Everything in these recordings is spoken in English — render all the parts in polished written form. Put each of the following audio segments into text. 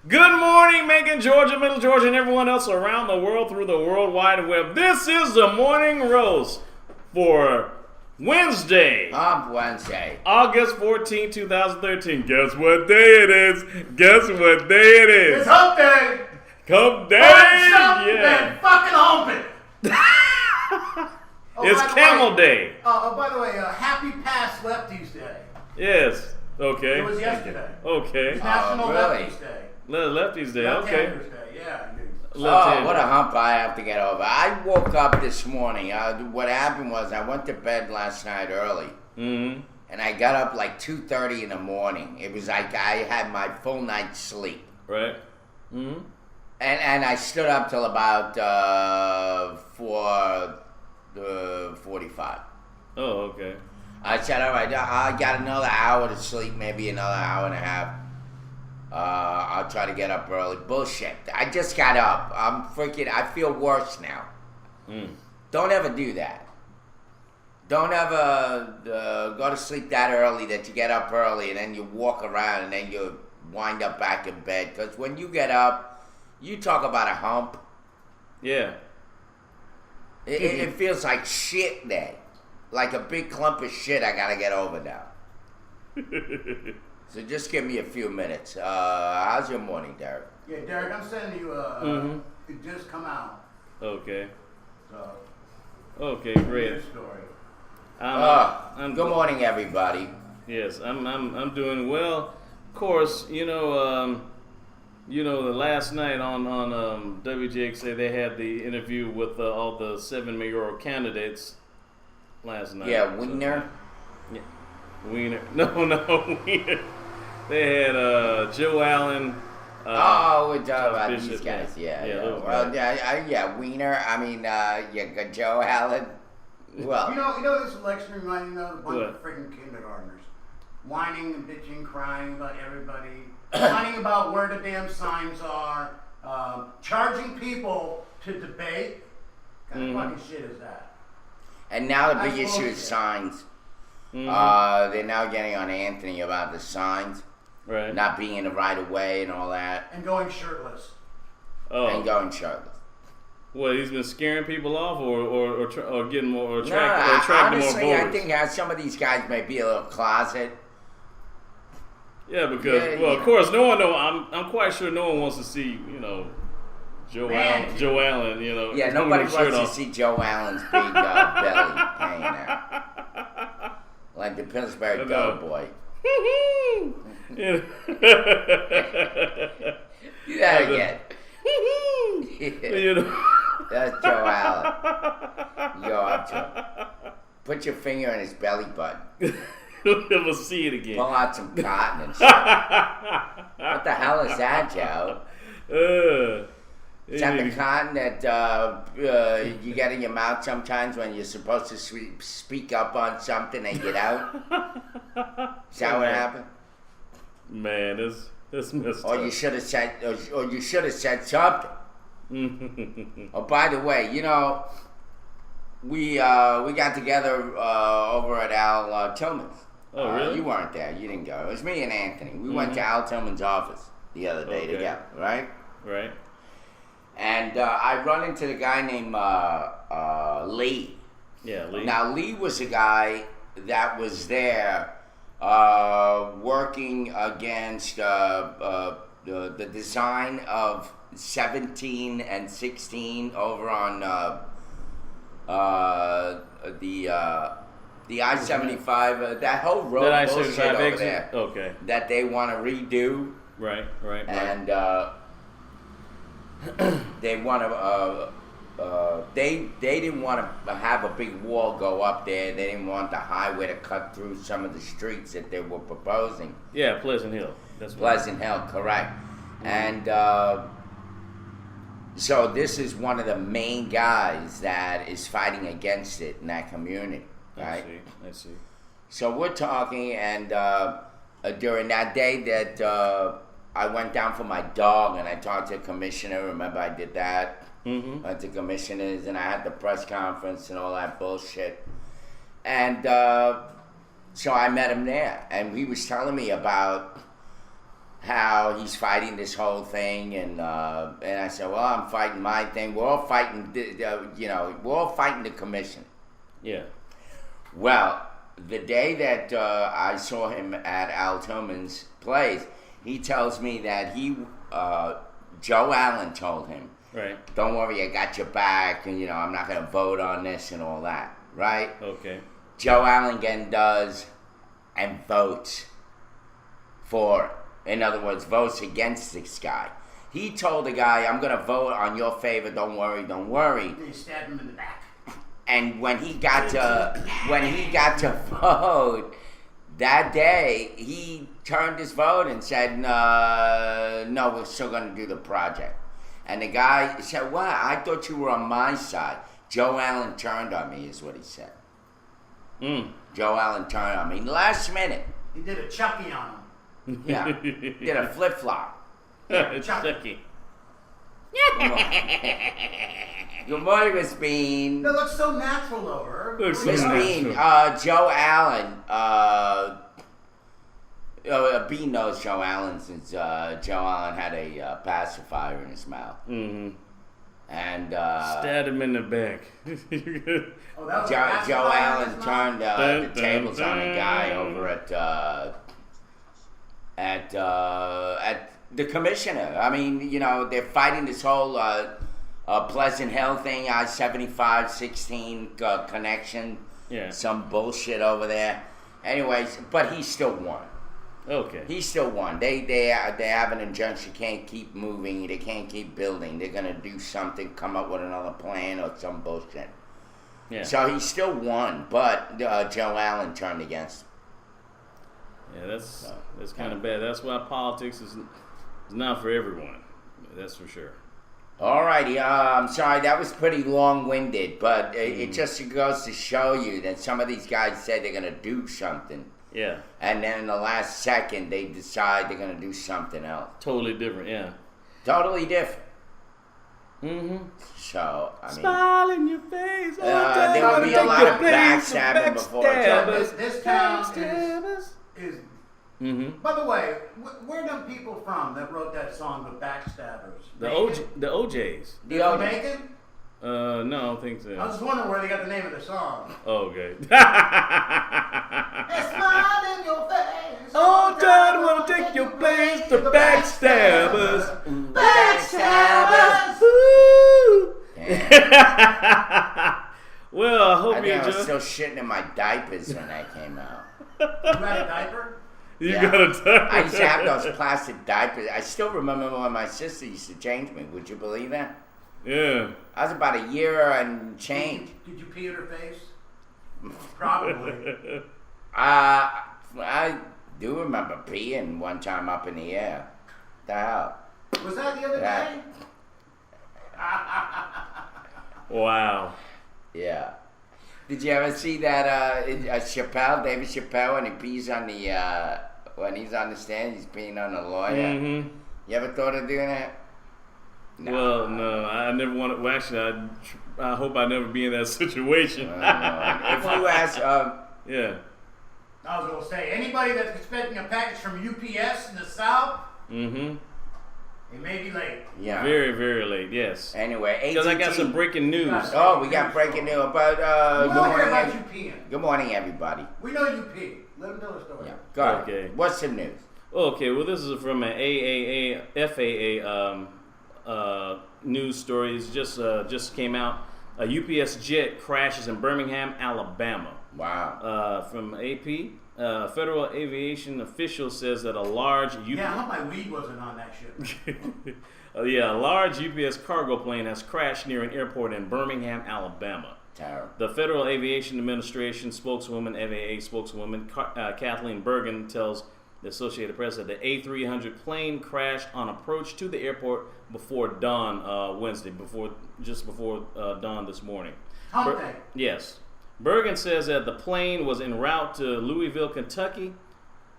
Good morning, Macon, Georgia, Middle Georgia, and everyone else around the world through the World Wide Web. This is the Morning Roast for Wednesday, Wednesday. August 14, 2013. Guess what day it is? Guess what day it is? It's hump day! Hump day! Yeah. Fucking hump it! It's Camel Day. By the way, happy past Lefties Day. Yes. Okay. It was yesterday. Okay. It's National really? Lefties Day. Lefties Day. Okay. Left-handers Day, yeah. Oh, what a hump I have to get over. I woke up this morning. What happened was I went to bed last night early. Mm-hmm. And I got up like 2:30 in the morning. It was like I had my full night's sleep. Right. Mm-hmm. And I stood up till about 4:45. Oh, okay. I said, all right, I got another hour to sleep, maybe another hour and a half. I'll try to get up early. Bullshit. I just got up. I feel worse now. Don't ever do that. Don't ever go to sleep that early that you get up early and then you walk around and then you wind up back in bed. Because when you get up, you talk about a hump. Yeah. It feels like shit day. Like a big clump of shit I gotta get over now. So just give me a few minutes. How's your morning, Derek? Yeah, Derek, I'm sending you it just come out. Okay. So, Okay, great. good story. I'm Good morning, everybody. Yes, I'm doing well. Of course, the last night on WJXA they had the interview with all the 7 mayoral candidates last night. Yeah, Wiener. Yeah. Wiener. No, Wiener. They had Joe Allen. We're talking about Bishop, these guys. Yeah. those Well, guys. Wiener. I mean, Joe Allen. Well, You know this election reminded me of a bunch What? of freaking kindergartners. Whining and bitching, crying about everybody. Whining about where the damn signs are. Charging people to debate. What kind of fucking shit is that? and now the big That's issue is bullshit. signs. They're now getting on Anthony about the signs Right. not being in the right of way and all that, And going shirtless. and Oh. going shirtless. Well, he's been scaring people off, or getting more, or No, attracting more honestly, voters. I think some of these guys may be a little closet. Yeah, because Yeah. of course, no one know. I'm quite sure no one wants to see Joe Man. Allen. Joe Allen, Yeah, with nobody his wants shirt to off. see Joe Allen's big belly hanging out. Like the Pillsbury I know. Doughboy. Yeah. Do that again. You know. That's Joe Allen. You go up to him. Put your finger in his belly button. You'll never see it again. Pull out some cotton and shit. What the hell is that, Joe? Is that the cotton that you get in your mouth sometimes when you're supposed to speak up on something and get out? Is that what happened? Man, that's messed Or up. you should have said, or you should have said something. Oh, by the way, we got together over at Al Tillman's. Oh, really? You weren't there. You didn't go. It was me and Anthony. We went to Al Tillman's office the other day Okay. together, right? Right. And I run into the guy named Lee. Yeah, Lee. Now, Lee was a guy that was there working against the design of 17 and 16 over on the I-75, that whole road That bullshit I-75 over exit? there Okay. that they want to redo, Right. and they want to. They didn't want to have a big wall go up there. They didn't want the highway to cut through some of the streets that they were proposing. Yeah, Pleasant Hill. That's what. Pleasant Hill, correct. And so this is one of the main guys that is fighting against it in that community, right? I see. So we're talking, and during that day that I went down for my dog, and I talked to the commissioner. Remember, I did that. Went to commissioners, and I had the press conference and all that bullshit. And so I met him there, and he was telling me about how know, he's fighting this whole thing, and I said, well, I'm fighting my thing. We're all fighting, we're all fighting the commission. Yeah. Well, the day that I saw him at Al Tillman's place, he tells me that Joe Allen told him, Right. don't worry, I got your back, and, I'm not going to vote on this and all that, right? Okay. Joe Allen again does and votes for, in other words, votes against this guy. He told the guy, I'm going to vote on your favor, don't worry, don't worry. They stabbed him in the back. And when he got to vote that day, he turned his vote and said, no, we're still going to do the project. And the guy said, what? I thought you were on my side. Joe Allen turned on me, is what he said. Joe Allen turned on me. Last minute. He did a Chucky on him. Yeah. Did a flip-flop. It's Chucky. Chucky. Good morning, Miss Bean. That looks so natural though, Herb. Looks so Miss natural. Bean, Joe Allen, Bean knows Joe Allen since Joe Allen had a pacifier in his mouth. Mm-hmm. And Stabbed him in the back. Oh, that was a Joe basketball Allen in his turned mouth? the tables on a guy over at the commissioner. I mean, they're fighting this whole Pleasant Hill thing, I-75-16 connection. Yeah. Some bullshit over there. Anyways, but he still won. Okay. He still won. They have an injunction. Can't keep moving. They can't keep building. They're gonna do something. Come up with another plan or some bullshit. Yeah. So he still won, but Joe Allen turned against him. Yeah, that's kind of bad. That's why politics is not for everyone. That's for sure. Alrighty, I'm sorry, that was pretty long-winded, but it just goes to show you that some of these guys said they're going to do something, Yeah. and then in the last second they decide they're going to do something else. Totally different. Yeah. Totally different. Mm-hmm. So, I mean, Smile in your face. there will be a lot of backstabbing before This town is. Mm-hmm. By the way, where are them people from that wrote that song, The Backstabbers? The OJs. the Is it old Macon? No, I don't think so. I was just wondering where they got the name of the song. Oh, okay. A smile in your face. Oh, Dad, wanna take your place, the backstabbers. Backstabbers. Woo! Damn. Well, I hope I you think I was enjoy. still shitting in my diapers when that came out. You had a diaper? You Yeah. got a time. I used to have those plastic diapers. I still remember when my sister used to change me. Would you believe that? Yeah. I was about a year and change. Did you pee in her face? Probably. I do remember peeing one time up in the air. The hell? Was that the other Yeah. day? Wow. Yeah. Did you ever see that Chappelle, David Chappelle, when he pees on the when he's on the stand, he's peeing on the lawyer? Mm-hmm. You ever thought of doing that? Well, no, I never want to. Well, actually, I hope I never be in that situation. If you ask, Yeah. I was going to say, anybody that's expecting a package from UPS in the South, Mm-hmm. it may be late. yeah. Very, very late. Yes. Anyway, Because I got AT&T some breaking news. Oh, we got breaking news. But We good don't hear morning, about you peeing. good morning, everybody. We know you pee. Let them tell the story. Yeah, go ahead. Okay. What's the news? Okay, well, this is from an FAA news story. It just came out. A UPS jet crashes in Birmingham, Alabama. Wow. From AP, federal aviation official says that a large Yeah, I hope my weed wasn't on that shit. a large UPS cargo plane has crashed near an airport in Birmingham, Alabama. Terrible. The Federal Aviation Administration spokeswoman, FAA spokeswoman Kathleen Bergen, tells the Associated Press that the A300 plane crashed on approach to the airport before dawn Wednesday, just before dawn this morning. Hump day. Yes. Bergen says that the plane was en route to Louisville, Kentucky,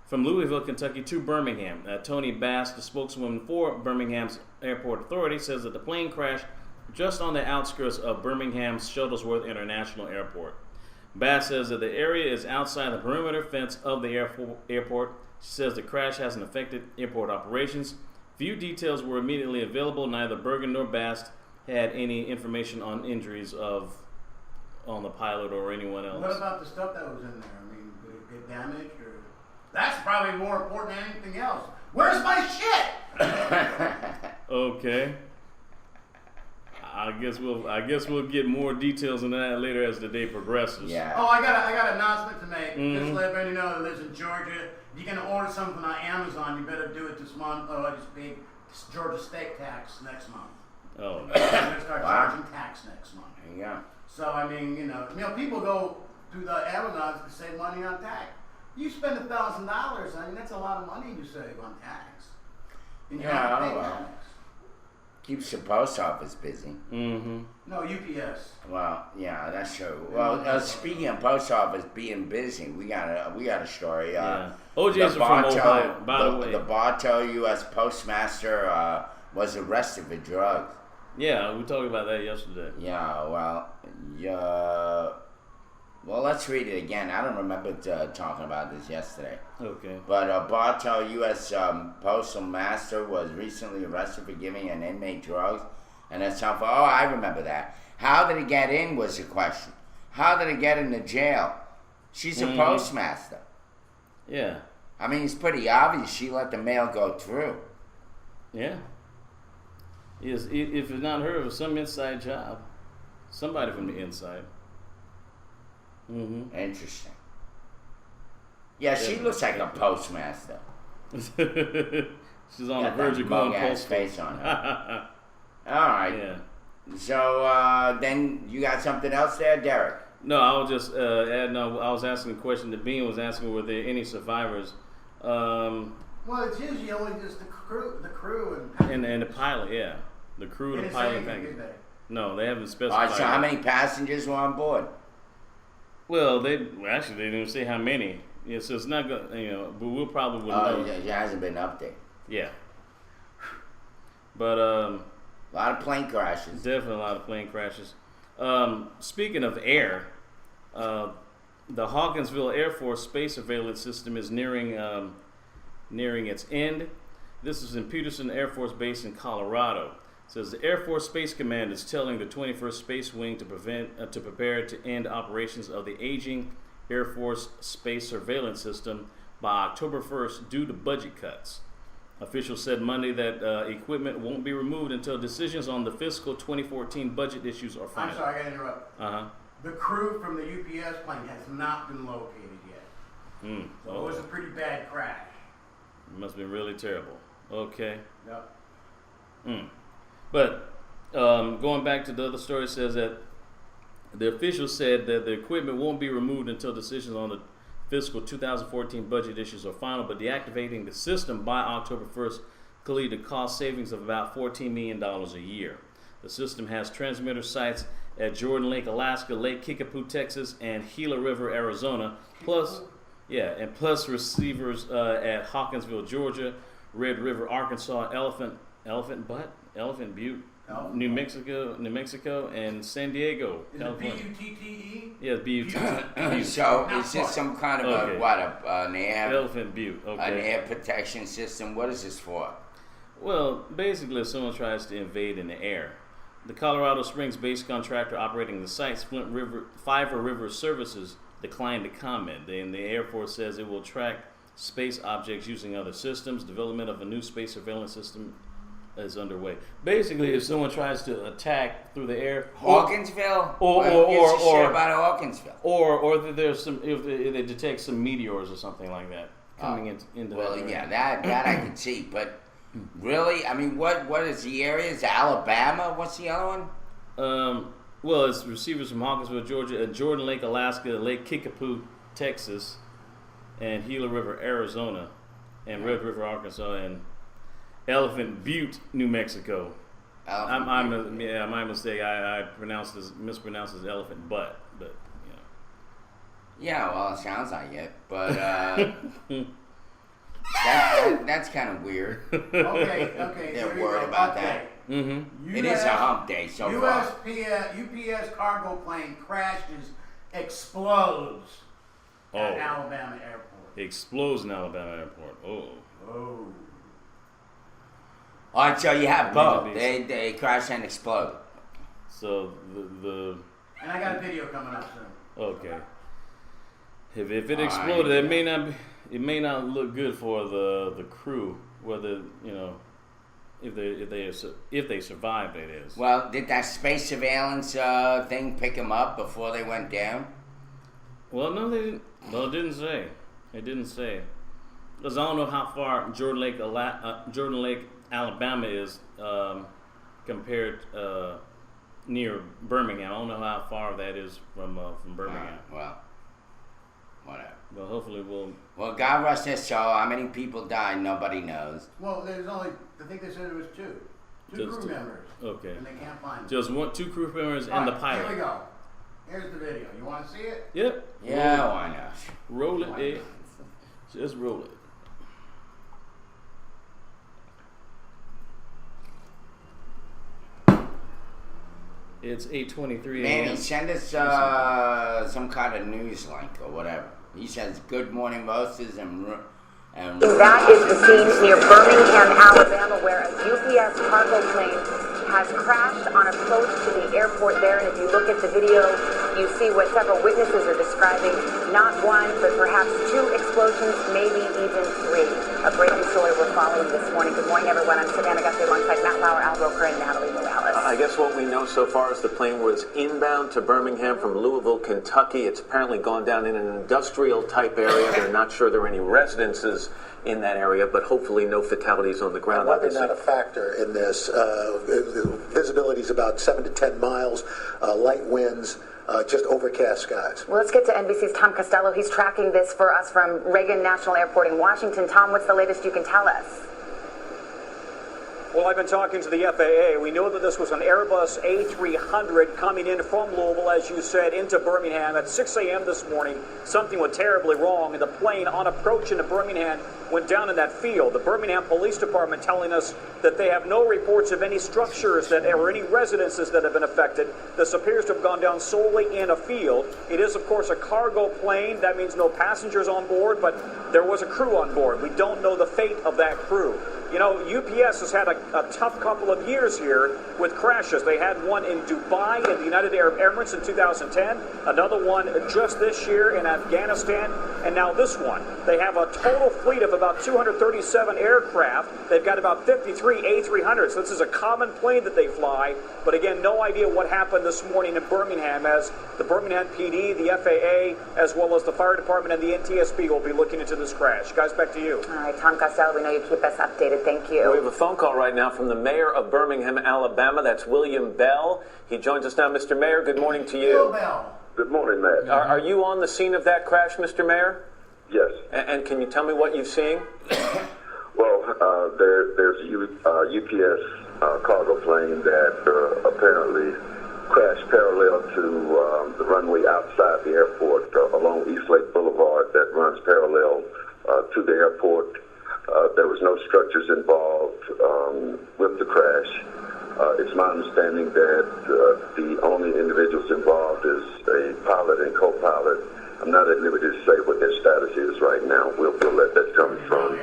from Louisville, Kentucky to Birmingham. Tony Bass, the spokeswoman for Birmingham's Airport Authority, says that the plane crashed just on the outskirts of Birmingham's Shuttlesworth International Airport. Bass says that the area is outside the perimeter fence of the airport, She says the crash hasn't affected airport operations. Few details were immediately available. Neither Bergen nor Bast had any information on injuries on the pilot or anyone else. What about the stuff that was in there? I mean, did it get damaged or? That's probably more important than anything else. Where's my shit? Okay. I guess we'll get more details on that later as the day progresses. Yeah. Oh, I got an announcement to make. Mhm. Just to let everybody know that lives in Georgia. If you're gonna order something on Amazon, you better do it this month. Or I just paid Georgia state tax next month. Oh. I'm gonna start Wow. charging tax next month. There you go. So I mean, people go to the Amazon to save money on tax. You spend $1,000. I mean, that's a lot of money you save on tax. And you have to pay well. tax. Keeps the post office busy. Mm-hmm. No, UPS. Well, yeah, that's true. Well, speaking of post office being busy, we got a story. Yeah. OJ's from Ohio, by the way. The Bartow U.S. Postmaster was arrested for drugs. Yeah, we talked about that yesterday. Yeah, well, let's read it again. I don't remember talking about this yesterday. Okay. But Bartow U.S. Postal Master was recently arrested for giving an inmate drugs. And that's how far. Oh, I remember that. How did it get in was the question. How did it get into jail? She's a postmaster. Yeah. I mean, it's pretty obvious she let the mail go through. Yeah. Yes, if it's not her, it was some inside job. Somebody from the inside. Mm-hmm. Interesting. Yeah, she looks like a postmaster. She's on the Got verge that of going mug-ass postal. face on her. All right. Yeah. So then you got something else there, Derek? No, I was just adding. I was asking a question. The Bean was asking, were there any survivors? Well, it's usually only just the crew And the pilot, yeah, the crew, the pilot, and package. No, they haven't All specified. right, so how many passengers were on board? Well, they didn't even say how many. Yeah, so it's not good. But we'll probably know. It hasn't been updated. Yeah. But A lot of plane crashes. definitely a lot of plane crashes. Speaking of air, the Hawkinsville Air Force Space Surveillance System is nearing its end. This is in Peterson Air Force Base in Colorado. It says the Air Force Space Command is telling the 21st Space Wing to prepare to end operations of the aging Air Force Space Surveillance System by October 1st due to budget cuts. Officials said Monday that equipment won't be removed until decisions on the fiscal 2014 budget issues are final. I'm sorry, I got to interrupt. Uh-huh. The crew from the UPS plane has not been located yet. So it was a pretty bad crash. It must have been really terrible. Okay. Yep. But going back to the other story, it says that the officials said that the equipment won't be removed until decisions on the fiscal 2014 budget issues are final, but deactivating the system by October 1st could lead to cost savings of about $14 million a year. The system has transmitter sites at Jordan Lake, Alaska, Lake Kickapoo, Texas, and Gila River, Arizona, plus receivers at Hawkinsville, Georgia, Red River, Arkansas, Elephant Butte, New Mexico, and San Diego, Is it California. B-U-T-T-E? Yeah, B-U-T-T. So is this some kind of Okay. an air Elephant Butte. an Okay. air protection system? What is this for? Well, basically, if someone tries to invade in the air, the Colorado Springs-based contractor operating the sites, Fiver River Services, declined to comment. And the Air Force says it will track space objects using other systems. Development of a new space surveillance system is underway. Basically, if someone tries to attack through the air, Hawkinsville? or Who gives a shit or about Hawkinsville? or that there's some, if they detect some meteors or something like that coming into Well, that yeah, area. that I can see, but really, I mean, what is the area? Is it Alabama? What's the other one? Well, it's receivers from Hawkinsville, Georgia, Jordan Lake, Alaska, Lake Kickapoo, Texas, and Gila River, Arizona, and Red River, Arkansas, and Elephant Butte, New Mexico. My mistake. I mispronounced as Elephant Butt, but Yeah, well, it sounds like it, but that's kind of weird. Okay. They're here you worried go. about Okay. that. Mm-hmm. It is a hump day so far. UPS cargo plane crashes, explodes at Alabama airport. explodes in Alabama airport. Oh. Oh. All right, so you have both. Maybe. They crash and explode. So the And I got a video coming up soon. okay. If it All exploded, right. it may not look good for the crew. Whether if they survive, that is. Well, did that space surveillance thing pick them up before they went down? Well, no, they didn't. No, it didn't say. It didn't say. Because I don't know how far Jordan Lake, Alabama is compared near Birmingham. I don't know how far that is from Birmingham. Well, whatever. But hopefully we'll. Well, God rest his soul. How many people died? Nobody knows. Well, there's only, I think they said it was two. Two Just crew two. members. Okay. And they can't find them. Just two crew members and All the right, pilot. Here we go. Here's the video. You want to see it? Yep. Yeah, why not? Roll it, Ed. Just roll it. It's 8:23 Manny, a.m. send us some kind of news link or whatever. He says, "Good morning, Moses," and That is the scene near Birmingham, Alabama, where a UPS cargo plane has crashed on approach to the airport there. And if you look at the video, you see what several witnesses are describing. Not one, but perhaps two explosions, maybe even three. A breaking story we're following this morning. Good morning, everyone. I'm Savannah Guthrie alongside Matt Lauer, Al Roker, and Natalie Morales. I guess what we know so far is the plane was inbound to Birmingham from Louisville, Kentucky. It's apparently gone down in an industrial type area. They're not sure there are any residences in that area, but hopefully no fatalities on the ground. Weather not a factor in this. Visibility is about 7 to 10 miles, light winds, just overcast skies. Well, let's get to NBC's Tom Costello. He's tracking this for us from Reagan National Airport in Washington. Tom, what's the latest you can tell us? Well, I've been talking to the FAA. We know that this was an Airbus A300 coming in from Louisville, as you said, into Birmingham at 6 a.m. this morning. Something went terribly wrong, and the plane on approach into Birmingham went down in that field. The Birmingham Police Department telling us that they have no reports of any structures that or any residences that have been affected. This appears to have gone down solely in a field. It is, of course, a cargo plane. That means no passengers on board, but there was a crew on board. We don't know the fate of that crew. You know, UPS has had a tough couple of years here with crashes. They had one in Dubai in the United Arab Emirates in 2010, another one just this year in Afghanistan, and now this one. They have a total fleet of about 237 aircraft. They've got about 53 A300s. This is a common plane that they fly, but again, no idea what happened this morning in Birmingham, as the Birmingham PD, the FAA, as well as the fire department and the NTSB will be looking into this crash. Guys, back to you. All right, Tom Costello, we know you keep us updated. Thank you. We have a phone call right now from the mayor of Birmingham, Alabama. That's William Bell. He joins us now. Mr. Mayor, good morning to you. Bell. Good morning, Matt. Are you on the scene of that crash, Mr. Mayor? Yes. And can you tell me what you've seen? Well, there's a UPS cargo plane that apparently crashed parallel to the runway outside the airport along East Lake Boulevard that runs parallel to the airport. There was no structures involved with the crash. It's my understanding that the only individuals involved is a pilot and co-pilot. I'm not at liberty to say what their status is right now. We'll let that come from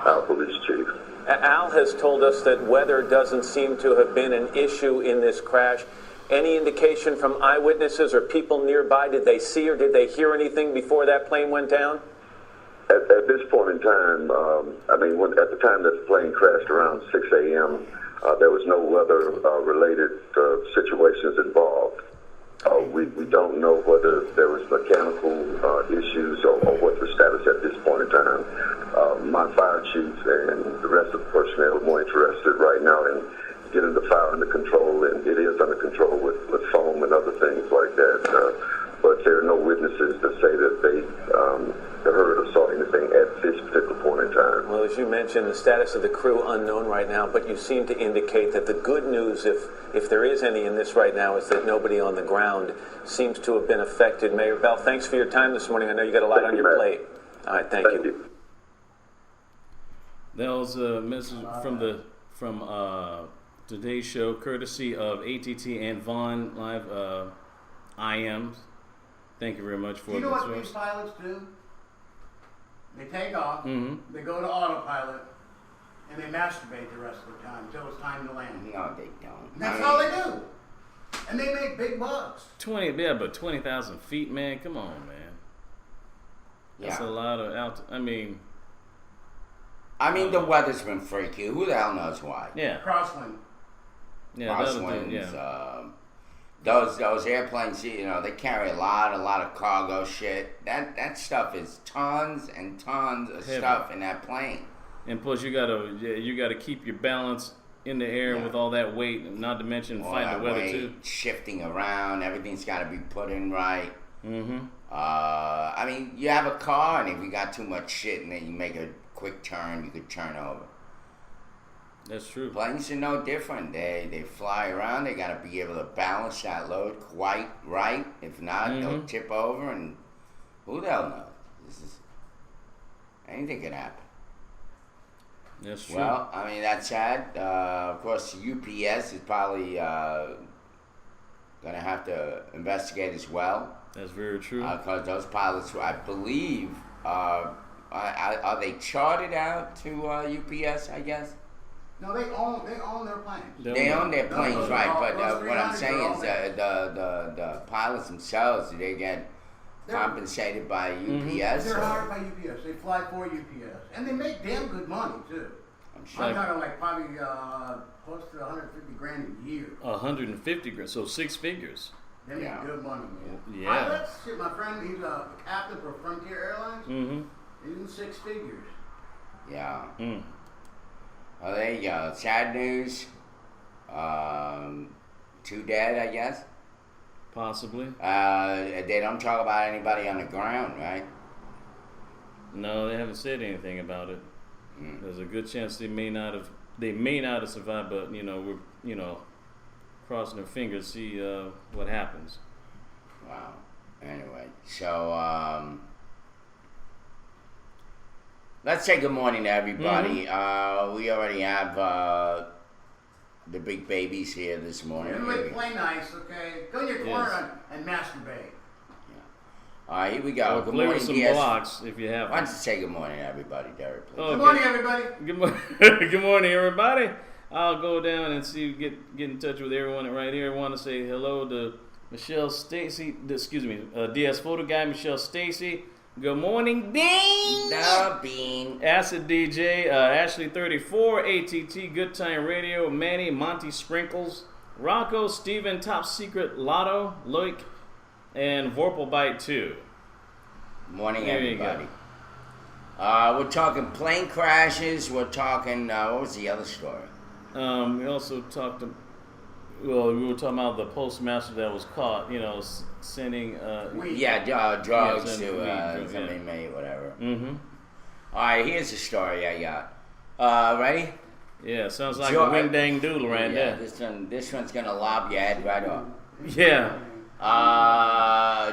our police chief. Al has told us that weather doesn't seem to have been an issue in this crash. Any indication from eyewitnesses or people nearby? Did they see or did they hear anything before that plane went down? At this point in time, at the time that the plane crashed around 6 a.m., there was no weather-related situations involved. We don't know whether there was mechanical issues or what the status at this point in time. My fire chief and the rest of the personnel are more interested right now in getting the fire under control, and it is under control with foam and other things like that. But there are no witnesses to say that they heard or saw anything at this particular point in time. Well, as you mentioned, the status of the crew unknown right now, but you seem to indicate that the good news, if there is any in this right now, is that nobody on the ground seems to have been affected. Mayor Bell, thanks for your time this morning. I know you got a lot on your plate. All right, thank you. That was a message from today's show, courtesy of ATT and Vaughn Live IMs. Thank you very much for Do you know the what these source. pilots do? They take off. Mm-hmm. They go to autopilot, and they masturbate the rest of the time until it's time to land. No, they don't. And that's all they do. And they make big bucks. 20,000 feet, man. Come on, man. That's a lot of I mean, the weather's been freaky. Who the hell knows why? yeah. Crosswind. Yeah, the other Crosswinds. thing, yeah. Those airplanes, you know, they carry a lot of cargo shit. That stuff is tons and tons of Heavy. stuff in that plane. And plus, you gotta keep your balance in the air with all that weight, and not to mention All fight that the weather weight, too. shifting around, everything's got to be put in right. Mm-hmm. I mean, you have a car, and if you got too much shit in it, you make a quick turn, you could turn over. That's true. Planes are no different. They fly around. They got to be able to balance that load quite right. If not, they'll tip over, and who the hell knows? Anything can happen. That's true. Well, I mean, that's sad. Of course, UPS is probably going to have to investigate as well. That's very true. Because those pilots, I believe, are they chartered out to UPS, I guess? No, they own their planes. They own their planes, those right? are But all- those what I'm 300 saying are is all the pilots themselves, do they get compensated by UPS? They're or- hired by UPS. They fly for UPS, and they make damn good money too. I'm sure. I'm talking like probably close to 150 grand a year. 150 grand, so 6 figures. They make Yeah. good money, man. Yeah. Pilots, shit, my friend, he's a captain for Frontier Airlines. Mm-hmm. He's in 6 figures. Yeah. Mm. Well, there you go. Sad news. 2 dead, I guess. Possibly. They don't talk about anybody on the ground, right? No, they haven't said anything about it. There's a good chance they may not have survived, but we're crossing their fingers, see what happens. Wow. Anyway, so let's say good morning to everybody. We already have the big babies here this morning. Everybody play nice, okay? Go in your corner and masturbate. All right, here we go. Or Good play morning, with some DS. blocks if you have Why them. don't you say good morning to everybody, Derek, please? Okay. Good morning, everybody. Good morning, everybody. I'll go down and see get in touch with everyone right here. I want to say hello to Michelle Stacy. DS Photo Guy Michelle Stacy. Good morning, Bean. The Bean. Acid DJ, Ashley 34, ATT, Good Time Radio, Manny, Monty Sprinkles, Rocco, Steven, Top Secret, Lotto, Loic, and Vorpalbite 2. Morning, There you everybody. We're talking plane crashes. We're talking, what was the other story? We also talked. We were talking about the postmaster that was caught. Sending. Drugs sending to weed, drugs, some yeah. inmate, whatever. Mm-hmm. All right, here's the story I got. Ready? Yeah, sounds like a wing dang doodle right Yeah, there. this one's gonna lob your head right off. Yeah.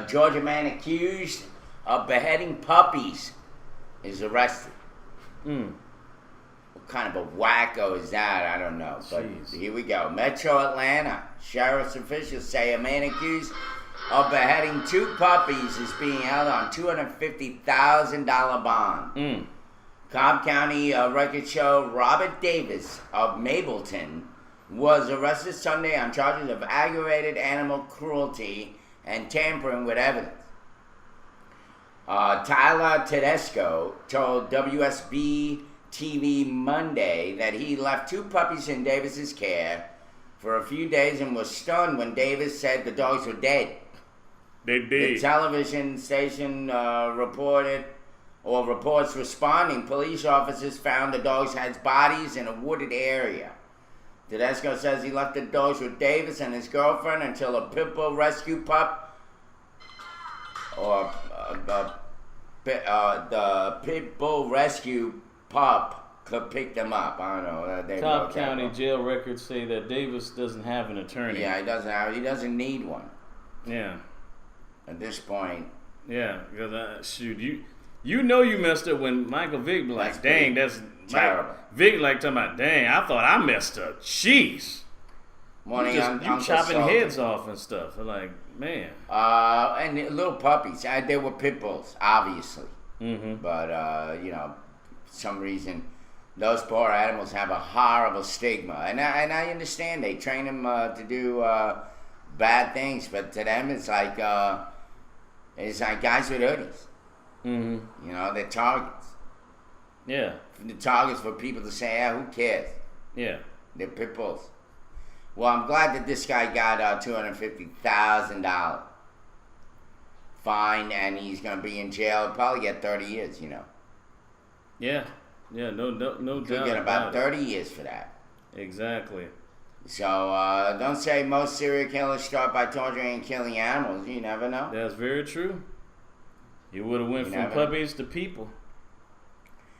Georgia man accused of beheading puppies is arrested. What kind of a wacko is that? I don't know. But Jeez. here we go. Metro Atlanta. Sheriff's officials say a man accused of beheading 2 puppies is being held on $250,000 bond. Cobb County records show Robert Davis of Mableton was arrested Sunday on charges of aggravated animal cruelty and tampering with evidence. Tyler Tedesco told WSB TV Monday that he left 2 puppies in Davis's care for a few days and was stunned when Davis said the dogs were dead. They The did. television station reports responding, police officers found the dogs' had bodies in a wooded area. Tedesco says he left the dogs with Davis and his girlfriend until a pit bull rescue pup, or the pit bull rescue pup could pick them up. I don't know. Cobb County jail records say that Davis doesn't have an attorney. Yeah, he doesn't need one Yeah. at this point. Yeah. Because shoot, you know you messed up when Michael Vick be like, That's dang, pretty that's terrible. Vick like talking about, dang, I thought I messed up. Jeez. Morning, You Uncle chopping Sultan. heads off and stuff. I'm like, man. And the little puppies. They were pit bulls, obviously. Mm-hmm. But you know, for some reason, those poor animals have a horrible stigma, and I understand they train them to do bad things, but to them it's like guys with hoodies. Mm-hmm. You know, they're targets. Yeah. The targets for people to say, "Yeah, who cares?" Yeah. They're pit bulls. Well, I'm glad that this guy got $250,000 fine, and he's going to be in jail. He'll probably get 30 years, you know. Yeah. Yeah, no Could doubt get about about 30 years for that. it. Exactly. So, don't say most serial killers start by torturing and killing animals. You never know. That's very true. You would have went You from never know. puppies to people.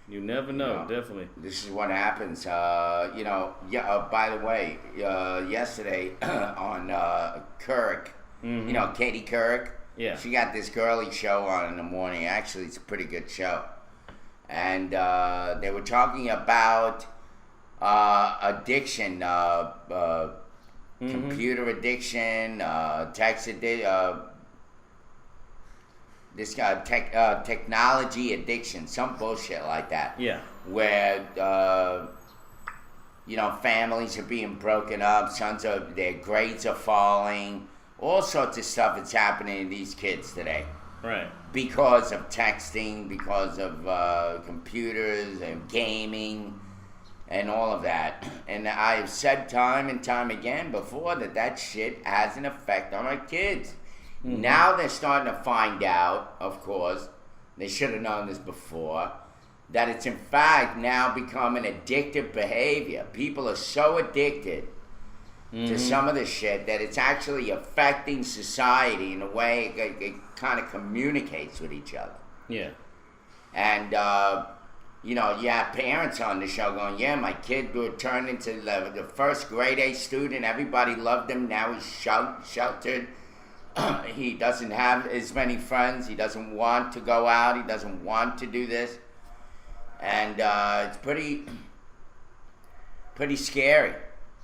You never know, No. definitely. This is what happens. You know, by the way, yesterday on Couric, you know, Katie Couric? Yeah. She got this girly show on in the morning. Actually, it's a pretty good show. And they were talking about addiction, computer addiction, text addiction, this guy technology addiction, some bullshit like that. Yeah. Where you know, families are being broken up, their grades are falling, all sorts of stuff that's happening to these kids today Right. because of texting, because of computers and gaming and all of that. And I've said time and time again before that shit has an effect on our kids. Mm-hmm. Now they're starting to find out, of course, they should have known this before, that it's in fact now become an addictive behavior. People are so addicted to some of this shit that it's actually affecting society in a way it kind of communicates with each other. Yeah. And, you know, you have parents on the show going, yeah, my kid turned into the first grade A student. Everybody loved him. Now he's sheltered. He doesn't have as many friends. He doesn't want to go out. He doesn't want to do this. And it's pretty scary.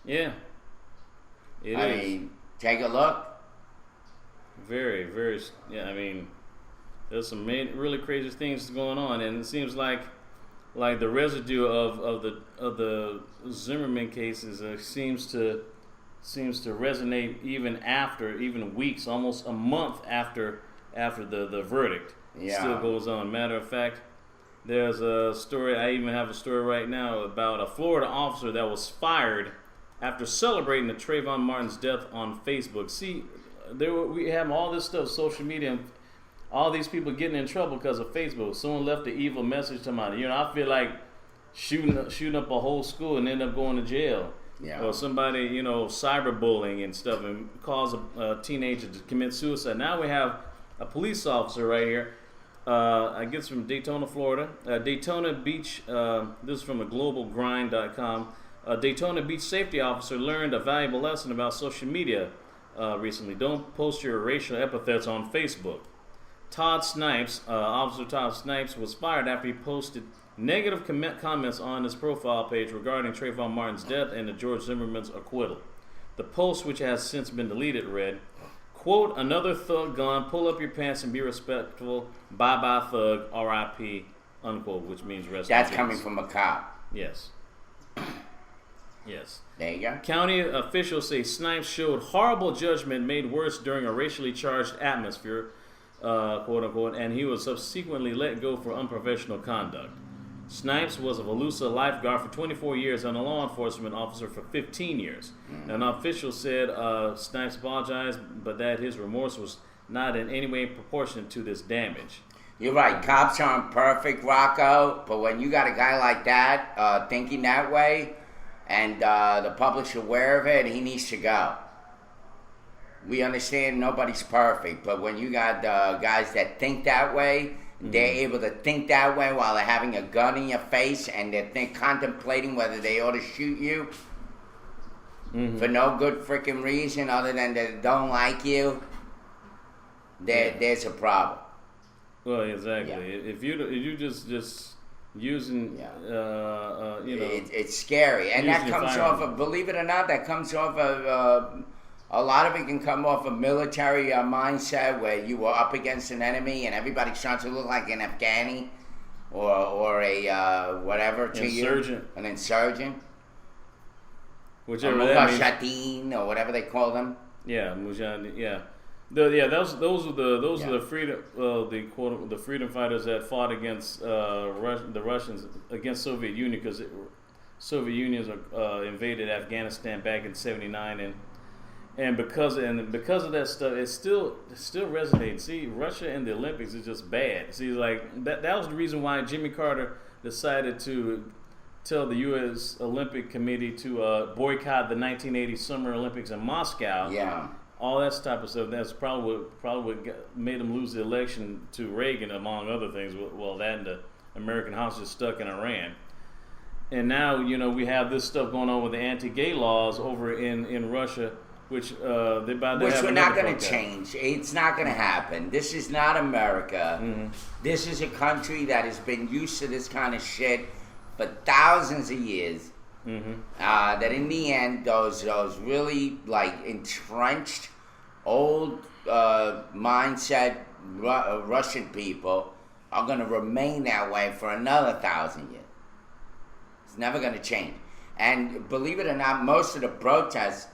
Yeah. It I is. mean, take a look. Very, very. Yeah, I mean, there's some really crazy things going on, and it seems like the residue of the Zimmerman cases seems to resonate even weeks, almost a month after the verdict. Yeah. Still goes on. Matter of fact, there's a story. I even have a story right now about a Florida officer that was fired after celebrating the Trayvon Martin's death on Facebook. See, we have all this stuff, social media, and all these people getting in trouble because of Facebook. Someone left an evil message to me. You know, I feel like shooting up a whole school and end up going to jail. Yeah. Or somebody, you know, cyberbullying and stuff and cause a teenager to commit suicide. Now we have a police officer right here. I guess from Daytona, Florida. Daytona Beach, this is from globalgrind.com. A Daytona Beach safety officer learned a valuable lesson about social media recently. Don't post your racial epithets on Facebook. Todd Snipes, Officer Todd Snipes, was fired after he posted negative comments on his profile page regarding Trayvon Martin's death and the George Zimmerman's acquittal. The post, which has since been deleted, read, quote, "Another thug gone, pull up your pants and be respectful, bye-bye thug, R.I.P., unquote," which means rest in That's peace. coming from a cop. Yes. Yes. There you go. County officials say Snipes showed horrible judgment made worse during a racially charged atmosphere, quote unquote, and he was subsequently let go for unprofessional conduct. Snipes was a Volusia lifeguard for 24 years and a law enforcement officer for 15 years. An official said Snipes apologized, but that his remorse was not in any way proportionate to this damage. You're right. Cops aren't perfect, Rocco, but when you got a guy like that thinking that way, and the public's aware of it, he needs to go. We understand nobody's perfect, but when you got guys that think that way, they're able to think that way while they're having a gun in your face and they're contemplating whether they ought to shoot you for no good freaking reason other than they don't like you, there's a problem. Well, exactly. Yeah. If you just using, you know, it's scary, and that using comes firearm. off of, believe it or not, that comes off of A lot of it can come off a military mindset where you were up against an enemy and everybody starts to look like an Afghani or a whatever to Insurgent. you. An insurgent. Whichever A that means. Mujahideen or whatever they call them. Yeah, Mujahideen. Yeah, those are the freedom the freedom fighters that fought against the Russians against Soviet Union, because Soviet Unions invaded Afghanistan back in '79, and because of that stuff, it still resonates. See, Russia and the Olympics is just bad. See, like that was the reason why Jimmy Carter decided to tell the U.S. Olympic Committee to boycott the 1980 Summer Olympics in Moscow. Yeah. All that type of stuff. That's probably what made him lose the election to Reagan, among other things. Well, that and the American hostages stuck in Iran. And now, we have this stuff going on with the anti-gay laws over in Russia, which they're about to Which have we're not another going to protest. change. It's not going to happen. This is not America. Mm-hmm. This is a country that has been used to this kind of shit for thousands of years. Mm-hmm. That in the end, those really like entrenched old mindset Russian people are going to remain that way for another 1,000 years. It's never going to change. And believe it or not, most of the protests,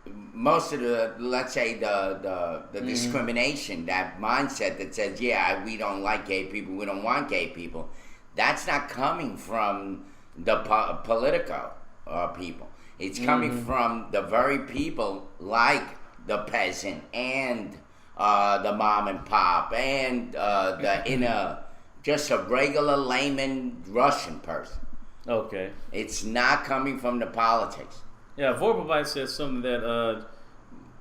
most of the, let's say the discrimination, that mindset that says, yeah, we don't like gay people, we don't want gay people, that's not coming from the political people. It's coming from the very people like the peasant and the mom and pop and just a regular layman Russian person. Okay. It's not coming from the politics. Yeah, Vorpavite said something that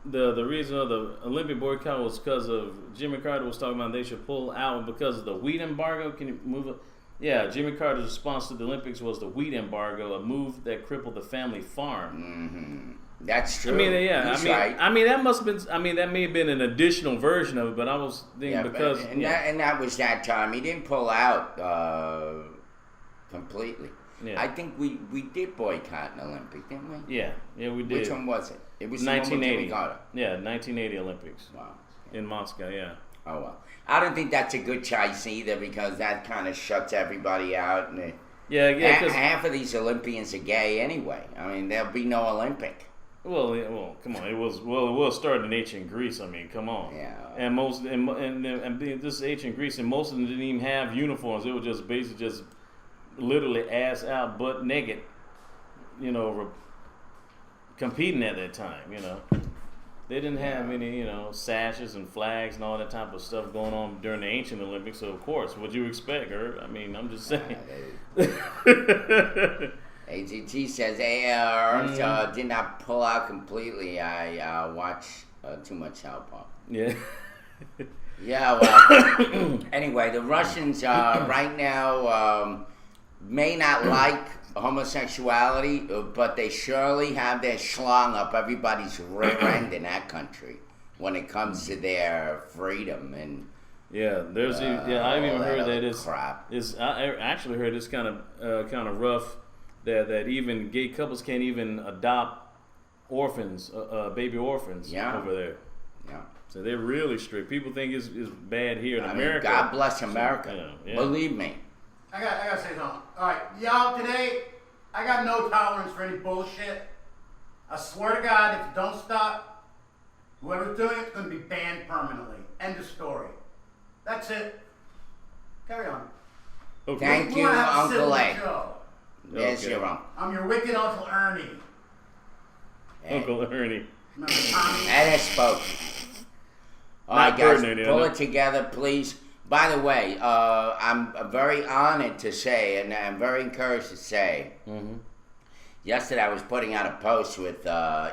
the reason of the Olympic boycott was because of Jimmy Carter was talking about they should pull out because of the wheat embargo. Can you move it? Yeah, Jimmy Carter's response to the Olympics was the wheat embargo, a move that crippled the family farm. Mm-hmm. That's true. I mean, yeah, He's right. I mean that must have been. I mean, that may have been an additional version of it, but I was thinking because that was that time. He didn't pull out completely. Yeah. I think we did boycott an Olympic, didn't we? Yeah, we did. Which one was it? It was 1980. The one with Jimmy Yeah, 1980 Olympics. Wow. In Moscow. Yeah. Oh well. I don't think that's a good choice either, because that kind of shuts everybody out. And half of these Olympians are gay anyway. I mean, there'll be no Olympic. Well, come on. It was started in ancient Greece. I mean, come on. Yeah. And most and this is ancient Greece, and most of them didn't even have uniforms. It was just basically just literally ass out, butt naked. Competing at that time. They didn't have any, sashes and flags and all that type of stuff going on during the ancient Olympics. So, of course, what'd you expect, I mean, I'm just saying. AGT says AR did not pull out completely. I watch too much South Park. Yeah. Yeah, well, anyway, the Russians right now may not like homosexuality, but they surely have their schlong up everybody's rear end in that country when it comes to their freedom and yeah. There's I've even heard that it's crap. I actually heard it's kind of rough that even gay couples can't even adopt orphans, baby orphans over there. Yeah. So they're really strict. People think it's bad here in America. God bless America. Yeah. Believe me. I gotta say something. All right, y'all, today, I got no tolerance for any bullshit. I swear to God, if you don't stop, whoever's doing it's gonna be banned permanently. End of story. That's it. Carry on. Okay. Thank We you, wanna have a Uncle civil A. show. Yes, Okay. you're wrong. I'm your wicked Uncle Ernie. Uncle Ernie. Remember Tommy? That has spoken. All Not right, guys, coordinated, pull no. it together, please. By the way, I'm very honored to say, and I'm very encouraged to say, yesterday I was putting out a post with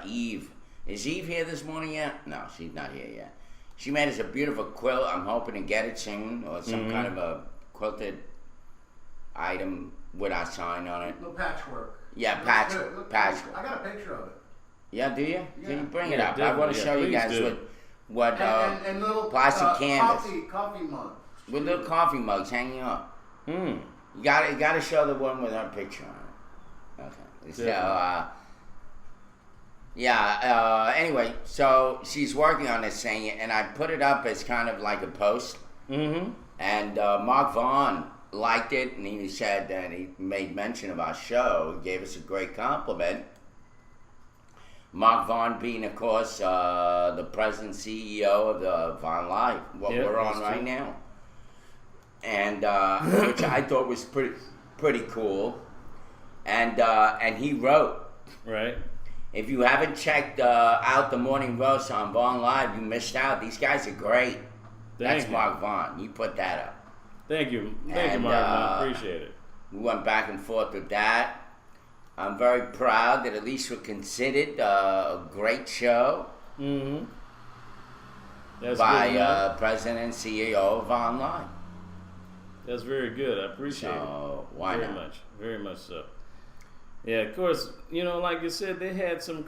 Eve. Is Eve here this morning yet? No, she's not here yet. She made us a beautiful quilt. I'm hoping to get it soon, or some kind of a quilted item with our sign on it. No patchwork. Yeah, Looks patchwork. good. Look, Patchwork. I got a picture of it. Yeah, do you? Yeah. Can you bring it Yeah, up? I want to definitely. show you Yeah, guys please do. what And little plastic canvas coffee mugs. with little coffee mugs hanging up. You got to show the one with our picture on it. Okay. So, Yeah. Anyway, so she's working on this thing, and I put it up as kind of like a post. Mm-hmm. And Mark Vaughn liked it, and he said that he made mention of our show. He gave us a great compliment. Mark Vaughn being, of course, the president CEO of the Vaughn Live, what Yep, we're on that's right true. now, and which I thought was pretty cool. And he wrote, Right. if you haven't checked out the Morning Roast on Vaughn Live, you missed out. These guys are great. That's you. Mark Vaughn. He put that up. Thank you. Thank you, And, Mark. I appreciate it. We went back and forth with that. I'm very proud that at least we're considered a great show Mm-hmm. That's by good, man. President and CEO of Online. That's very good. I appreciate So it. why very not? much. Very much so. Yeah, of course, like you said, they had some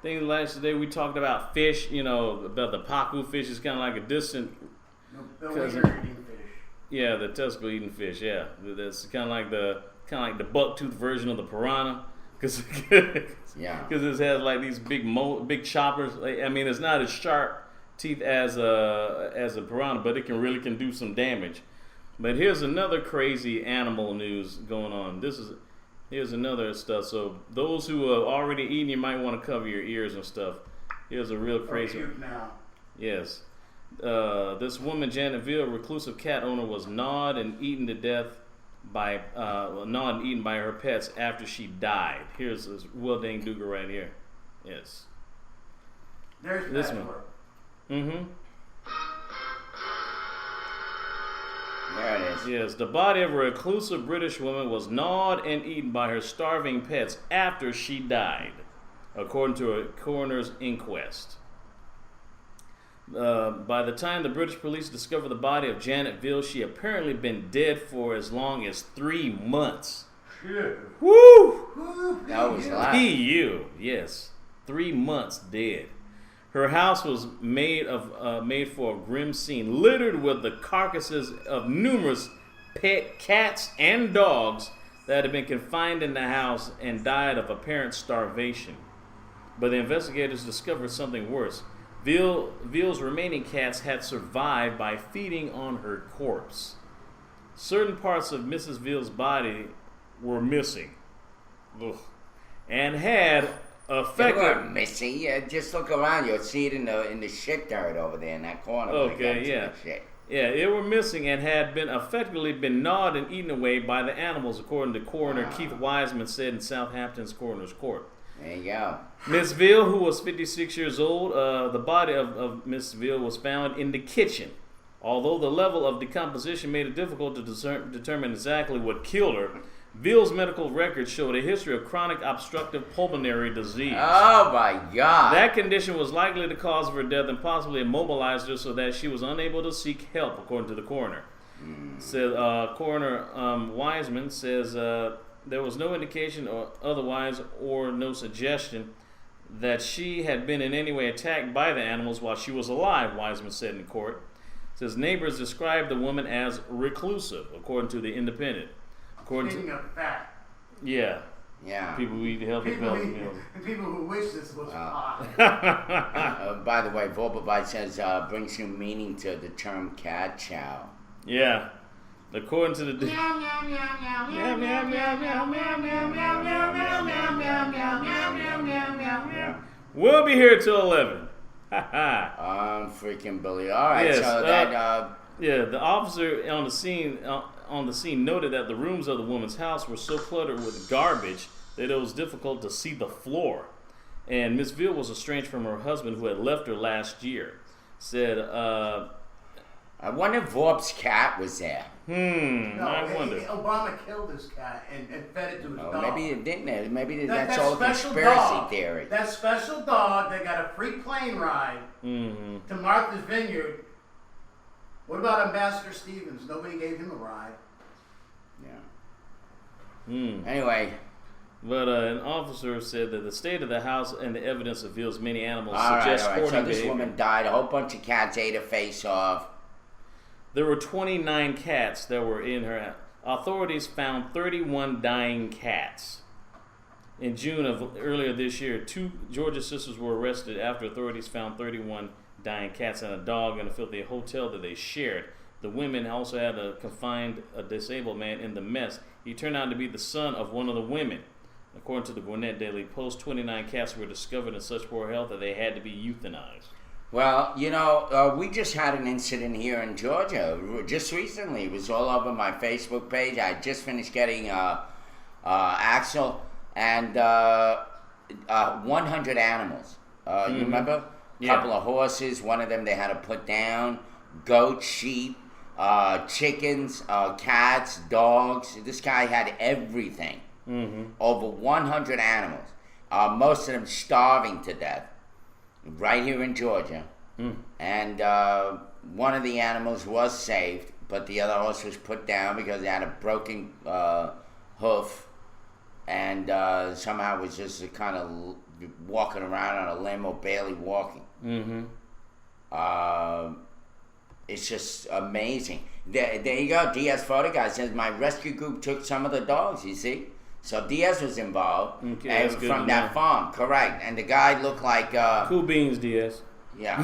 things last day. We talked about fish, about the pacu fish is kind of like a distant, The Cousin. winter eating fish. yeah, the testicle eating fish, yeah. That's kind of like the buck-toothed version of the piranha. Because Yeah. it has like these big choppers. I mean, it's not as sharp teeth as a piranha, but it can do some damage. But here's another crazy animal news going on. Here's another stuff. So those who are already eating, you might want to cover your ears and stuff. Here's a real crazy Cute now. Yes. This woman, Janet Ville, reclusive cat owner, was gnawed and eaten to death by her pets after she died. Here's this Will Dane Duger right here. Yes. There's This that one. work. Mm-hmm. There it is. Yes. The body of a reclusive British woman was gnawed and eaten by her starving pets after she died, according to a coroner's inquest. By the time the British police discovered the body of Janet Ville, she had apparently been dead for as long as 3 months. Phew. Woo! That was loud. PU, yes, 3 months dead. Her house was made for a grim scene, littered with the carcasses of numerous pet cats and dogs that had been confined in the house and died of apparent starvation. But the investigators discovered something worse. Ville's remaining cats had survived by feeding on her corpse. Certain parts of Mrs. Ville's body were missing. Ugh. And had They affected. weren't missing. Yeah, just look around. You'll see it in the shit dirt over there in that corner. where they Okay, got to yeah. the shit. Yeah, it were missing and had been effectively gnawed and eaten away by the animals, according to Coroner Keith Wiseman said in Southampton's Coroner's Court. There you go. Miss Ville, who was 56 years old, the body of Miss Ville was found in the kitchen. Although the level of decomposition made it difficult to determine exactly what killed her, Ville's medical records showed a history of chronic obstructive pulmonary disease. Oh my God. That condition was likely the cause of her death and possibly immobilized her so that she was unable to seek help, according to the coroner. Coroner Wiseman says there was no indication or otherwise or no suggestion that she had been in any way attacked by the animals while she was alive, Wiseman said in court. Says neighbors described the woman as reclusive, according to the Independent. Speaking of fat, Yeah. Yeah. People who eat healthy people meals. who wish this was hot. By the way, Volbovite says brings new meaning to the term cat chow. Yeah. According to the... We'll be here till 11. Freaking Billy. All right, Yes, so that Yeah, the officer on the scene noted that the rooms of the woman's house were so cluttered with garbage that it was difficult to see the floor. And Miss Ville was estranged from her husband who had left her last year. Said, I wonder if Vorp's cat was there. I wonder. Obama killed his cat and fed it to his Oh, dog. maybe it didn't. Maybe that's That all a special conspiracy dog, theory. That special dog that got a free plane ride to Martha's Vineyard. What about Ambassador Stevens? Nobody gave him a ride. Yeah. Anyway. But an officer said that the state of the house and the evidence of Ville's many animals All right. suggest So sporting this behavior. woman died. A whole bunch of cats ate her face off. There were 29 cats that were in her. Authorities found 31 dying cats In June of earlier this year, 2 Georgia sisters were arrested after authorities found 31 dying cats and a dog in a filthy hotel that they shared. The women also had confined a disabled man in the mess. He turned out to be the son of one of the women. According to the Gwinnett Daily Post, 29 cats were discovered in such poor health that they had to be euthanized. Well, we just had an incident here in Georgia just recently. It was all over my Facebook page. I just finished getting Axel and 100 animals. You remember? A couple of horses. One of them they had to put down. Goats, sheep, chickens, cats, dogs. This guy had everything. Over 100 animals. Most of them starving to death. Right here in Georgia. And one of the animals was saved, but the other horse was put down because it had a broken hoof, and somehow was just kind of walking around on a limb or barely walking. It's just amazing. There you go. Diaz Photo Guy says my rescue group took some of the dogs, you see? So Diaz was involved from that farm, correct. And the guy looked like... Cool beans, Diaz. Yeah.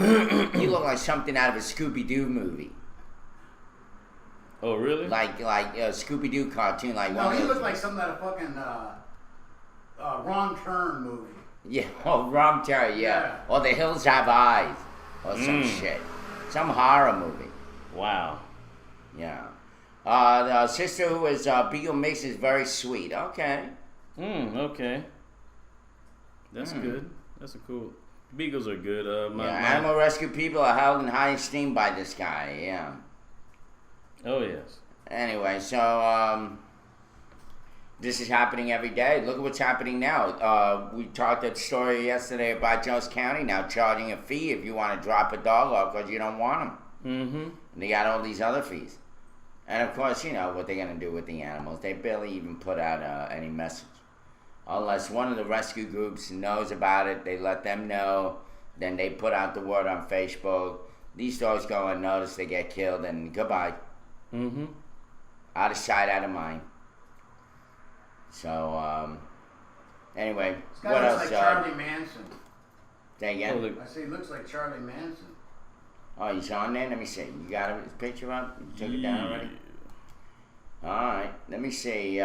He looked like something out of a Scooby-Doo movie. Oh, really? Like a Scooby-Doo cartoon. No, he looked like something out of fucking Wrong Turn movie. Yeah, Wrong Turn, yeah. Or The Hills Have Eyes. Or some shit. Some horror movie. Wow. Yeah. The sister who is Beagle Mix is very sweet. Okay. Okay. That's good. That's a cool... Beagles are good. Animal rescue people are held in high esteem by this guy, yeah. Oh, yes. Anyway, so, this is happening every day. Look at what's happening now. We talked that story yesterday about Jones County now charging a fee if you want to drop a dog off because you don't want them. And they got all these other fees. And, of course, you know what they're going to do with the animals. They barely even put out any message. Unless one of the rescue groups knows about it, they let them know. Then they put out the word on Facebook. These dogs go unnoticed, they get killed, and goodbye. Out of sight, out of mind. So, anyway, This guy what looks else? like Charlie Manson. Say again? I say he looks like Charlie Manson. Oh, he's on there? Let me see. You got his picture up? You took it down already? Alright, let me see.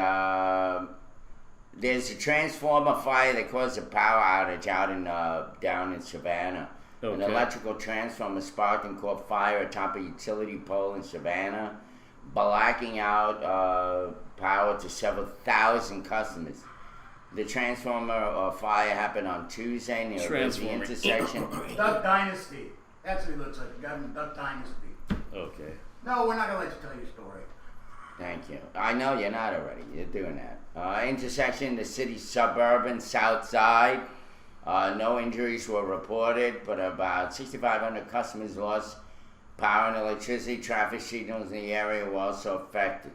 There's a transformer fire that caused a power outage out in down in Savannah. An electrical transformer sparked and caught fire atop a utility pole in Savannah, blacking out power to several thousand customers. The transformer fire happened on Tuesday near the intersection. Duck Dynasty. That's what he looks like. The guy from Duck Dynasty. Okay. No, we're not going to let you tell your story. Thank you. I know you're not already. You're doing that. Intersection in the city's suburban south side. No injuries were reported, but about 6,500 customers lost power and electricity. Traffic signals in the area were also affected.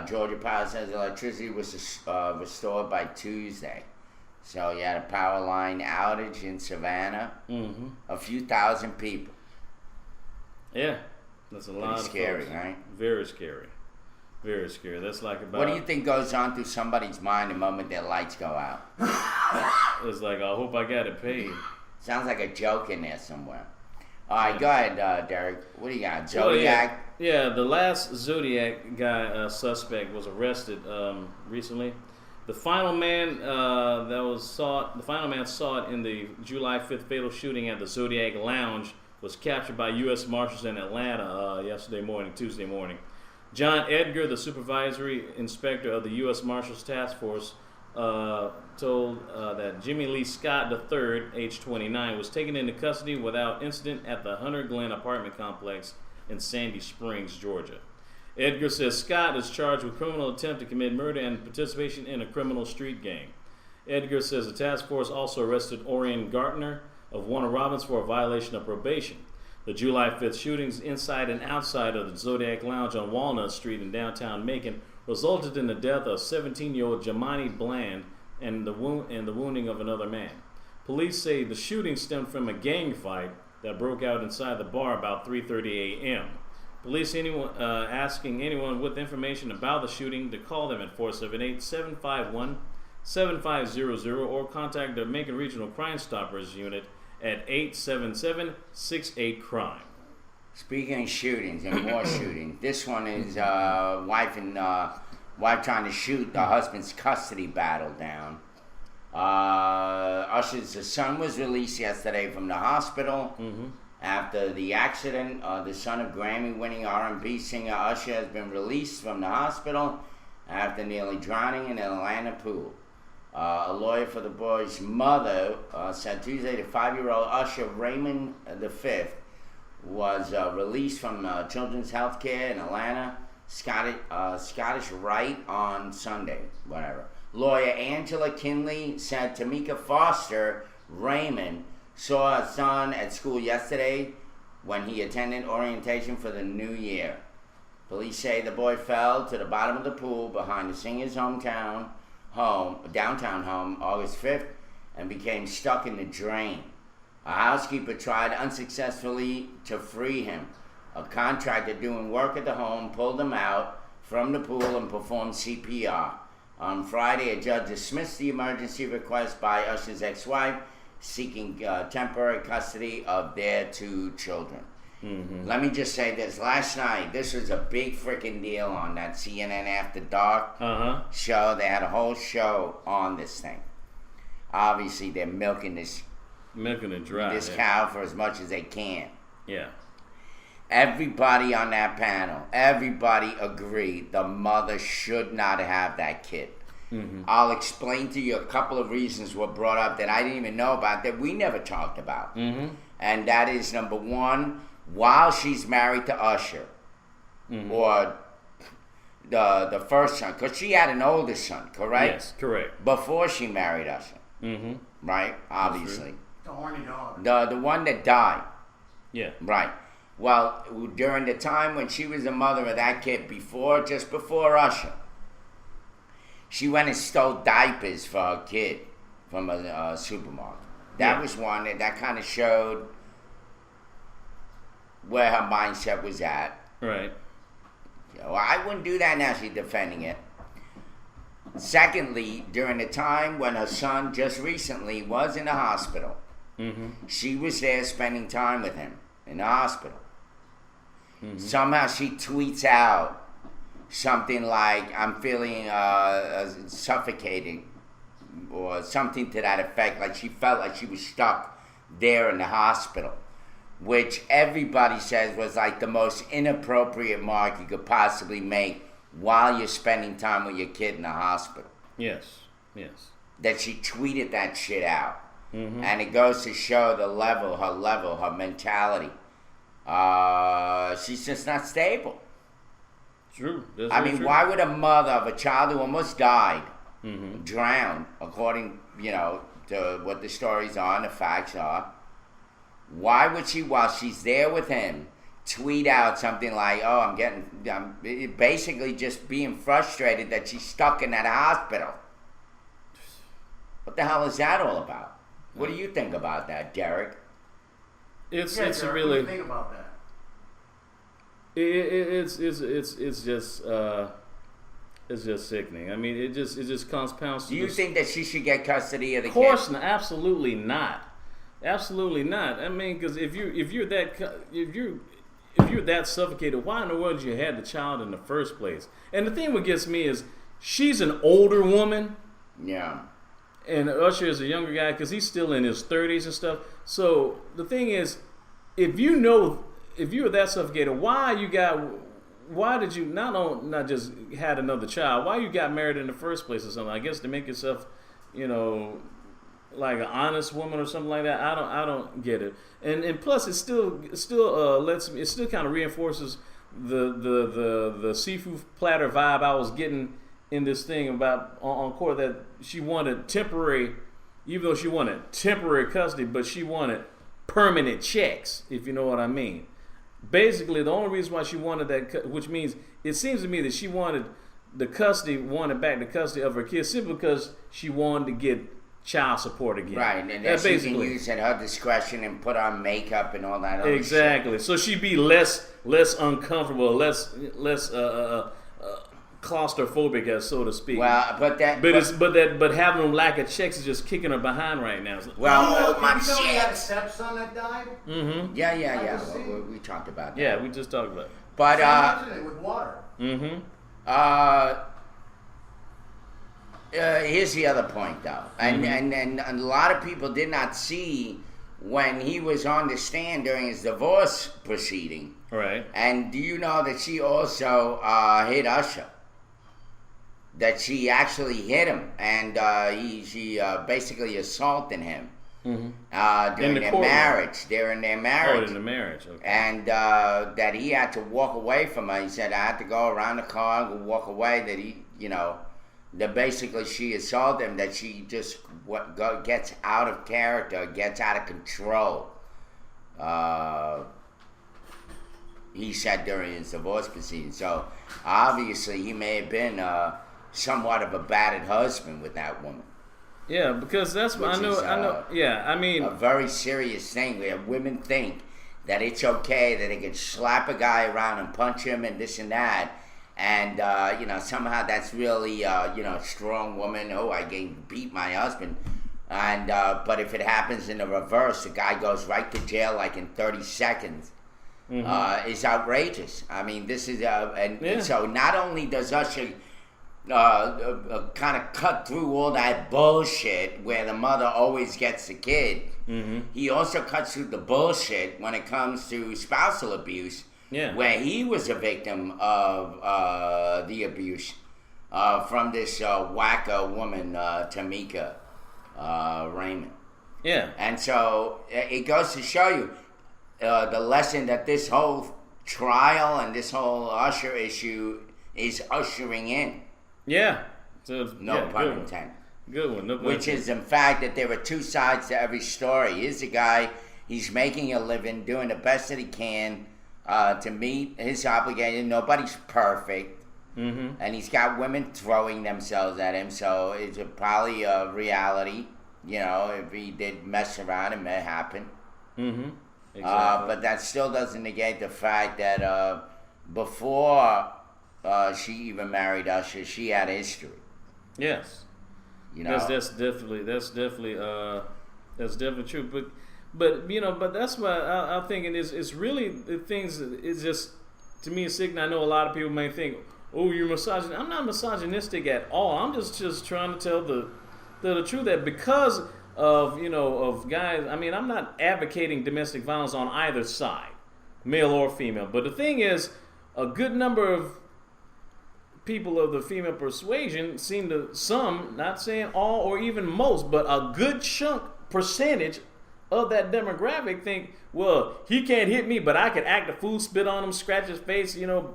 Georgia Power says electricity was restored by Tuesday. So you had a power line outage in Savannah. A few thousand people. Yeah. That's a lot of scary, folks. Right? Very scary. Very scary. That's like about... What do you think goes on through somebody's mind the moment their lights go out? It's like, I hope I got it paid. Sounds like a joke in there somewhere. All right, go ahead, Derek. What do you got? Zodiac? Yeah, the last Zodiac guy suspect was arrested recently. The final man sought in the July 5th fatal shooting at the Zodiac Lounge was captured by U.S. Marshals in Atlanta Tuesday morning. John Edgar, the supervisory inspector of the U.S. Marshals Task Force, told that Jimmy Lee Scott III, age 29, was taken into custody without incident at the Hunter Glen apartment complex in Sandy Springs, Georgia. Edgar says Scott is charged with criminal attempt to commit murder and participation in a criminal street gang. Edgar says the task force also arrested Orion Gartner of Warner Robins for a violation of probation. The July 5th shootings inside and outside of the Zodiac Lounge on Walnut Street in downtown Macon resulted in the death of 17-year-old Jamani Bland and the wounding of another man. Police say the shooting stemmed from a gang fight that broke out inside the bar about 3:30 a.m. Police asking anyone with information about the shooting to call them at 478-751-6952. 877-688-7500 or contact the Macon Regional Crime Stoppers Unit at 877-68-CRIME. Speaking of shootings and more shootings, this one is wife trying to shoot the husband's custody battle down. Usher's son was released yesterday from the hospital after the accident. The son of Grammy-winning R&B singer Usher has been released from the hospital after nearly drowning in an Atlanta pool. A lawyer for the boy's mother said Tuesday the 5-year-old Usher Raymond V was released from Children's Healthcare in Atlanta, Scottish Rite on Sunday, whatever. Lawyer Angela Kinley said Tamika Foster Raymond saw her son at school yesterday when he attended orientation for the new year. Police say the boy fell to the bottom of the pool behind the singer's downtown home, August 5th, and became stuck in the drain. A housekeeper tried unsuccessfully to free him. A contractor doing work at the home pulled him out from the pool and performed CPR. On Friday, a judge dismissed the emergency request by Usher's ex-wife, seeking temporary custody of their 2 children. Let me just say this. Last night, this was a big freaking deal on that CNN After Dark show. They had a whole show on this thing. Obviously, they're milking it dry. This cow for as much as they can. Yeah. Everybody on that panel, everybody agreed the mother should not have that kid. I'll explain to you a couple of reasons were brought up that I didn't even know about, that we never talked about. And that is, number one, while she's married to Usher, or the first son, because she had an older son, correct? Yes, correct. Before she married Usher. Right? Obviously. The horny dog. The one that died. Yeah. Right. Well, during the time when she was the mother of that kid, just before Usher, she went and stole diapers for her kid from a supermarket. That was one that kind of showed where her mindset was at. Right. Well, I wouldn't do that now. She's defending it. Secondly, during the time when her son just recently was in the hospital, she was there spending time with him in the hospital. Somehow she tweets out something like, I'm feeling suffocating, or something to that effect, like she felt like she was stuck there in the hospital, which everybody says was like the most inappropriate mark you could possibly make while you're spending time with your kid in the hospital. Yes. That she tweeted that shit out. And it goes to show her mentality. She's just not stable. True. I mean, why would a mother of a child who almost died, drowned, according, to what the stories are and the facts are, why would she, while she's there with him, tweet out something like, I'm basically just being frustrated that she's stuck in that hospital? What the hell is that all about? What do you think about that, Derek? It's Derek, really. What do you think about that? It's just sickening. I mean, it just compounds. Do you think that she should get custody of the kid? Of course, absolutely not. Absolutely not. I mean, because if you're that suffocated, why in the world did you have the child in the first place? And the thing what gets me is she's an older woman. Yeah. And Usher is a younger guy because he's still in his 30s and stuff. So the thing is, if you were that suffocated, why did you not just had another child? Why you got married in the first place or something? I guess to make yourself, like an honest woman or something like that. I don't get it. And plus it still kind of reinforces the seafood platter vibe I was getting in this thing about on court, that she wanted temporary, even though she wanted temporary custody, but she wanted permanent checks, if you know what I mean. Basically, the only reason why she wanted that, which means it seems to me that she wanted back the custody of her kids simply because she wanted to get child support again. Right, and that she can use at her discretion and put on makeup and all that other exactly. shit. So she'd be less uncomfortable, less claustrophobic, as so to speak. Well, but having them lack of checks is just kicking her behind right now. It's like, well, Did my you know he had a chicks. stepson that died? Yeah. see. We talked about that. yeah, we just talked about it. But Same accident with water. Here's the other point, though, and a lot of people did not see when he was on the stand during his divorce proceeding. Right. And do you know that she also hit Usher? That she actually hit him, and she basically assaulted him during their marriage. They're in their marriage. Oh, in the marriage. Okay. And that he had to walk away from her. He said, I had to go around the car and walk away. That he, that basically she assaulted him, that she just gets out of character, gets out of control. He said during his divorce proceedings. So obviously he may have been somewhat of a battered husband with that woman. Yeah, because that's what I know. Yeah, I mean, a very serious thing where women think that it's okay that they can slap a guy around and punch him and this and that. And, somehow that's really, a strong woman. Oh, I beat my husband. And, but if it happens in the reverse, the guy goes right to jail like in 30 seconds. Is outrageous. I mean, this is, and so not only does Usher kind of cut through all that bullshit where the mother always gets the kid, he also cuts through the bullshit when it comes to spousal abuse. Yeah. Where he was a victim of the abuse from this wacko woman, Tamika Raymond. Yeah. And so it goes to show you the lesson that this whole trial and this whole Usher issue is ushering in. Yeah. So, no pun intended. Good one. No pun Which is, in fact, that there are two sides to every story. Here's a guy, he's making a living, doing the best that he can to meet his obligation. Nobody's perfect. And he's got women throwing themselves at him, so it's probably a reality. If he did mess around, it may happen. Exactly. But that still doesn't negate the fact that before she even married Usher, she had history. Yes. That's definitely true. But that's why I'm thinking it's really the things. It's just, to me, it's sick. And I know a lot of people may think, "Oh, you're misogynist." I'm not misogynistic at all. I'm just trying to tell the truth, that because of guys. I mean, I'm not advocating domestic violence on either side, male or female. But the thing is, a good number of people of the female persuasion seem to, some, not saying all or even most, but a good percentage of that demographic think, well, he can't hit me, but I could act a fool, spit on him, scratch his face, hit him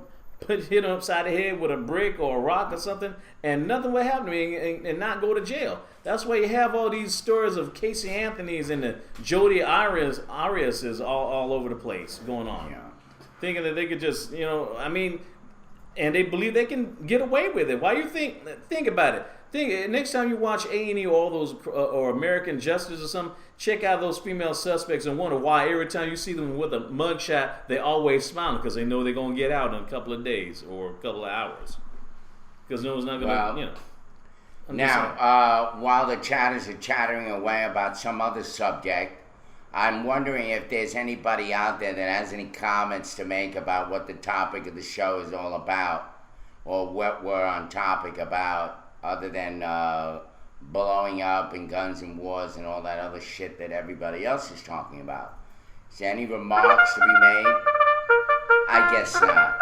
upside the head with a brick or a rock or something, and nothing will happen to me and not go to jail. That's why you have all these stories of Casey Anthony's and the Jodi Arias all over the place going on. Yeah. Thinking that they could just, and they believe they can get away with it. Why you think about it. Next time you watch A&E or all those, or American Justice or something, check out those female suspects and wonder why every time you see them with a mugshot, they always smile, because they know they're going to get out in a couple of days or a couple of hours. Because no one's not going to, Now, while the chatters are chattering away about some other subject, I'm wondering if there's anybody out there that has any comments to make about what the topic of the show is all about, or what we're on topic about, other than blowing up and guns and wars and all that other shit that everybody else is talking about. Is there any remarks to be made? I guess not.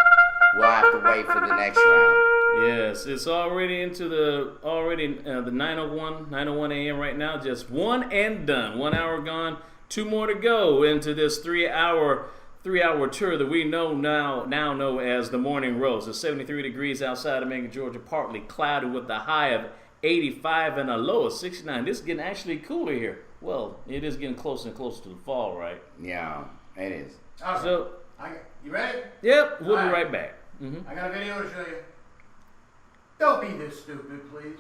We'll have to wait for the next round. Yes, it's already into the 9:01 a.m. right now. Just one and done. 1 hour gone. 2 more to go into this 3 hour tour that we now know as the Morning Rose. It's 73 degrees outside of Macon, Georgia, partly cloudy with a high of 85 and a low of 69. This is getting actually cooler here. Well, it is getting closer and closer to the fall, right? Yeah, it is. Okay. So, you ready? Yep, we'll be right back. Mm-hmm. I got a video to show you. Don't be this stupid, please.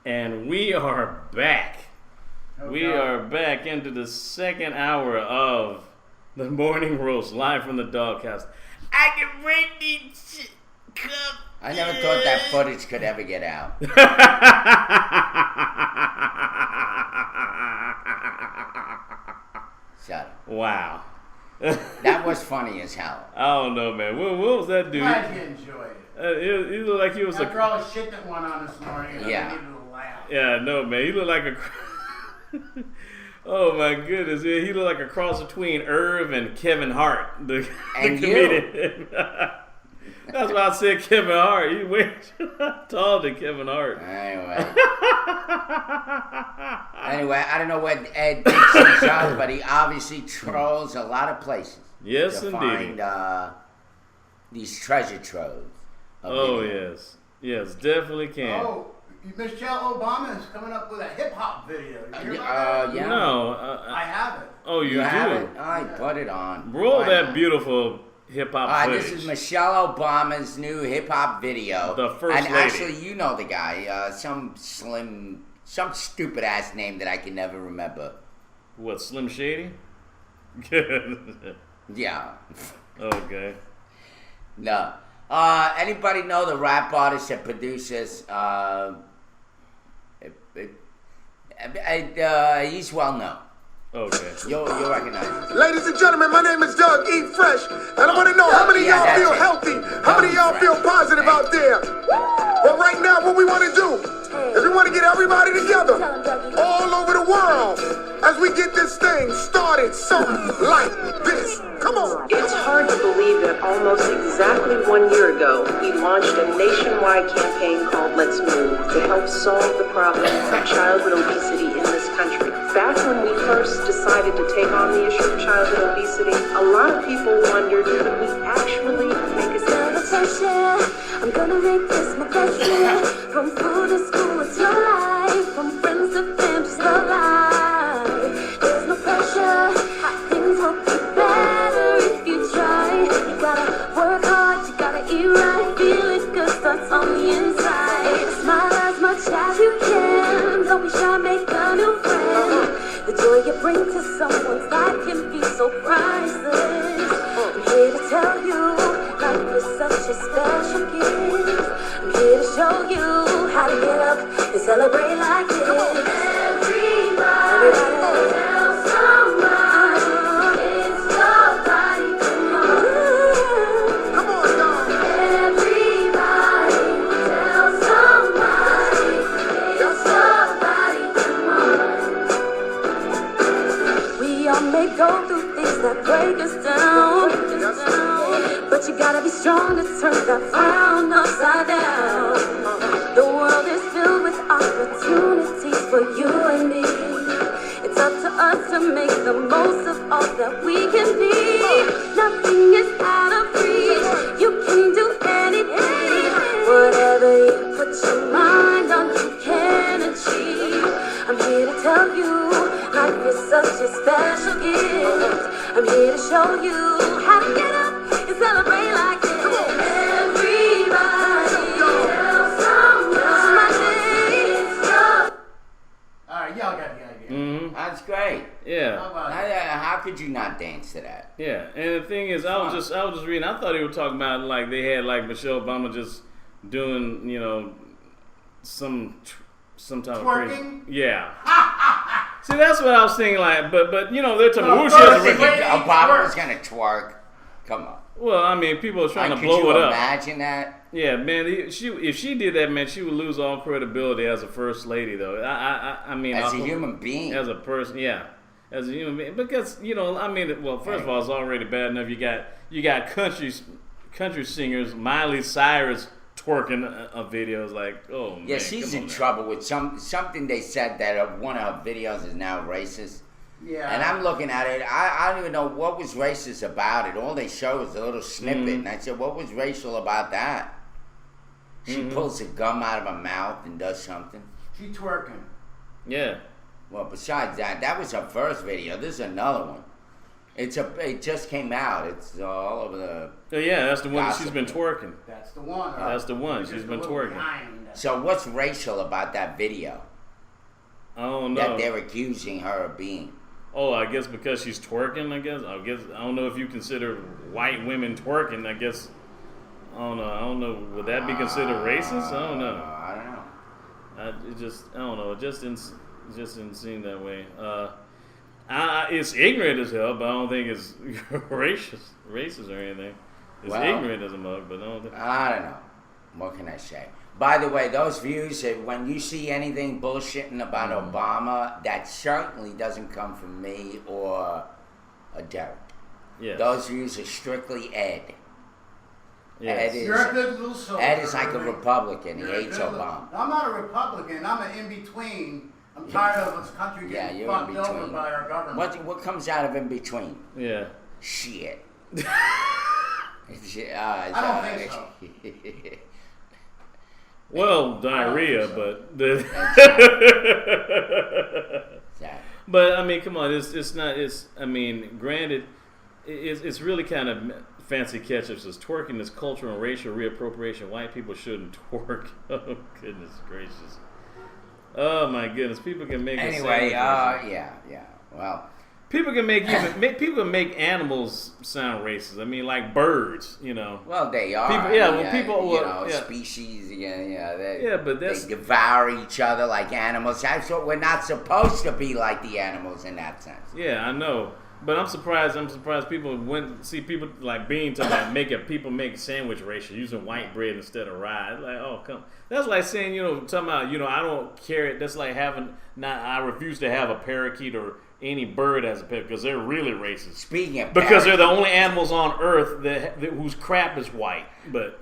And we are back. We are back into the second hour of The morning roast live from the doghouse. I can bring these cup. I never thought that footage could ever get out. Shut up. Wow. That was funny as hell. I don't know, man. What was that dude? Glad you enjoyed it. He looked like he was After all the shit that went on this morning, Yeah. I needed to laugh. Yeah, no, man. He looked like a. Oh my goodness, man. He looked like a cross between Irv and Kevin Hart, the And comedian. That's why I said Kevin Hart. He way taller than Kevin Hart. Anyway, I don't know what Ed thinks himself, but he obviously trolls a lot of places. Yes, to indeed. find these treasure troves. of Oh video. yes, yes, definitely can. Oh, Michelle Obama is coming up with a hip hop video. Did you hear about that? Yeah. No, I have it. oh you, You have do. it? I put it on. Roll Why that not? beautiful hip hop All right, footage. this is Michelle Obama's new hip hop video. The first and lady. actually, you know the guy, some stupid ass name that I can never remember. What, Slim Shady? Yeah. Okay. No. Anybody know the rap artist that produces? He's well known. Okay. You'll recognize him. Ladies and gentlemen, my name is Doug E. Fresh, and I want to know how many of Yeah, y'all that's feel it. healthy, how many of y'all feel positive out there. Well, right now, what we want to do is we want to get everybody together all over the world as we get this thing started, something like this. Come on. It's hard to believe that almost exactly 1 year ago, we launched a nationwide campaign called Let's Move to help solve the problem of childhood obesity in this country. Back when we first decided to take on the issue of childhood obesity, a lot of people wondered, could we actually make a difference? I'm gonna make this my passion. From school to school, it's your life. From friends to fam, just love life. There's no pressure. Things will be better if you try. You gotta work hard, you gotta eat right. Feeling good starts on the inside. Smile as much as you can. Don't be shy, make a new friend. The joy you bring to someone's life can be so priceless. I'm here to tell you, life is such a special gift. I'm here to show you how to get up and celebrate like this. Everybody tell someone it's your body. Come on, y'all. Everybody tell somebody it's your body. We all may go through things that break us down, but you gotta be strong to turn that frown upside down. The world is filled with opportunities for you and me. It's up to us to make the most of all that we can be. Nothing is out of reach. You can do anything. Whatever you put your mind on, you can achieve. I'm here to tell you, life is such a special gift. I'm here to show you how to get up and celebrate like this. Everybody tell somebody it's your. All right, y'all got the idea. Mm-hmm. That's great. Yeah. How about it? How could you not dance to that? Yeah, and the thing is, I was just reading. I thought he was talking about like they had like Michelle Obama just doing, you know, some type of crazy. Twerking? Yeah. See, that's what I was thinking. Like, but you know, they're talking. Well, Who she has a first record? lady Obama was twerk. gonna twerk. Come on. Well, I mean, people are trying to Could blow you it up. imagine that? Yeah, man. If she did that, man, she would lose all credibility as a first lady, though. I mean, As a human being. as a person, yeah, as a human being, because you know, I mean, well, first of all, it's already bad enough. You got country singers, Miley Cyrus twerking videos, like, oh man, Yeah, she's come in on now. trouble with something they said that one of her videos is now racist. Yeah. And I'm looking at it, I don't even know what was racist about it. All they show is a little snippet. Mm-hmm. And I said, what was racial about that? She pulls a gum out of her mouth and does something. She twerking. Yeah, Well, besides that was her first video. This is another one. It just came out. It's all over the... yeah, that's the one that she's Gossip. been twerking. That's the one. That's the one. Just She's a been little twerking. behind. So what's racial about that video? I don't That know. they're accusing her of being? oh, I guess because she's twerking. I don't know if you consider white women twerking. I don't know. Would that be considered racist? I don't know. I don't know. I don't know. It just didn't seem that way. It's ignorant as hell, but I don't think it's racist or anything. It's ignorant as a mug, but I don't think. I don't know. What can I say? By the way, those views, when you see anything bullshitting about Obama, that certainly doesn't come from me or Derek. Yes. Those views are strictly Ed. Yes. You're a good little soldier. Ed is like a Republican. He hates Obama. I'm not a Republican. I'm an in-between. I'm tired of this country getting fucked over by our government. What comes out of in between? Yeah. Shit. I don't think so. Well, diarrhea, but but I mean, come on, it's not. I mean, granted, it's really kind of fancy ketchup. Says twerking is cultural and racial reappropriation. White people shouldn't twerk. Oh goodness gracious. Oh my goodness, people can make anyway. Well. People can make animals sound racist. I mean, like birds, you know. Well, they are. Species. But they devour each other like animals. That's what we're not supposed to be like the animals in that sense. Yeah, I know. But I'm surprised people see people like Bean talking about people make sandwich racial using white bread instead of rye. It's like, oh come. That's like saying, talking about, I don't care. That's like I refuse to have a parakeet or any bird as a pet because they're really racist. Speaking of because they're the only animals on Earth whose crap is white. But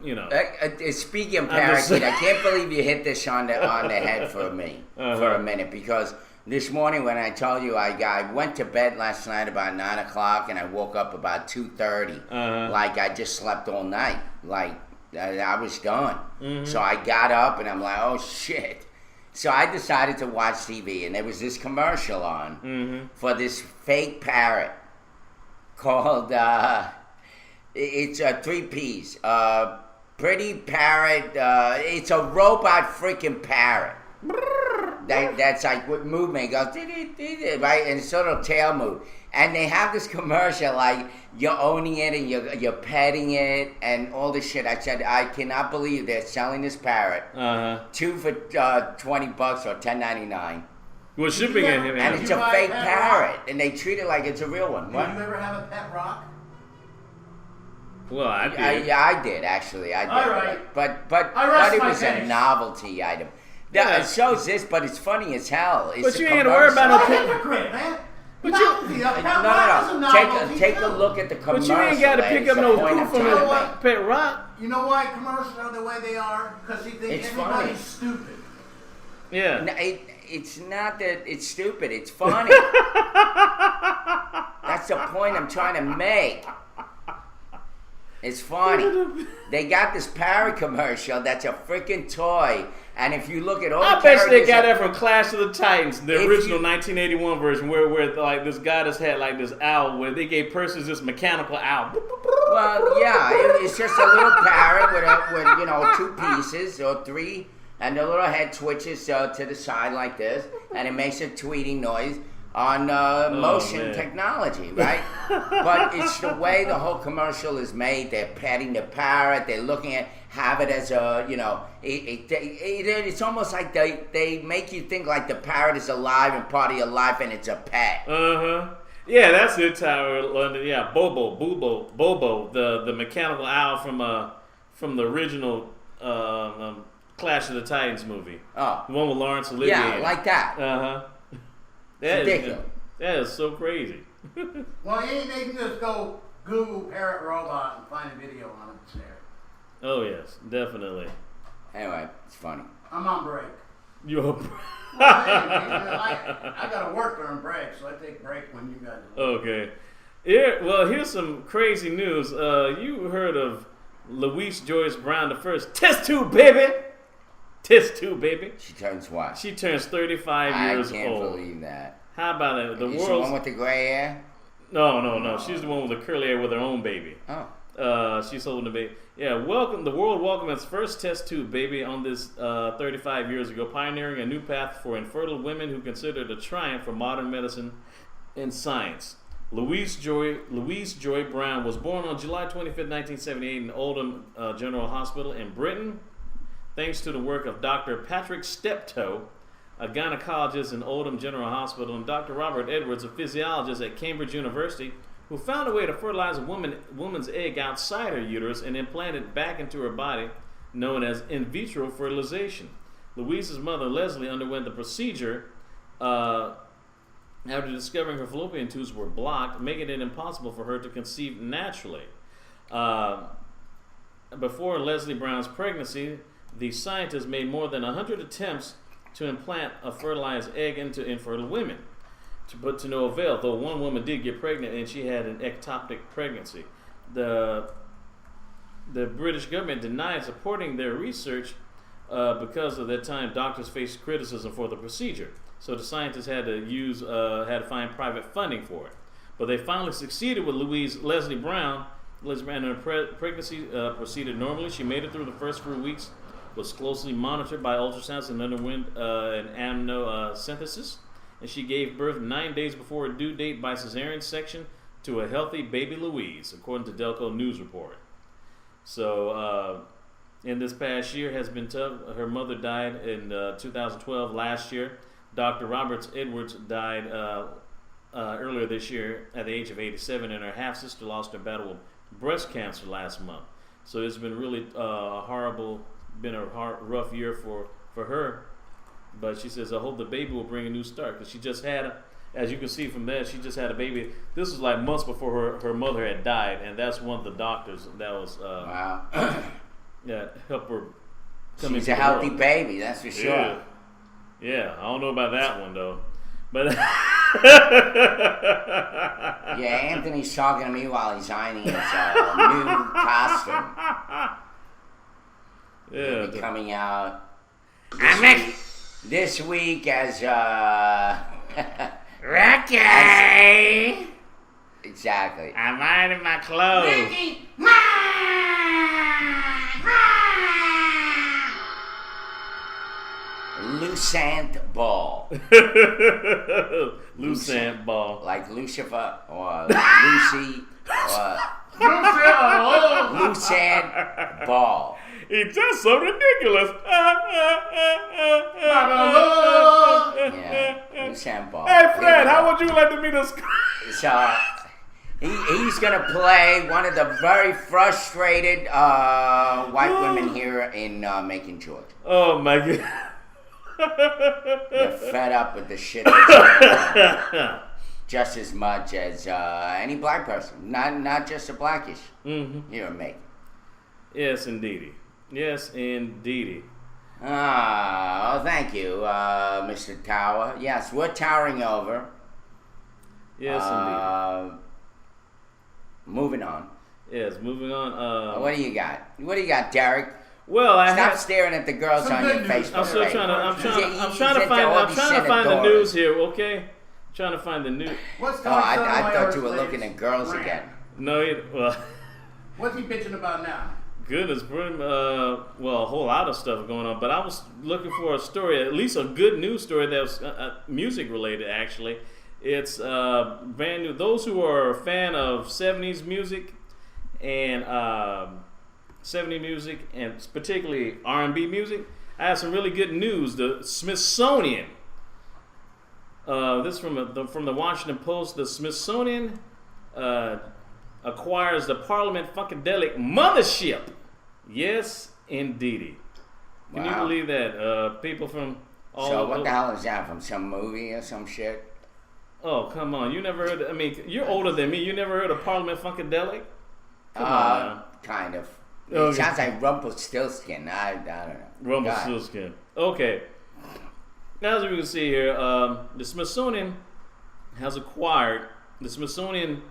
speaking of parakeet, I can't believe you hit this on the head for me for a minute, because this morning when I told you I went to bed last night about 9 o'clock and I woke up about 2:30, like I just slept all night, like I was done. Mm-hmm. So I got up and I'm like, oh shit. So I decided to watch TV, and there was this commercial on for this fake parrot called, it's 3 Ps. Pretty parrot, it's a robot freaking parrot. That's like what movement goes, right? And sort of tail move. And they have this commercial like you're owning it and you're petting it and all this shit. I said, I cannot believe they're selling this parrot. 2 for $20 or $10.99. Well, shipping it, and it's a fake parrot, and they treat it like it's a real one. Did you ever have a pet rock? Well, I did. I did actually. I did. All right. But it was a novelty item. Yeah. It shows this, but it's funny as hell. But you ain't worried about no hypocrite, man. No. Take a look at the commercial. But you ain't got to pick up no poop from a pet rock. You know why commercials are the way they are? Because you think everybody's stupid. Yeah. No, it's not that it's stupid. It's funny. That's the point I'm trying to make. It's funny. They got this parrot commercial that's a freaking toy. And if you look at all I bet they got that from Clash of the Titans, the original 1981 version, where like this guy just had like this owl where they gave persons this mechanical owl. Well, yeah, it's just a little parrot with 2 pieces or 3, and the little head twitches to the side like this, and it makes a tweeting noise on motion technology, right? But it's the way the whole commercial is made. They're petting the parrot. They're looking at have it as a, it's almost like they make you think like the parrot is alive and part of your life and it's a pet. Yeah, that's it, Tower London. Yeah, Bobo, the mechanical owl from the original Clash of the Titans movie. Oh, the one with Laurence Olivier. Yeah, like that. That is so crazy. Well, they can just go Google parrot robot and find a video on it there. Oh yes, definitely. Anyway, it's funny. I'm on break. You're I gotta work during break, so I take break when you guys do. Okay. Well, here's some crazy news. You heard of Louise Joyce Brown the first test tube baby? Test tube baby. She turns what? She turns 35 years old. I can't believe that. How about it? The one with the gray hair? No. She's the one with the curly hair with her own baby. Oh. She's holding the baby. Yeah, the world welcomed its first test tube baby on this 35 years ago, pioneering a new path for infertile women who consider it a triumph for modern medicine in science. Louise Joy Brown was born on July 25, 1978 in Oldham General Hospital in Britain, thanks to the work of Dr. Patrick Steptoe, a gynecologist in Oldham General Hospital, and Dr. Robert Edwards, a physiologist at Cambridge University, who found a way to fertilize a woman's egg outside her uterus and implant it back into her body, known as in vitro fertilization. Louise's mother, Leslie, underwent the procedure after discovering her fallopian tubes were blocked, making it impossible for her to conceive naturally. Before Leslie Brown's pregnancy, the scientists made more than 100 attempts to implant a fertilized egg into infertile women, but to no avail, though one woman did get pregnant and she had an ectopic pregnancy. The British government denied supporting their research because at that time doctors faced criticism for the procedure. So the scientists had to find private funding for it. But they finally succeeded with Leslie Brown. Leslie Brown, her pregnancy proceeded normally. She made it through the first few weeks, was closely monitored by ultrasounds and underwent an amniocentesis. And she gave birth 9 days before her due date by cesarean section to a healthy baby Louise, according to Delco News Report. So in this past year has been tough. Her mother died in 2012 last year. Dr. Robert Edwards died earlier this year at the age of 87, and her half-sister lost her battle with breast cancer last month. So it's been really rough year for her. But she says, I hope the baby will bring a new start, because she just had, as you can see from that, she just had a baby. This was like months before her mother had died, and that's one of the doctors that was wow. Yeah, help her. She's a healthy baby, that's for sure. Yeah, I don't know about that one though, but yeah, Anthony's talking to me while he's ironing his new costume. Yeah, he'll be coming out this week as Rocky. Exactly. I'm ironing my clothes. Ricky, Lucent Ball. Lucent Ball. Like Lucifer or Lucy or Lucent Ball. It's just so ridiculous. Yeah, Lucent Ball. Hey Fred, how would you like to meet us? So he's gonna play one of the very frustrated white women here in Macon, Georgia. Oh my God. They're fed up with the shit just as much as any black person, not just a blackish here in Macon. Yes, indeedy. Yes, indeedy. Oh, thank you, Mr. Tower. Yes, we're towering over. Yes, indeed. Moving on. Yes, moving on. What do you got? What do you got, Derek? Well, Stop staring at the girls on your Facebook. I'm still trying to find the news here. Okay, trying to find the news. What's Oh, I thought you were looking at girls again. No, well. What's he bitching about now? Goodness, well, a whole lot of stuff going on. But I was looking for a story, at least a good news story that was music related. Actually, it's brand new. Those who are a fan of '70s music and 70s music and particularly R&B music, I have some really good news. The Smithsonian. This from the Washington Post. The Smithsonian acquires the Parliament Funkadelic mothership. Yes, indeedy. Can you believe that? People from all So over. what the hell is that, from some movie or some shit? Oh, come on. You never heard of, I mean, you're older than me. You never heard of Parliament Funkadelic? Come on. Kind of. It Okay. sounds like Rumpelstiltskin. I don't know. Rumpelstiltskin. Okay. Now, as we can see here, the Smithsonian has acquired the Smithsonian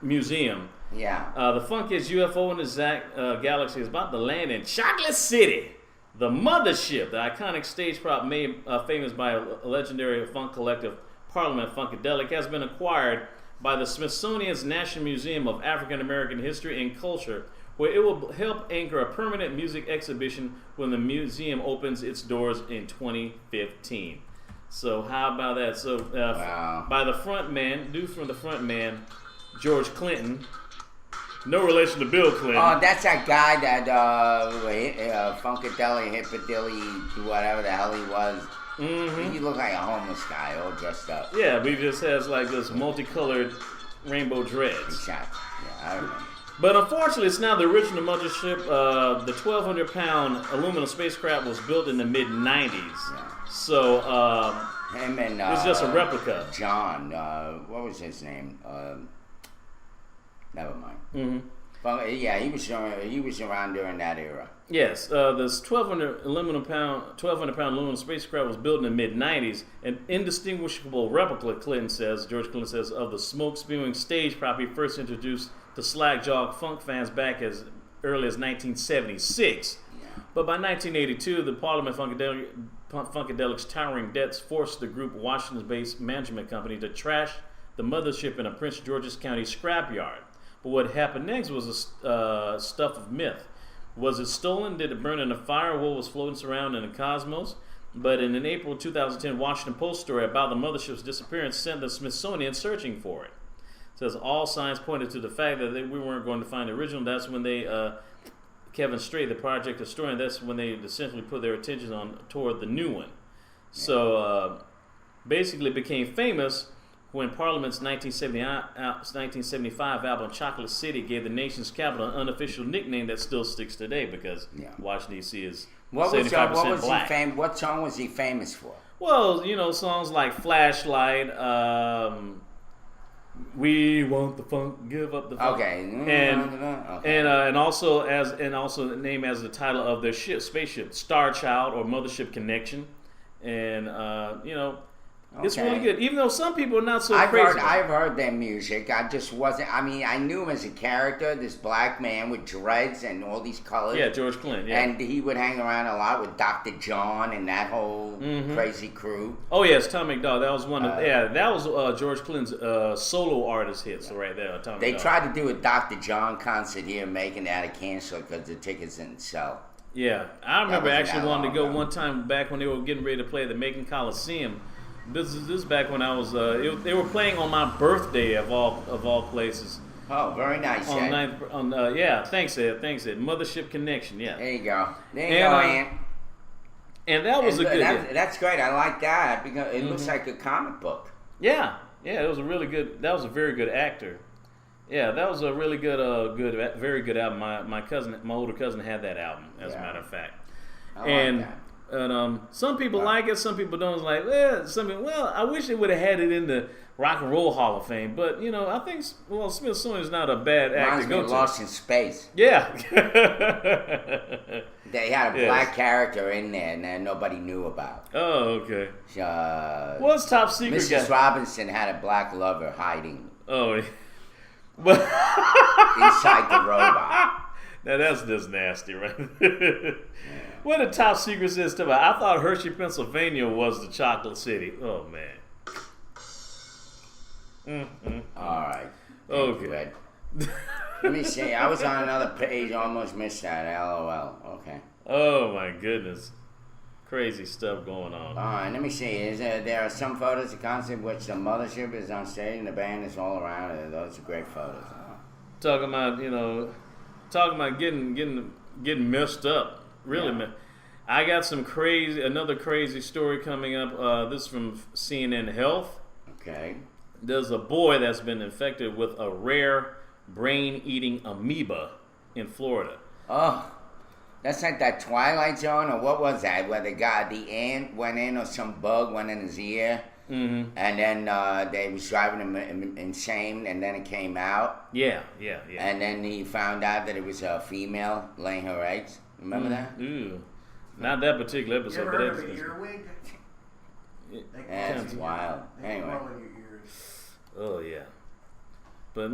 Museum. Yeah. The Funkheads UFO in the galaxy is about to land in Chocolate City. The mothership, the iconic stage prop made famous by a legendary funk collective, Parliament Funkadelic, has been acquired by the Smithsonian's National Museum of African American History and Culture, where it will help anchor a permanent music exhibition when the museum opens its doors in 2015. So how about that? So by the front man, dude from the front man, George Clinton. No relation to Bill Clinton. Oh, that's that guy that Funkadelic, Hippadilly, whatever the hell he was. Mm-hmm. He looked like a homeless guy, all dressed up. Yeah, but he just has like this multicolored rainbow dreads. Exactly. Yeah, I remember. But unfortunately, it's now the original mothership. The 1,200-pound aluminum spacecraft was built in the mid-'90s. Yeah. So him and it's just a replica. John, what was his name? Never mind. Mm-hmm. But, yeah, he was around during that era. Yes, this 1,200 pound aluminum spacecraft was built in the mid-'90s. An indistinguishable replica, George Clinton says, of the smoke-spewing stage prop he first introduced to slack-jawed funk fans back as early as 1976. Yeah. But by 1982, the Parliament Funkadelic's towering debts forced the group Washington-based management company to trash the mothership in a Prince George's County scrapyard. But what happened next was stuff of myth. Was it stolen? Did it burn in a fire? What was floating around in the cosmos? But in an April 2010 Washington Post story about the mothership's disappearance sent the Smithsonian searching for it. It says all signs pointed to the fact that we weren't going to find the original. That's when they, Kevin Strait, the project historian, that's when they essentially put their attention toward the new one. So basically it became famous when Parliament's 1975 album Chocolate City gave the nation's capital an unofficial nickname that still sticks today because Washington, D.C. is 75% black. What song was he famous for? Well, songs like Flashlight, We Want the Funk, Give Up the Funk. Okay. And also named as the title of their spaceship, Star Child or Mothership Connection. And, it's really good, even though some people are not so crazy. I've heard their music. I just wasn't. I mean, I knew him as a character, this black man with dreads and all these colors. Yeah, George Clinton. Yeah, and he would hang around a lot with Dr. John and that whole crazy crew. Oh yes, Tom McDowell. That was one of that was George Clinton's solo artist hits right there. Tom They McDowell. tried to do a Dr. John concert here, making it out of cancel because the tickets didn't sell. Yeah, I remember actually wanting to go one time back when they were getting ready to play the Macon Coliseum. This is back when I was. They were playing on my birthday of all places. Oh, very nice. Thanks, Ed. Mothership Connection. Yeah. There you go. Aunt. And that was that's great. I like that because it looks like a comic book. Yeah. It was a really good. That was a very good actor. Yeah, that was a really good, very good album. My older cousin had that album, as a matter of fact. I like that. And some people like it, some people don't. It's like, I wish they would have had it in the Rock and Roll Hall of Fame. But I think Smithsonian's not a bad act to go to. Lost in Space. Yeah. They had a black character in there that nobody knew about. Oh, okay. What's Top Secret? Mrs. Robinson had a black lover hiding. Oh. Inside the robot. Now that's just nasty, right? What the Top Secret says to me, I thought Hershey, Pennsylvania was the chocolate city. Oh man. All right. Okay. Let me see. I was on another page, almost missed that. LOL. Okay. Oh my goodness. Crazy stuff going on. All right, let me see. There are some photos of concert in which the mothership is on stage and the band is all around it. Those are great photos. Talking about getting messed up. Really, man. I got another crazy story coming up. This is from CNN Health. Okay. There's a boy that's been infected with a rare brain-eating amoeba in Florida. Oh, that's like that Twilight Zone, or what was that? Where the ant went in, or some bug went in his ear, and then they was driving him insane, and then it came out. Yeah. And then he found out that it was a female laying her eggs. Remember that? Ooh. Not that particular episode, you ever heard of an earwig? That's wild. Anyway. Oh yeah. But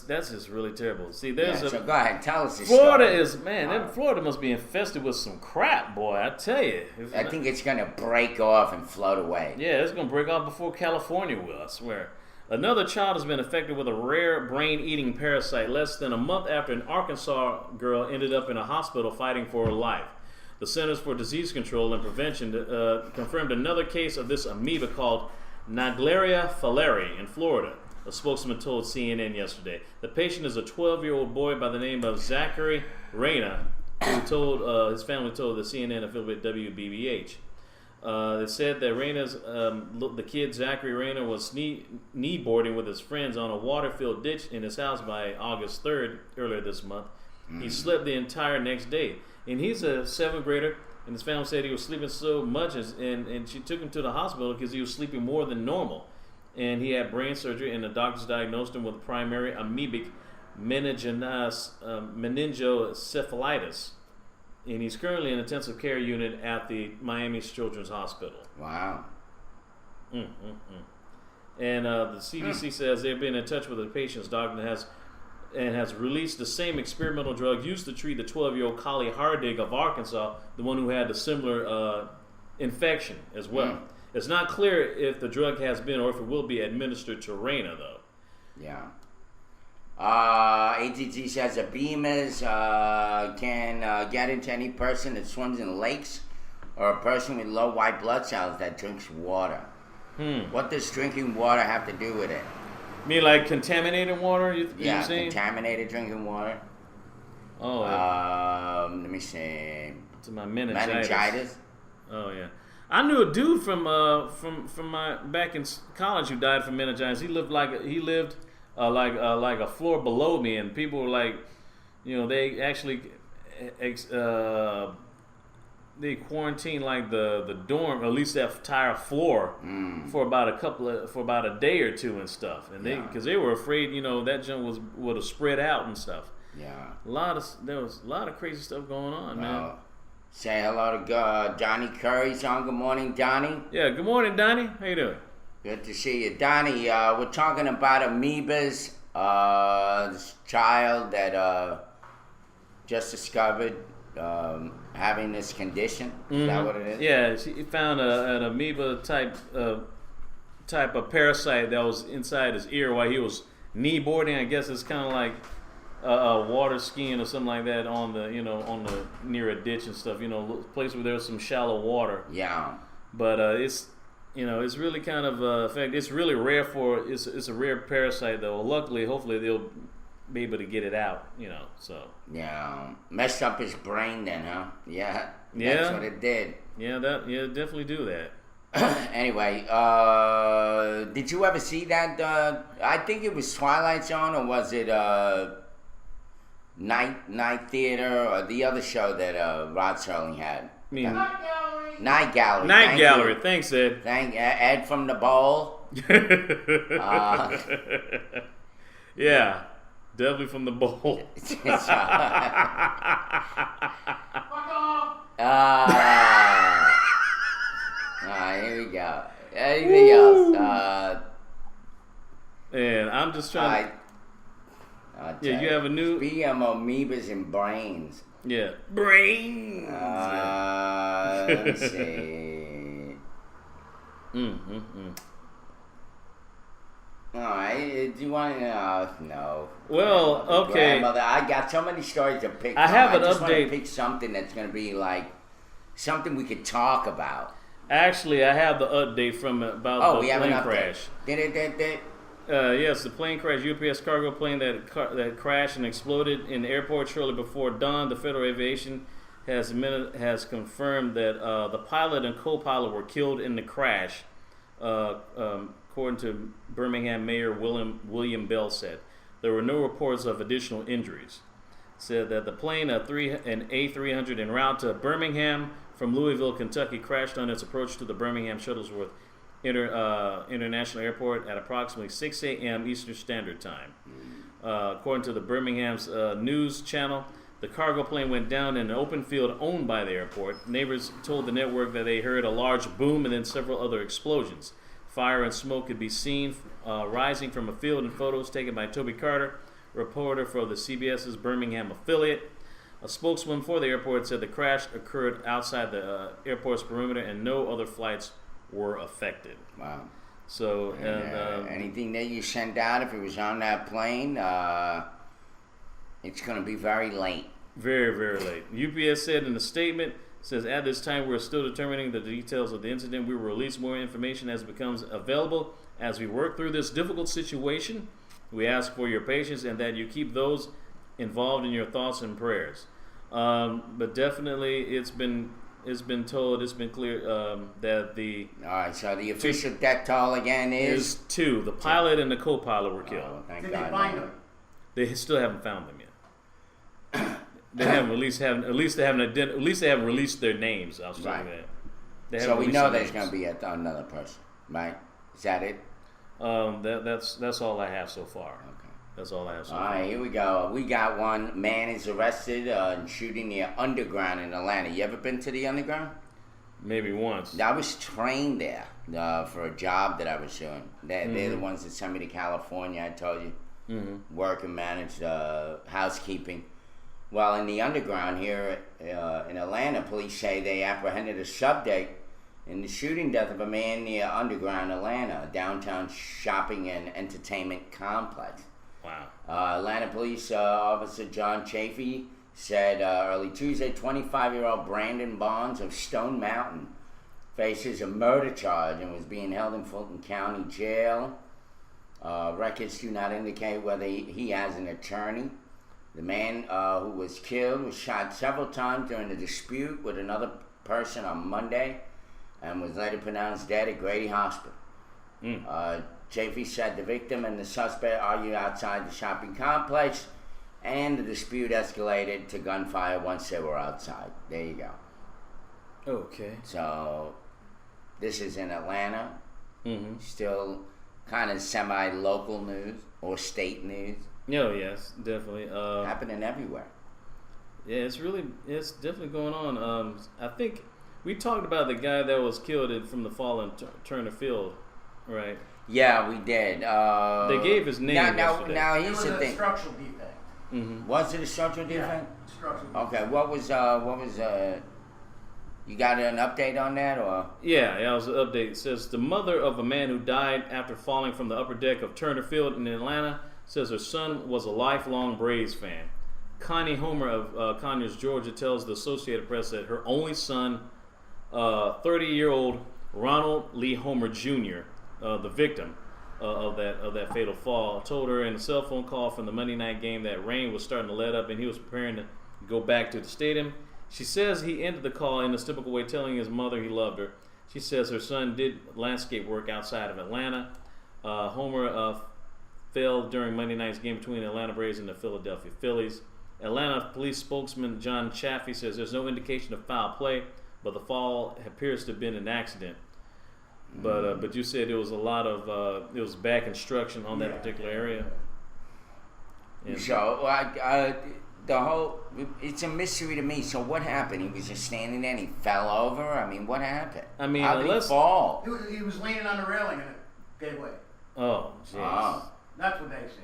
that's just really terrible. See, so go ahead, tell us this Florida story. Florida must be infested with some crap, boy. I tell you. I think it's gonna break off and float away. Yeah, it's gonna break off before California will. I swear. Another child has been affected with a rare brain-eating parasite less than a month after an Arkansas girl ended up in a hospital fighting for her life. The Centers for Disease Control and Prevention confirmed another case of this amoeba called Naegleria fowleri in Florida, a spokesman told CNN yesterday. The patient is a 12-year-old boy by the name of Zachary Reyna, who told his family told the CNN affiliate WBBH. They said that the kid Zachary Reyna was kneeboarding with his friends on a water-filled ditch in his house by August 3rd, earlier this month. He slept the entire next day. And he's a 7th grader, and his family said he was sleeping so much, and she took him to the hospital because he was sleeping more than normal. And he had brain surgery, and the doctors diagnosed him with primary amoebic meningoencephalitis. And he's currently in an intensive care unit at the Miami Children's Hospital. Wow. And the CDC says they've been in touch with the patient's doctor and has released the same experimental drug used to treat the 12-year-old Collie Hardig of Arkansas, the one who had a similar infection as well. It's not clear if the drug has been or if it will be administered to Reyna, though. Yeah. ATT says amoebas can get into any person that swims in lakes or a person with low white blood cells that drinks water. What does drinking water have to do with it? You mean like contaminated water? Yeah, contaminated drinking water. Oh. Let me see. To my meningitis. Meningitis. Oh yeah. I knew a dude from my back in college who died from meningitis. He lived like a floor below me, and people were like, they actually they quarantined like the dorm, or at least that entire floor, for about a day or two and stuff, and because they were afraid, that junk would have spread out and stuff. Yeah, there was a lot of crazy stuff going on, man. Say hello to Donnie Curry's on. Good morning, Donnie. Yeah, good morning, Donnie. How you doing? Good to see you, Donnie. We're talking about amoebas. This child that just discovered having this condition. Is that what it is? Yeah, she found an amoeba type of parasite that was inside his ear while he was kneeboarding. I guess it's kind of like water skiing or something like that on the near a ditch and stuff. Place where there's some shallow water. Yeah. But it's really kind of in fact, it's really rare it's a rare parasite though. Luckily, hopefully they'll be able to get it out. So. Yeah, messed up his brain then, huh? Yeah. That's what it did. Yeah, definitely do that. Anyway, did you ever see that? I think it was Twilight Zone, or was it Night Theater, or the other show that Rod Serling had? Night Gallery. Night Gallery. Thanks, Ed. Thank Ed from the Bowl. Yeah, definitely from the Bowl. Here we go. Anything else? And I'm just trying to... you have a new... Speaking of amoebas and brains. Yeah. Brains! Let's see. Alright, do you want to... no. Well, okay. I got so many stories to pick from. I have an just update. Want to pick something that's going to be like... something we could talk about. Actually, I have the update from about the plane crash. Yes, the plane crash, UPS cargo plane that crashed and exploded in the airport shortly before dawn. The Federal Aviation has confirmed that the pilot and co-pilot were killed in the crash, according to Birmingham Mayor William Bell said. There were no reports of additional injuries. Said that the plane, an A300 en route to Birmingham from Louisville, Kentucky, crashed on its approach to the Birmingham Shuttlesworth International Airport at approximately 6 a.m. Eastern Standard Time. According to the Birmingham's news channel, the cargo plane went down in an open field owned by the airport. Neighbors told the network that they heard a large boom and then several other explosions. Fire and smoke could be seen rising from a field in photos taken by Toby Carter, reporter for the CBS's Birmingham affiliate. A spokesman for the airport said the crash occurred outside the airport's perimeter and no other flights were affected. Wow. So, anything that you sent out, if it was on that plane, it's going to be very late. Very, very late. UPS said in a statement, says, at this time, we're still determining the details of the incident. We will release more information as it becomes available. As we work through this difficult situation, we ask for your patience and that you keep those involved in your thoughts and prayers. But definitely, it's been told, it's been clear that the... All right, so the official death toll again is 2. The pilot and the co-pilot were killed. Oh, thank Did God. they find them? They still haven't found them yet. They haven't released. At least they haven't released their names. I'll say Right. that. They So haven't we released know their there's names. going to be another person, right? Is that it? That's all I have so far. Okay. That's all I have so All far. right, here we go. We got one man is arrested in shooting near Underground in Atlanta. You ever been to the Underground? Maybe once. I was trained there for a job that I was doing. They're the ones that sent me to California, I told you. Work and manage housekeeping. Well, in the Underground here in Atlanta, police say they apprehended a subject in the shooting death of a man near Underground, Atlanta, a downtown shopping and entertainment complex. Wow. Atlanta Police Officer John Chafee said early Tuesday, 25-year-old Brandon Barnes of Stone Mountain faces a murder charge and was being held in Fulton County Jail. Records do not indicate whether he has an attorney. The man who was killed was shot several times during a dispute with another person on Monday and was later pronounced dead at Grady Hospital. Chafee said the victim and the suspect argued outside the shopping complex, and the dispute escalated to gunfire once they were outside. There you go. Okay. So, this is in Atlanta. Mm-hmm. Still kind of semi-local news or state news. Oh, yes, definitely. Happening everywhere. Yeah, it's definitely going on. I think we talked about the guy that was killed from the fall in Turner Field, right? Yeah, we did. They gave his name yesterday. Now It here's was the a thing. structural defect. Mm-hmm. Was it a structural defect? Yeah, structural defect. Okay, what was you got an update on that, or? Yeah, it was an update. It says the mother of a man who died after falling from the upper deck of Turner Field in Atlanta says her son was a lifelong Braves fan. Connie Homer of Conyers, Georgia, tells the Associated Press that her only son, 30-year-old Ronald Lee Homer Jr., the victim of that fatal fall, told her in a cell phone call from the Monday night game that rain was starting to let up and he was preparing to go back to the stadium. She says he ended the call in his typical way, telling his mother he loved her. She says her son did landscape work outside of Atlanta. Homer fell during Monday night's game between the Atlanta Braves and the Philadelphia Phillies. Atlanta police spokesman John Chafee says there's no indication of foul play, but the fall appears to have been an accident. But you said there was a lot of it was bad construction on that particular area. And So the whole it's a mystery to me. So what happened? He was just standing there and he fell over. I mean, what happened? I mean, how did he fall? He was leaning on the railing and it gave way. oh, jeez. Oh. That's what they said.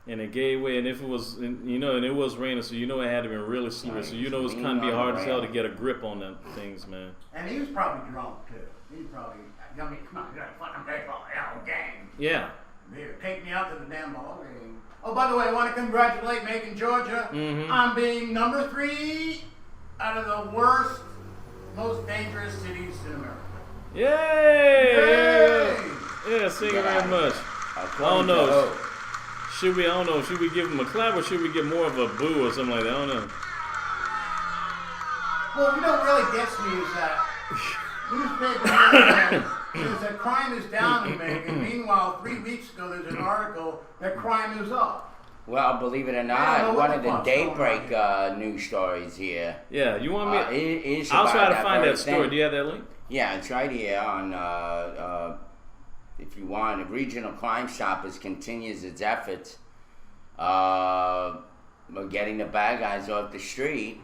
And it gave way, and if it was, and it was raining, so it had to be really slippery. So it's kind of be hard as hell to get a grip on them things, man. And he was probably drunk too. He probably, come on, you got a fucking baseball game. Yeah. Here, take me out to the damn ball game. Oh, by the way, I want to congratulate Macon, Georgia, on being number 3 out of the worst, most dangerous cities in America. Yay! Yay! Yeah, thank you very much. I don't know. Should we give him a clap or should we give more of a boo or something like that? I don't know. Well, you know what really gets me is that newspaper says that crime is down in Macon. Meanwhile, 3 weeks ago, there's an article that crime is up. Well, believe it or I don't not, know one what of the the fuck's going Daybreak on news stories here. Yeah, you want me? Is I'll about try to find very that story. thing. Do you have that link? Yeah, it's right here on. If you want, Regional Crime Stoppers continues its efforts getting the bad guys off the street.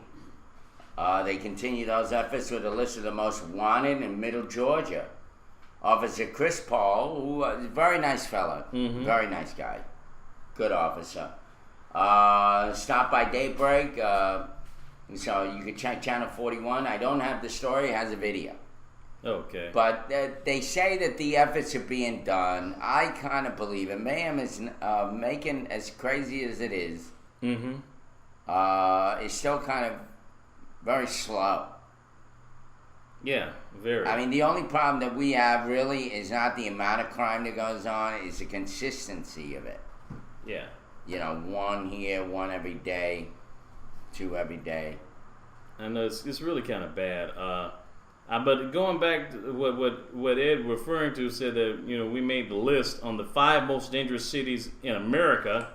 They continue those efforts with a list of the most wanted in Middle Georgia. Officer Chris Paul, who is a very nice fella, very nice guy, good officer. Stopped by Daybreak, so you can check Channel 41. I don't have the story; it has a video. Okay. But they say that the efforts are being done. I kind of believe it. Mayhem is making, as crazy as it is, it's still kind of very slow. Yeah, very. I mean, the only problem that we have really is not the amount of crime that goes on, it's the consistency of it. Yeah. You know, one here, one every day, two every day. I know it's really kind of bad. But going back to what Ed referring to said that, you know, we made the list on the 5 most dangerous cities in America.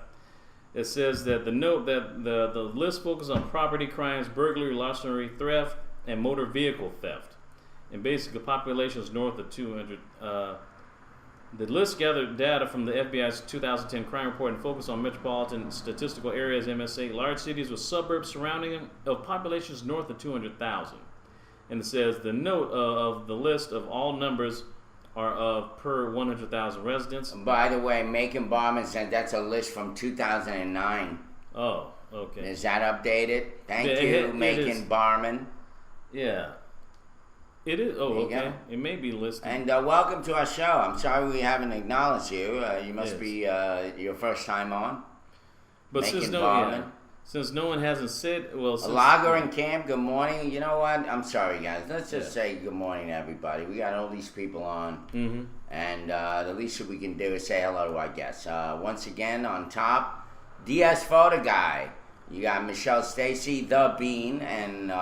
It says that the list focuses on property crimes, burglary, larceny, theft, and motor vehicle theft. And basically, population is north of 200. The list gathered data from the FBI's 2010 crime report and focused on metropolitan statistical areas, MSA, large cities with suburbs surrounding them, of populations north of 200,000. And it says the note of the list of all numbers are of per 100,000 residents. By the way, Macon Barman said that's a list from 2009. Oh, okay. Is that updated? Thank you, Macon Barman. Yeah. It is. Oh, okay. It may be listed. And welcome to our show. I'm sorry we haven't acknowledged you. You must be your first time on. But since no one hasn't said, Lager and Cam, good morning. You know what? I'm sorry, guys. Let's just say good morning to everybody. We got all these people on, and the least that we can do is say hello to our guests. Once again, on top, DS Photo Guy. You got Michelle Stacy, The Bean, and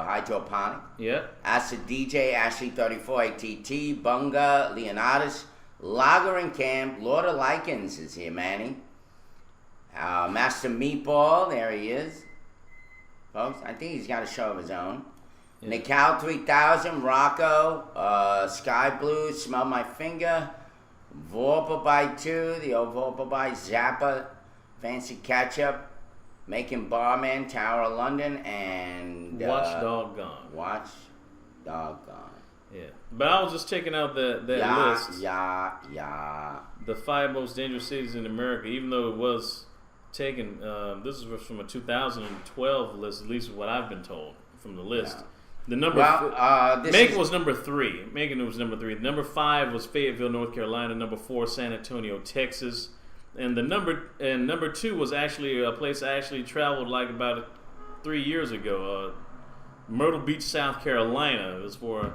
Hydroponic. Yeah. Acid DJ, Ashley34, ATT, Bunga, Leonidas, Lager and Camp, Lord of Lycans is here, Manny. Master Meatball, there he is. Folks, I think he's got a show of his own. Yeah. Nical 3000, Rocco, Sky Blue, Smell My Finger, Vorpa by 2, the old Vorpa by Zappa, Fancy Ketchup, Macon Barman, Tower of London, and Watchdog Gone. Watchdog Gone. Yeah, but I was just checking out that list. Yeah. The 5 most dangerous cities in America, even though it was taken, this is from a 2012 list, at least what I've been told from the list. Yeah. The number Macon was number 3. Macon was number 3. Number 5 was Fayetteville, North Carolina. Number 4, San Antonio, Texas. And number 2 was actually a place I actually traveled like about 3 years ago. Myrtle Beach, South Carolina. It was for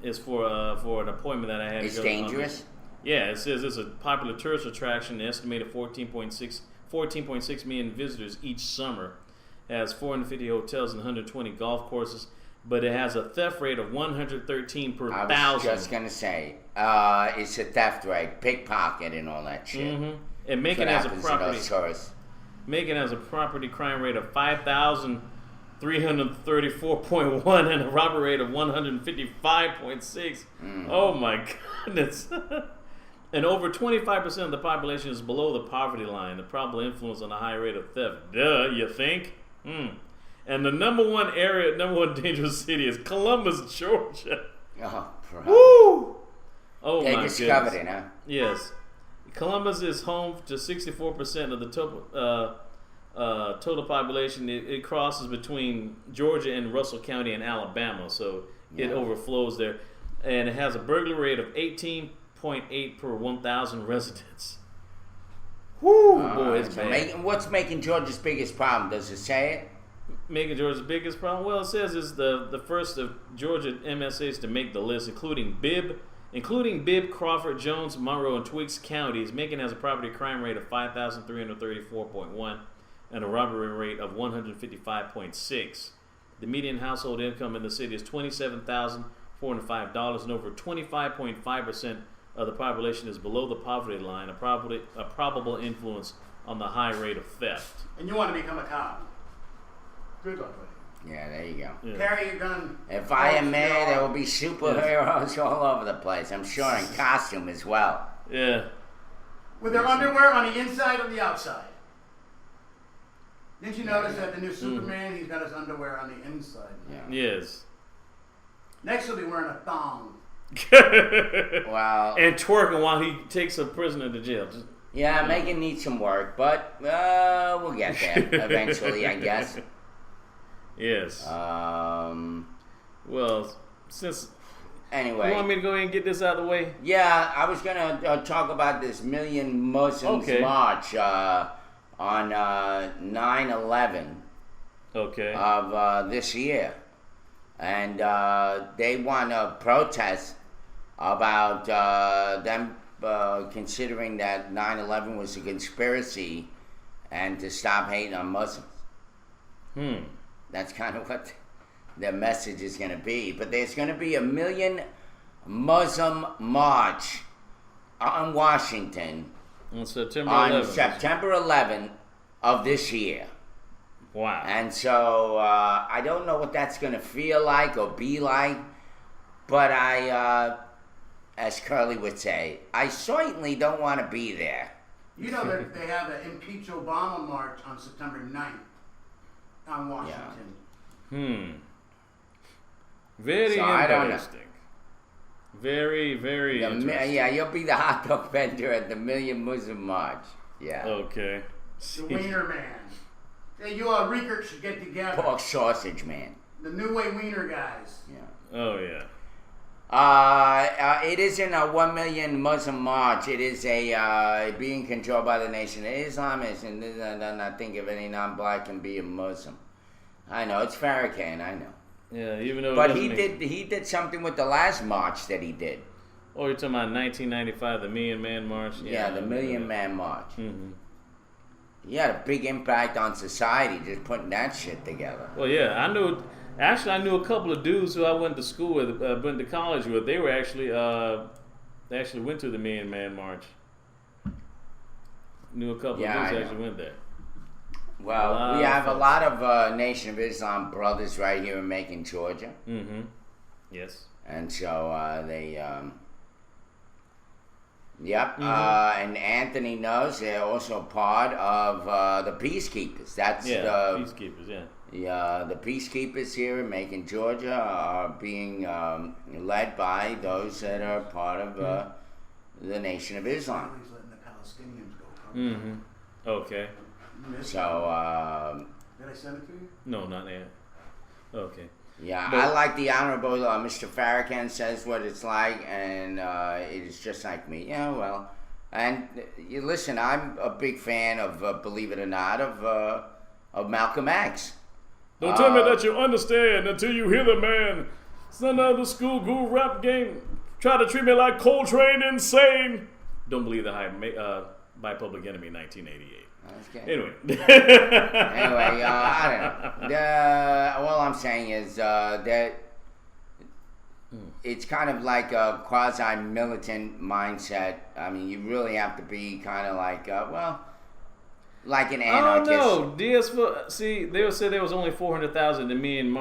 an appointment that I had. It's dangerous. Yeah, it says it's a popular tourist attraction. Estimated 14.6 million visitors each summer. It has 450 hotels and 120 golf courses. But it has a theft rate of 113 per 1,000. I was just gonna say, it's a theft rate, pickpocket, and all that shit. Mm-hmm. And Macon has a property crime rate of 5,334.1 and a robbery rate of 155.6. Oh my goodness! And over 25% of the population is below the poverty line. The probable influence on the high rate of theft. Duh, you think? And the number one dangerous city is Columbus, Georgia. Oh, bro. Woo! Oh, they my discovered goodness. it, huh? Yes. Columbus is home to 64% of the total population. It crosses between Georgia and Russell County in Alabama, so it overflows there. And it has a burglary rate of 18.8 per 1,000 residents. Woo! Boy, it's bad. What's making Georgia's biggest problem? Does it say it? Making Georgia's biggest problem? Well, it says it's the first of Georgia MSAs to make the list, including Bibb, Crawford, Jones, Monroe, and Twiggs counties. Macon has a property crime rate of 5,334.1 and a robbery rate of 155.6. The median household income in the city is $27,405, and over 25.5% of the population is below the poverty line, a probable influence on the high rate of theft. And you want to become a cop. Good luck with it. Yeah, there you go. Yeah. Carry your gun. If I am mayor, there will be superheroes all over the place. I'm sure in costume as well. Yeah. With their underwear on the inside or the outside? Didn't you notice that the new Superman, he's got his underwear on the inside? Yeah. Yes. Next he'll be wearing a thong. Well. And twerking while he takes a prisoner to jail. Yeah, Megan needs some work, but we'll get there eventually, I guess. Yes. Well, since anyway, you want me to go ahead and get this out of the way? Yeah, I was gonna talk about this Million Muslims March on 9/11. Okay. Of this year, and they want to protest about them considering that 9/11 was a conspiracy and to stop hating on Muslims. That's kind of what their message is going to be. But there's going to be a million Muslim march on Washington on September on 11th. September 11th of this year. Wow. And so I don't know what that's going to feel like or be like, but I, as Curly would say, I certainly don't want to be there. You know that they have an Impeach Obama march on September 9th on Washington. Very So I don't know. interesting. Very, very interesting. Yeah, you'll be the hot dog vendor at the Million Muslim March. Yeah. Okay. The Wiener Man. Hey, you all Riekert should get together. Pork sausage man. The New Way Wiener guys. Yeah. Oh, yeah. It isn't a 1 million Muslim march. It is a being controlled by the Nation of Islam. And I think if any non-black can be a Muslim. I know it's Farrakhan. I know. Yeah, even though. But he did something with the last march that he did. Oh, you're talking about 1995, the Million Man March. Yeah, the Million Man March. Mm-hmm. He had a big impact on society just putting that shit together. Well, yeah, I knew a couple of dudes who I went to school with, went to college with. They were actually, they actually went to the Million Man March. Knew a couple of dudes who actually went there. Well, we have a lot of Nation of Islam brothers right here in Macon, Georgia. Mm-hmm. Yes. And so they, and Anthony knows they're also part of the Peacekeepers. That's Peacekeepers, yeah. The Peacekeepers here in Macon, Georgia are being led by those that are part of the Nation of Islam. He's letting the Palestinians go. Mm-hmm. Okay. So, did I send it to you? No, not yet. Okay. Yeah, I like the Honorable Mr. Farrakhan says what it's like, and it is just like me. Yeah, well, and you listen, I'm a big fan of, believe it or not, of Malcolm X. Don't tell me that you understand until you hear the man. Son of the school guru rap game. Try to treat me like Coltrane insane. Don't believe the hype by Public Enemy 1988. Anyway. I don't know. All I'm saying is that it's kind of like a quasi-militant mindset. I mean, you really have to be kind of like, like an anarchist. Oh, no. See, they would say there was only 400,000 in Million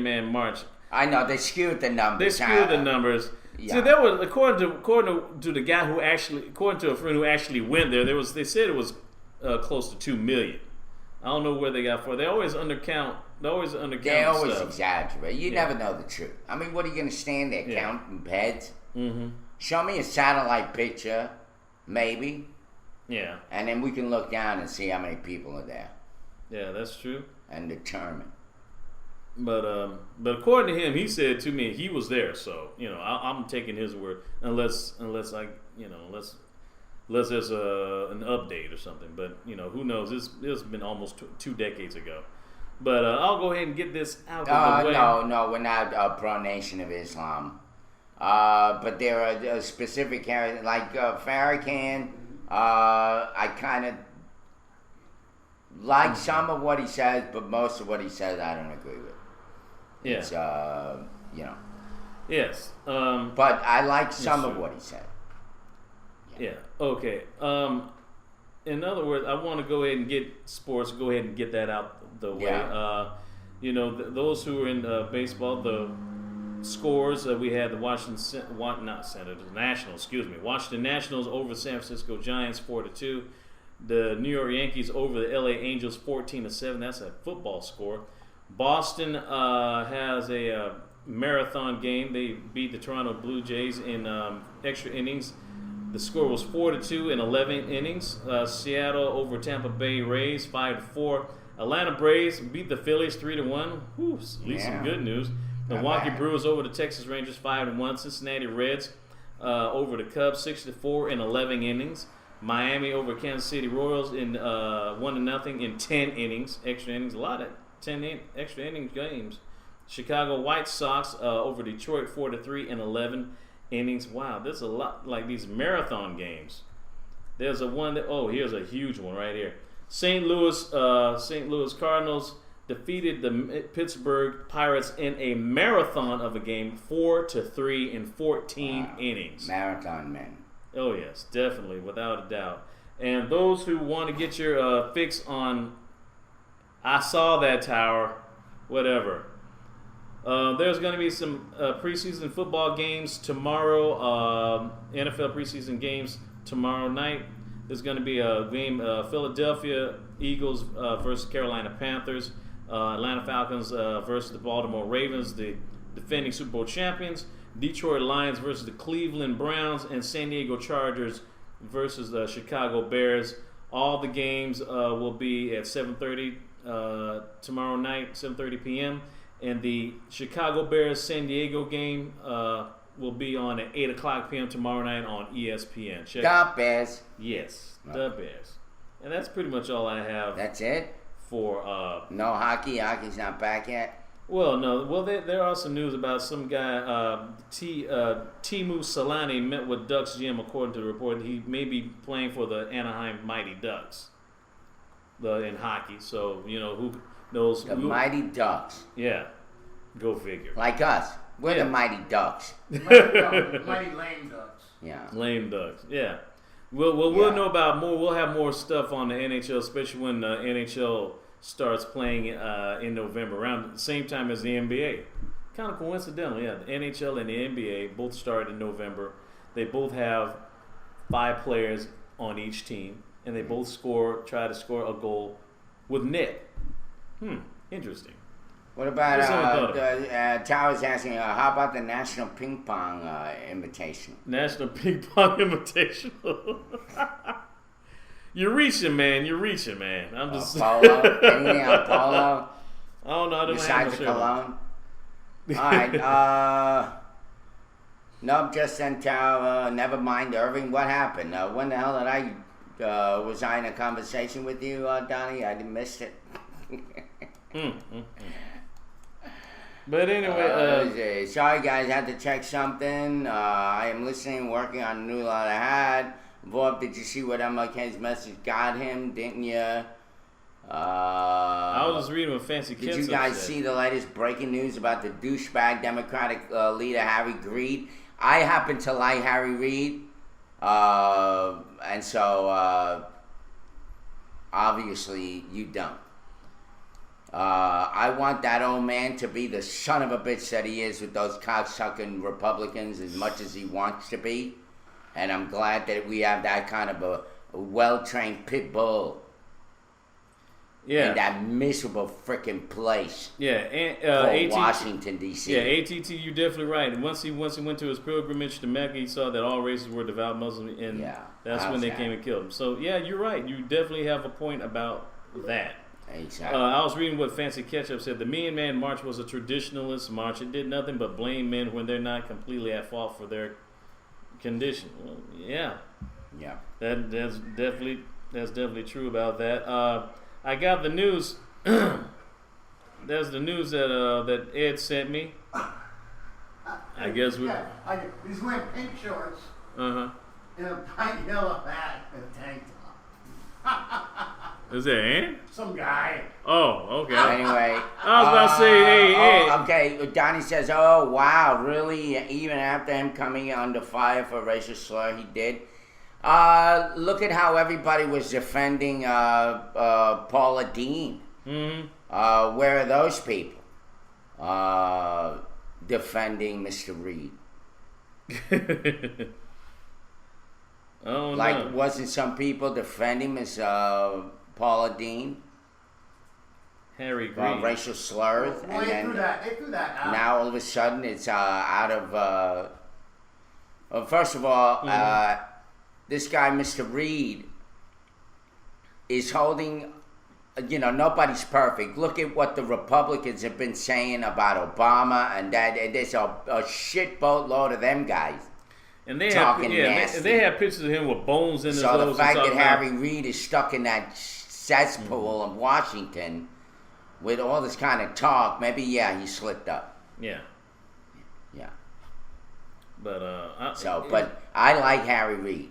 Man March. I know, they skewed the numbers. The numbers. Yeah. See, that was, according to the guy who actually, according to a friend who actually went there, they said it was close to 2 million. I don't know where they got for. They always undercount. They always stuff. Exaggerate. You never know the truth. I mean, what are you going to stand there counting heads? Mm-hmm. Show me a satellite picture, maybe. Yeah. And then we can look down and see how many people are there. Yeah, that's true. And determine. But according to him, he said to me he was there. So I'm taking his word unless there's an update or something. But who knows? It's been almost 2 decades ago. But I'll go ahead and get this out of the way. No, we're not pro Nation of Islam. But there are specific areas like Farrakhan. I kind of like some of what he says, but most of what he says I don't agree with. Yeah. It's, Yes. But I like some of what he said. Yeah. Okay. In other words, I want to go ahead and get sports. Go ahead and get that out the way. Yeah. Those who are in baseball, the scores we had the Washington Nationals over San Francisco Giants 4-2. The New York Yankees over the LA Angels 14-7. That's a football score. Boston has a marathon game. They beat the Toronto Blue Jays in extra innings. The score was 4-2 in 11 innings. Seattle over Tampa Bay Rays 5-4. Atlanta Braves beat the Phillies 3-1. Whew, at least some good news. Milwaukee Brewers over the Texas Rangers 5-1. Cincinnati Reds over the Cubs 6-4 in 11 innings. Miami over Kansas City Royals in 1-0 in 10 innings, extra innings. A lot of 10 extra innings games. Chicago White Sox over Detroit 4-3 in 11 innings. Wow, there's a lot like these marathon games. There's a one that here's a huge one right here. St. Louis Cardinals defeated the Pittsburgh Pirates in a marathon of a game, 4-3 in 14 innings. Marathon men. Oh yes, definitely, without a doubt. And those who want to get your fix on I Saw That Tower, whatever. There's going to be some preseason football games tomorrow, NFL preseason games tomorrow night. There's going to be a game, Philadelphia Eagles versus Carolina Panthers, Atlanta Falcons versus the Baltimore Ravens, the defending Super Bowl champions, Detroit Lions versus the Cleveland Browns, and San Diego Chargers versus the Chicago Bears. All the games will be at 7:30 tomorrow night, 7:30 p.m. And the Chicago Bears San Diego game will be on at 8 o'clock p.m. tomorrow night on ESPN. Check The Bears. Yes, the Bears. And that's pretty much all I have. That's it? For no hockey? Hockey's not back yet? Well, no. Well, there are some news about some guy, Teemu Selanne, met with Ducks GM. According to the report, he may be playing for the Anaheim Mighty Ducks in hockey. So, who knows? The Mighty Ducks. Yeah. Go figure. Like us. We're the Mighty Ducks. Mighty lame ducks. Yeah. Lame ducks. Yeah. We'll know about more. We'll have more stuff on the NHL, especially when the NHL starts playing in November, around the same time as the NBA. Kind of coincidental, yeah. The NHL and the NBA both start in November. They both have 5 players on each team, and they both try to score a goal with net. Interesting. What about Tower's asking, how about the National Ping Pong Invitational? National Ping Pong Invitational. You're reaching, man. I'm just polo. Anything on polo? I don't know. I don't Besides the cologne. All right. Nope. Just sent out. Never mind, Irving. What happened? When the hell did I? Was I in a conversation with you, Donnie? I missed it. But anyway, sorry guys, had to check something. I am listening, working on a new lot I had. Bob, did you see what MLK's message got him? Didn't you? I was just reading what Fancy Kids Did you guys see the latest breaking news about the douchebag Democratic leader Harry Reid? I happen to like Harry Reid, and so obviously you don't. I want that old man to be the son of a bitch that he is with those cocksucking Republicans as much as he wants to be. And I'm glad that we have that kind of a well-trained pit bull in that miserable freaking place. Yeah, and Washington, D.C. Yeah, ATT, you're definitely right. And once he went to his pilgrimage to Mecca, he saw that all races were devout Muslims, and that's when they came and killed him. So, yeah, you're right. You definitely have a point about that. Exactly. I was reading what Fancy Ketchup said. The Me and Man March was a traditionalist march. It did nothing but blame men when they're not completely at fault for their condition. Well, yeah. That's definitely true about that. I got the news. There's the news that Ed sent me. I guess he's wearing pink shorts. And a bright yellow hat and a tank top. Is that Ant? Some guy. Oh, okay. Anyway. I was about to say, hey. Okay, Donnie says, oh, wow, really? Even after him coming under fire for racial slur, he did? Look at how everybody was defending Paula Dean. Mm-hmm. Where are those people defending Mr. Reid? Oh, like, wasn't some people defending Miss Paula Dean? Harry Reid. Racial slurs. Well, they threw that out. Now all of a sudden it's out of... well, first of all, this guy, Mr. Reid, is holding... nobody's perfect. Look at what the Republicans have been saying about Obama and that. And there's a shit boatload of them guys. And they talking nasty. They have pictures of him with bones in his So nose. the fact that Harry Reid is stuck in that cesspool of Washington with all this kind of talk, maybe he slipped up. Yeah. Yeah. But but I like Harry Reid.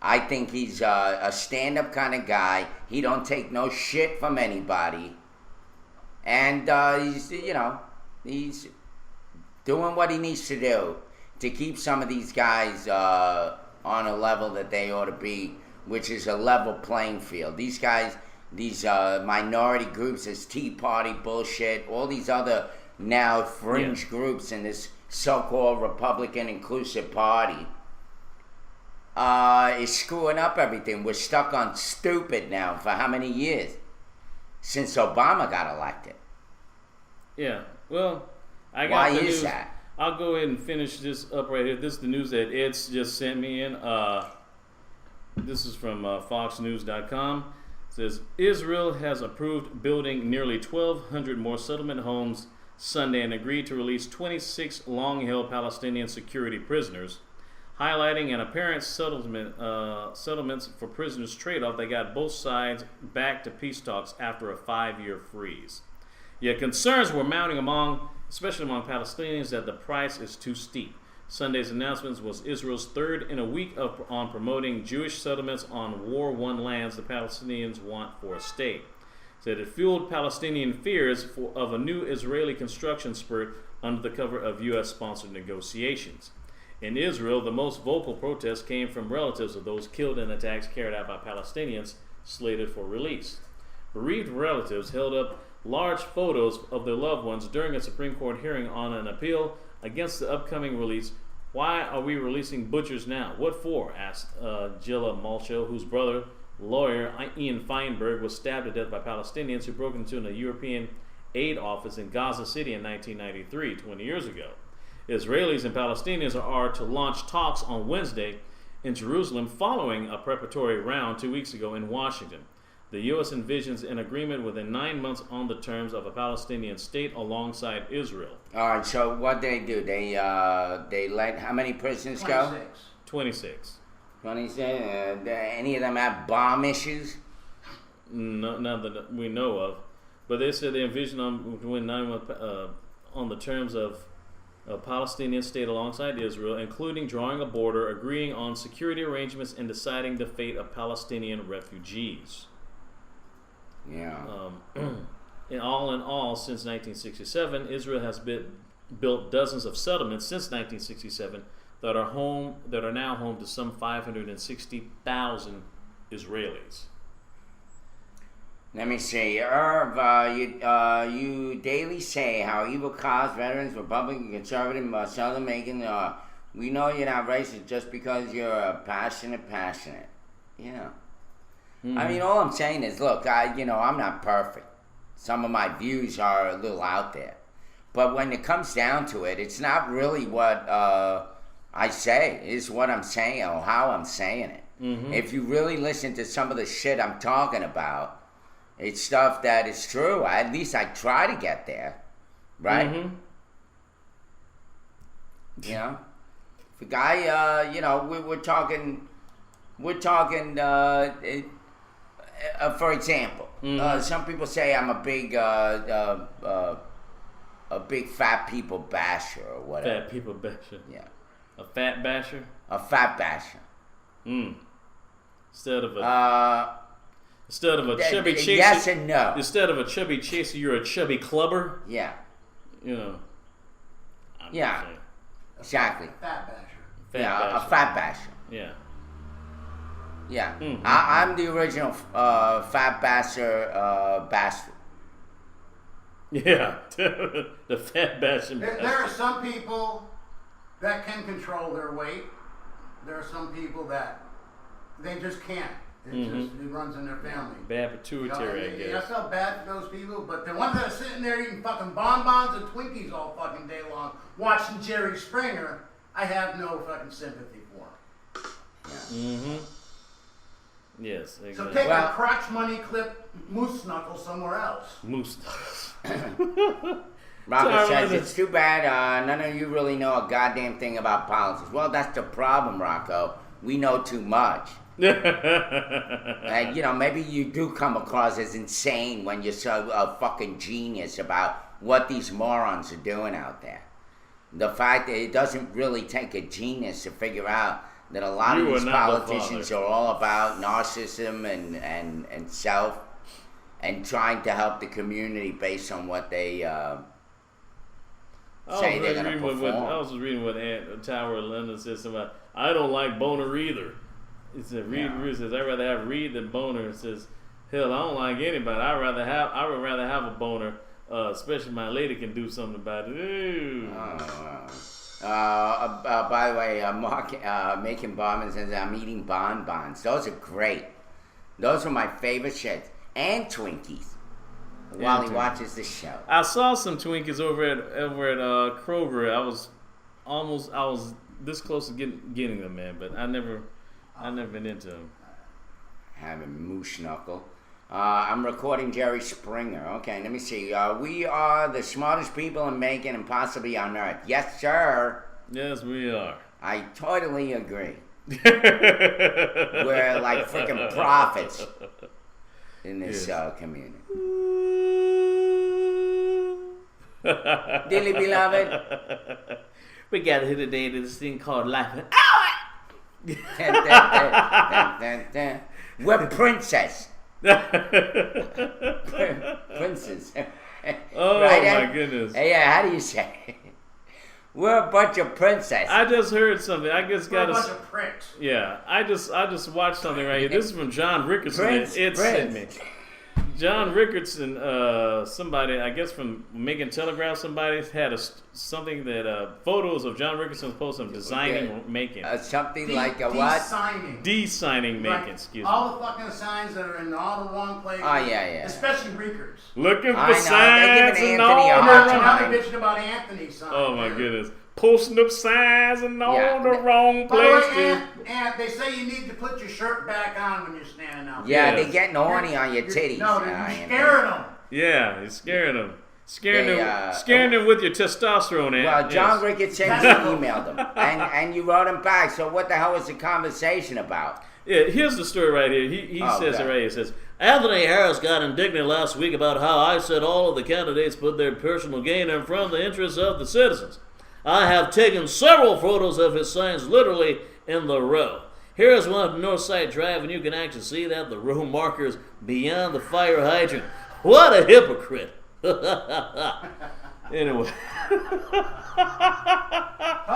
I think he's a stand-up kind of guy. He don't take no shit from anybody, and he's doing what he needs to do to keep some of these guys on a level that they ought to be, which is a level playing field. These guys, these minority groups, this Tea Party bullshit, all these other now fringe groups in this so-called Republican inclusive party is screwing up everything. We're stuck on stupid now for how many years? Since Obama got elected. Yeah, well, I got Why the is news. that? I'll go ahead and finish this up right here. This is the news that Ed's just sent me in. This is from FoxNews.com. It says, Israel has approved building nearly 1,200 more settlement homes Sunday and agreed to release 26 long-held Palestinian security prisoners, highlighting an apparent settlements for prisoners trade-off that got both sides back to peace talks after a 5-year freeze. Yet concerns were mounting especially among Palestinians, that the price is too steep. Sunday's announcement was Israel's third in a week on promoting Jewish settlements on war-won lands the Palestinians want for a state. Said it fueled Palestinian fears of a new Israeli construction spurt under the cover of U.S.-sponsored negotiations. In Israel, the most vocal protests came from relatives of those killed in attacks carried out by Palestinians slated for release. Bereaved relatives held up large photos of their loved ones during a Supreme Court hearing on an appeal against the upcoming release. Why are we releasing butchers now? What for? Asked Gilla Malcho, whose brother, lawyer Ian Feinberg, was stabbed to death by Palestinians who broke into a European aid office in Gaza City in 1993, 20 years ago. Israelis and Palestinians are to launch talks on Wednesday in Jerusalem following a preparatory round 2 weeks ago in Washington. The U.S. envisions an agreement within 9 months on the terms of a Palestinian state alongside Israel. All right, so what they do? They let how many prisoners go? 26. 26. Any of them have bomb issues? No, none that we know of. But they said they envision within 9 months on the terms of a Palestinian state alongside Israel, including drawing a border, agreeing on security arrangements, and deciding the fate of Palestinian refugees. Yeah. In all, since 1967, Israel has built dozens of settlements since 1967 that are now home to some 560,000 Israelis. Let me see. Irv, you daily say how evil cause veterans, Republican, conservative, Southern making. We know you're not racist just because you're passionate. Yeah. Mm-hmm. I mean, all I'm saying is, look, I'm not perfect. Some of my views are a little out there. But when it comes down to it, it's not really what I say. It's what I'm saying or how I'm saying it. Mm-hmm. If you really listen to some of the shit I'm talking about, it's stuff that is true. At least I try to get there. Right? Mm-hmm. You know? The guy, we're talking, for example, some people say I'm a big fat people basher or whatever. Fat people basher. Yeah. A fat basher? A fat basher. Instead of a chubby chaser. Yes and no. Instead of a chubby chaser, you're a chubby clubber. Yeah. Yeah. Exactly. Fat basher. A fat basher. Yeah. Yeah. Mm-hmm. I'm the original fat basher bastard. Yeah. The fat basher. There are some people that can control their weight. There are some people that they just can't. It runs in their family. Bad pituitary, I guess. I felt bad for those people, but the ones that are sitting there eating fucking bonbons and Twinkies all fucking day long, watching Jerry Springer, I have no fucking sympathy for. Mm-hmm. Yes, exactly. So take our crotch money clip moose knuckle somewhere else. Moose knuckles. Rocco says, it's too bad none of you really know a goddamn thing about politics. Well, that's the problem, Rocco. We know too much. And, you know, maybe you do come across as insane when you're so a fucking genius about what these morons are doing out there. The fact that it doesn't really take a genius to figure out that a lot of these politicians are all about narcissism and self and trying to help the community based on what they say they're going to perform. I was reading what Tower London says about, I don't like Boner either. He said, Reed says, I'd rather have Reed than Boner. It says, hell, I don't like anybody. I would rather have a boner, especially my lady can do something about it. Ooh. By the way, Mark making bonbons says, I'm eating bonbons. Those are great. Those are my favorite shits. And Twinkies. While he watches the show. I saw some Twinkies over at Kroger. I was this close to getting them, man, but I never been into them. Having moose knuckle. I'm recording Jerry Springer. Okay, let me see. We are the smartest people in Macon and possibly on Earth. Yes, sir. Yes, we are. I totally agree. We're like freaking prophets in this community. Dearly beloved, we got here today to this thing called life. We're princess. Princess. Oh, right, my goodness. Hey, how do you say it? We're a bunch of princesses. I just heard something. I just got a bunch of pricks. Yeah, I just watched something right here. This is from John Rickerson. It sent me. John Rickerson, somebody, I guess from Macon Telegraph, somebody had something that photos of John Rickerson's post of designing Macon. Something like a what? De-signing Macon, excuse me. All the fucking signs that are in all the wrong places. Oh, yeah. Especially Rickers. Looking for signs and all the wrong. Now they're bitching about Anthony's sign. Oh, my goodness. Posting up signs in all the wrong places. And they say you need to put your shirt back on when you're standing out. Yeah, they're getting horny on your titties. No, you're scaring them. Yeah, you're scaring them. Scaring them with your testosterone. Well, John Ricketson emailed them, and you wrote him back. So what the hell was the conversation about? Yeah, here's the story right here. He says it right here. He says, Anthony Harris got indignant last week about how I said all of the candidates put their personal gain in front of the interests of the citizens. I have taken several photos of his signs literally in the row. Here is one of Northside Drive, and you can actually see that the row markers beyond the fire hydrant. What a hypocrite! Anyway.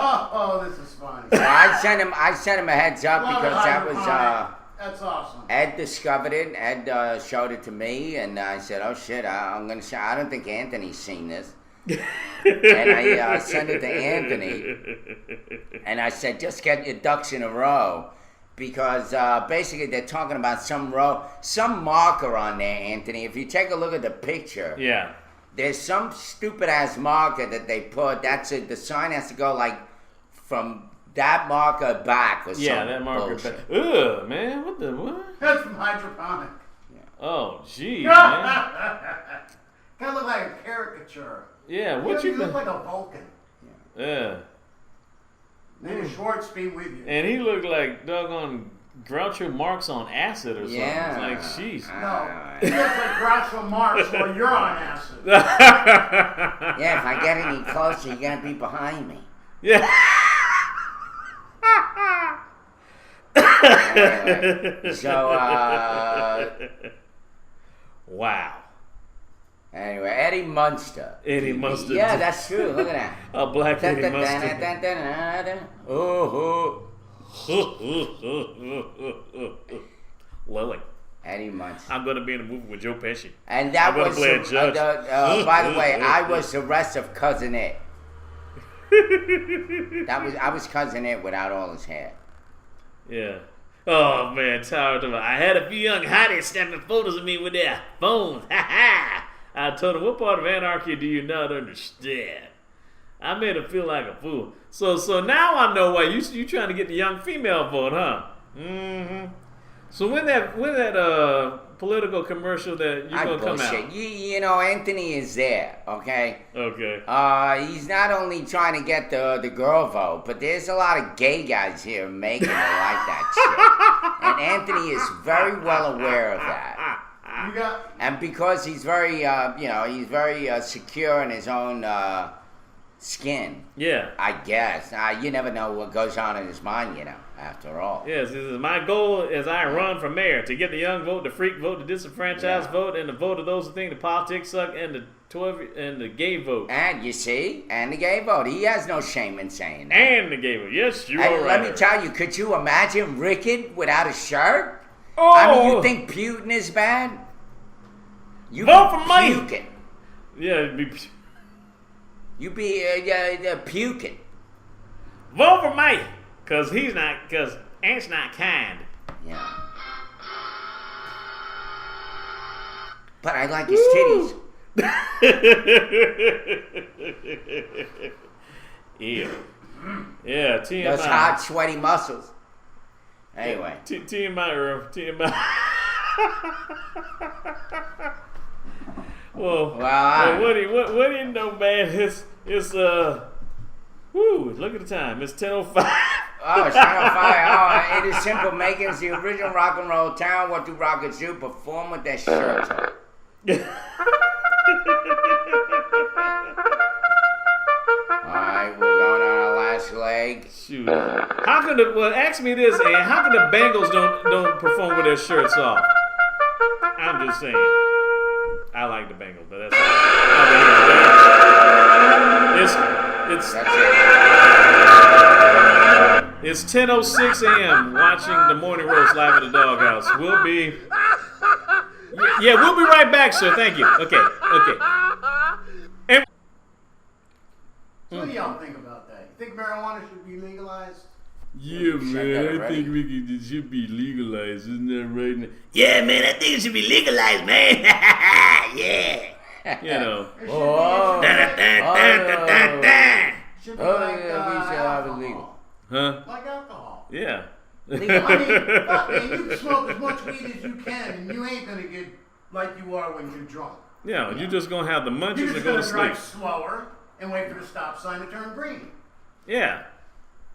Oh, this is funny. So I sent him a heads up because that was that's awesome. Ed discovered it. Ed showed it to me, and I said, "Oh shit, I'm gonna say I don't think Anthony's seen this." And I sent it to Anthony, and I said, "Just get your ducks in a row." Because basically they're talking about some marker on there, Anthony. If you take a look at the picture, there's some stupid ass marker that they put. The sign has to go like from that marker back or something. Yeah, that marker back. Ugh, man, what? That's from hydroponic. Yeah. Oh, geez, man. Kind of look like a caricature. Yeah, you look like a Vulcan. Yeah. Maybe Schwartz be with you. And he looked like doggone Groucho Marx on acid or something. Yeah. Like, jeez. No, he looks like Groucho Marx while you're on acid. Yeah, if I get any closer, you're going to be behind me. Yeah. Anyway, so, wow. Anyway, Eddie Munster. Eddie Munster. Yeah, that's true. Look at that. A black Eddie Munster. Lily. Eddie Munster. I'm going to be in a movie with Joe Pesci. And that was, play a judge. by the way, I was the rest of Cousin It. I was Cousin It without all his hair. Yeah. Oh, man, Tower. I had a few young hotties snapping photos of me with their phones. Ha ha! I told him, what part of anarchy do you not understand? I made him feel like a fool. So now I know why you trying to get the young female vote, huh? Mm-hmm. So when that political commercial that you're gonna come bullshit. out? You know, Anthony is there. Okay. Okay. He's not only trying to get the girl vote, but there's a lot of gay guys here making it like that shit. And Anthony is very well aware of that. You got And because he's very, he's very secure in his own skin. Yeah. I guess. You never know what goes on in his mind, after all. Yes, this is my goal as I run for mayor to get the young vote, the freak vote, the disenfranchised vote, and the vote of those who think the politics suck, and the 12 and the gay vote. And you see, and the gay vote. He has no shame in saying that. And the gay vote. Yes, you Hey, are let right. me tell you, could you imagine Rickard without a shirt? Oh! I mean, you think Putin is bad? You Vote be for me! puking. Yeah, it'd be, You be puking. vote for me, cause Ant's not kind. Yeah. But I like his titties. Yeah, TMI. Those hot, sweaty muscles. Anyway. TMI, Irv. TMI. Well, what do you know, man? It's look at the time. It's 10:05. Oh, it's 10:05. It is simple makings, the original rock and roll town. What do rockets do? Perform with their shirts on. Alright, we're going on our last leg. Shoot. How can ask me this, and how can the Bengals don't perform with their shirts off? I'm just saying. I like the Bengals, but that's it's 10:06 a.m. watching the morning roast live at the Doghouse. We'll be right back, sir. Thank you. Okay. And, So what do y'all think about that? You think marijuana should be legalized? yeah, man, I think it should be legalized, isn't that right? Yeah, man, I think it should be legalized, man. Yeah. You know. Should be like we should have it legal. Huh? Like alcohol. Yeah. I mean, fuck, man, you can smoke as much weed as you can, and you ain't gonna get like you are when you're drunk. Yeah, you're just gonna have the munchies You're and just go gonna to drive sleep. slower and wait for the stop sign to turn green. Yeah.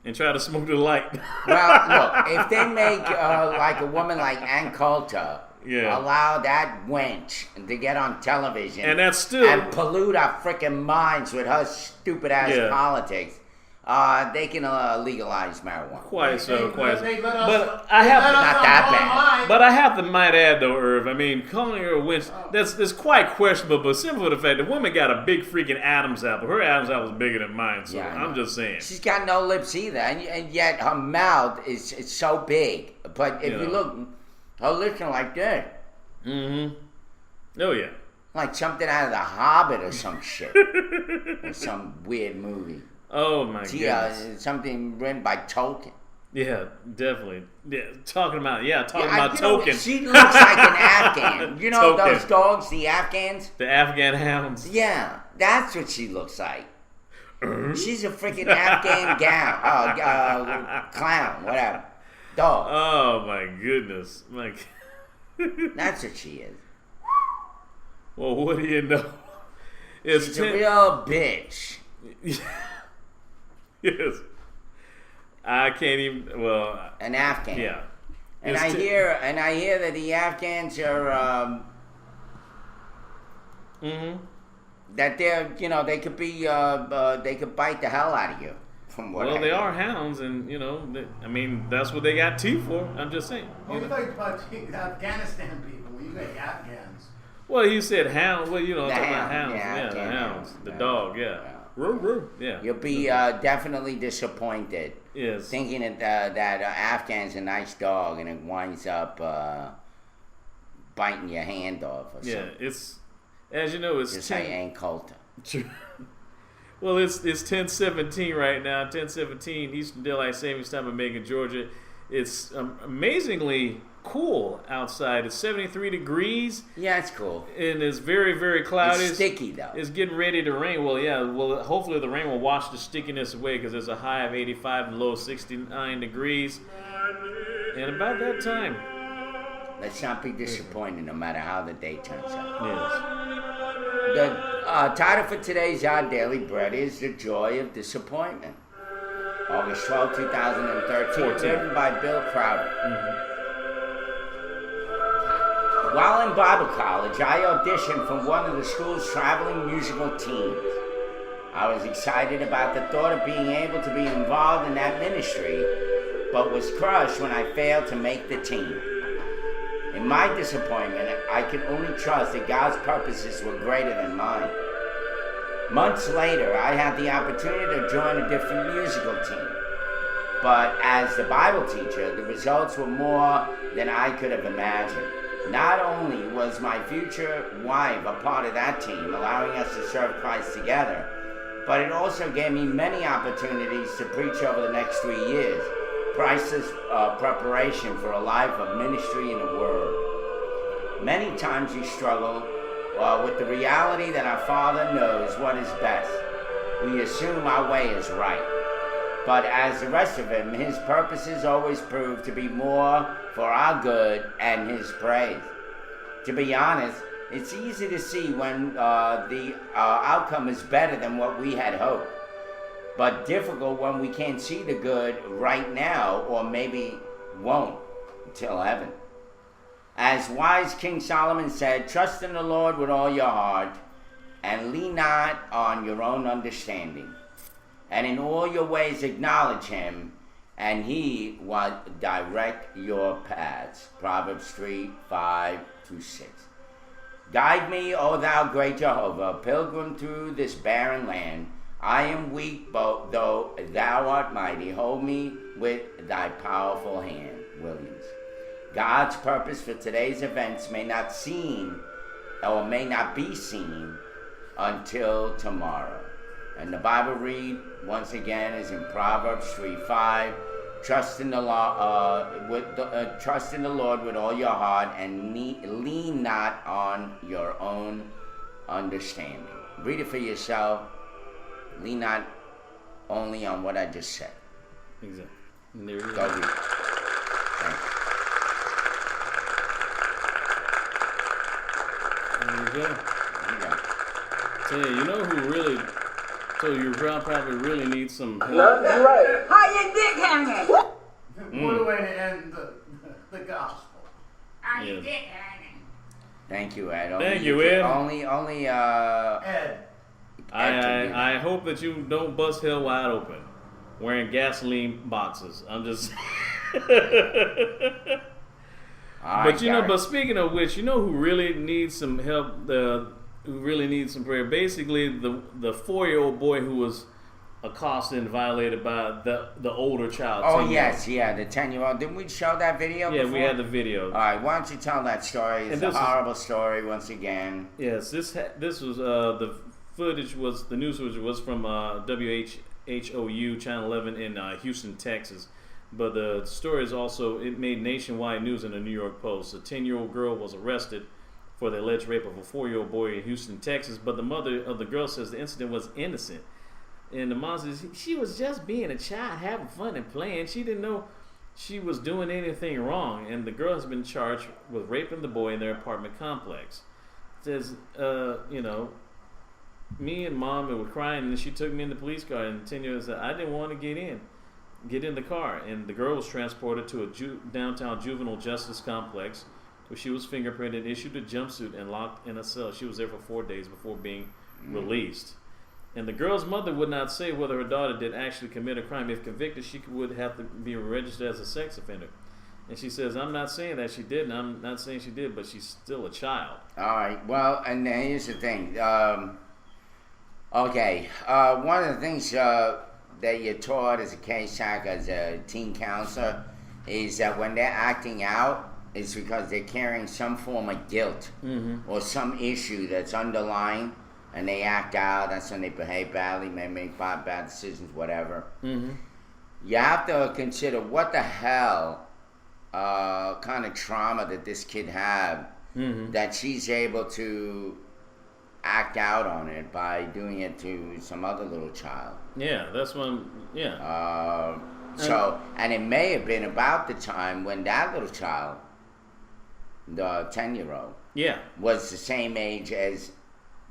And try to smoke the light. Well, look, if they make like a woman like Ann Coulter allow that wench to get on television And that's still and pollute our freaking minds with her stupid ass politics, they can legalize marijuana. Quite so. But I have to might add though, Irv. I mean, calling her a witch, that's quite questionable. But simply for the fact the woman got a big freaking Adam's apple. Her Adam's apple is bigger than mine. So I'm just saying. She's got no lips either, and yet her mouth is so big. But if you look, her lips are like that. Mm-hmm. Oh yeah. Like something out of The Hobbit or some shit, or some weird movie. Oh my goodness. Something written by Tolkien. Yeah, definitely. Yeah, talking about Tolkien. She looks like an Afghan. You know those dogs, the Afghans? The Afghan hounds. Yeah, that's what she looks like. She's a freaking Afghan clown, whatever. Dog. Oh my goodness. That's what she is. Well, what do you know? She's a real bitch. Yes. I can't even. Well, an Afghan. Yeah. And I hear that the Afghans are. That they're, they could be, they could bite the hell out of you. From what they are hounds, and that's what they got teeth for. I'm just saying. Well, you talking about Afghanistan people when you say Afghans. Well, he said hound. Well, the talking about hound, hounds. The hounds. The dog. Yeah. Yeah. You'll be definitely disappointed. Yes. Thinking that Afghan's a nice dog, and it winds up biting your hand off or something. Yeah, it's, as you know, it's just like Ann Coulter. Well, it's 10:17 right now. 10:17 Eastern Daylight Savings Time in Macon, Georgia. It's amazingly cool outside. It's 73 degrees. Yeah, it's cool. And it's very, very cloudy. It's sticky, though. It's getting ready to rain. Well, yeah. Well, hopefully the rain will wash the stickiness away because there's a high of 85 and low of 69 degrees. And about that time. Let's not be disappointed no matter how the day turns out. Yes. The title for today's Our Daily Bread is The Joy of Disappointment. August 12, 2013. Written by Bill Crowder. While in Bible college, I auditioned for one of the school's traveling musical teams. I was excited about the thought of being able to be involved in that ministry, but was crushed when I failed to make the team. In my disappointment, I could only trust that God's purposes were greater than mine. Months later, I had the opportunity to join a different musical team. But as the Bible teacher, the results were more than I could have imagined. Not only was my future wife a part of that team, allowing us to serve Christ together, but it also gave me many opportunities to preach over the next 3 years. Priceless preparation for a life of ministry in the Word. Many times we struggle with the reality that our Father knows what is best. We assume our way is right. But as the rest of Him, His purposes always prove to be more for our good and His praise. To be honest, it's easy to see when the outcome is better than what we had hoped, but difficult when we can't see the good right now, or maybe won't until heaven. As wise King Solomon said, trust in the Lord with all your heart, and lean not on your own understanding. And in all your ways acknowledge Him, and He will direct your paths. Proverbs 3, 5-6. Guide me, O thou great Jehovah, pilgrim through this barren land. I am weak, though thou art mighty. Hold me with thy powerful hand. Williams. God's purpose for today's events may not be seen until tomorrow. And the Bible read, once again, is in Proverbs 3:5. Trust in the Lord with all your heart, and lean not on your own understanding. Read it for yourself. Lean not only on what I just said. Exactly. And there you Go go. read it. Thanks. There you go. There you go. Tell you, you know who really, so you probably really need some help. You're right. How your dick hanging? What a way to end the gospel. How your Yes. dick hanging? Thank you, Ed. Thank you, Ed. Only Ed. I hope that you don't bust hell wide open wearing gasoline boxes. I'm just. But you know, but speaking of which, you know who really needs some help? Who really needs some prayer? Basically, the 4-year-old boy who was accosted and violated by the older child. Oh yes, yeah, the 10-year-old. Didn't we show that video? Yeah, before? we had the video. All right, why don't you tell that story? It's a horrible story once again. Yes, this was the footage was the news footage was from WHOU Channel 11 in Houston, Texas. But the story is also, it made nationwide news in the New York Post. A 10-year-old girl was arrested for the alleged rape of a 4-year-old boy in Houston, Texas. But the mother of the girl says the incident was innocent. And the mom says she was just being a child, having fun and playing. She didn't know she was doing anything wrong. And the girl has been charged with raping the boy in their apartment complex. Says, me and mom were crying, and she took me in the police car. And 10 years said, I didn't want to get in the car. And the girl was transported to a downtown juvenile justice complex, where she was fingerprinted, issued a jumpsuit, and locked in a cell. She was there for 4 days before being released. And the girl's mother would not say whether her daughter did actually commit a crime. If convicted, she would have to be registered as a sex offender. And she says, I'm not saying that she did, and I'm not saying she did, but she's still a child. All right, well, and here's the thing. One of the things that you're taught as a CASAC, as a teen counselor, is that when they're acting out, it's because they're carrying some form of guilt or some issue that's underlying, and they act out. That's when they behave badly, may make bad decisions, whatever. You have to consider what the hell kind of trauma that this kid had, that she's able to act out on it by doing it to some other little child. Yeah, that's when, and it may have been about the time when that little child the 10-year-old, Yeah. was the same age as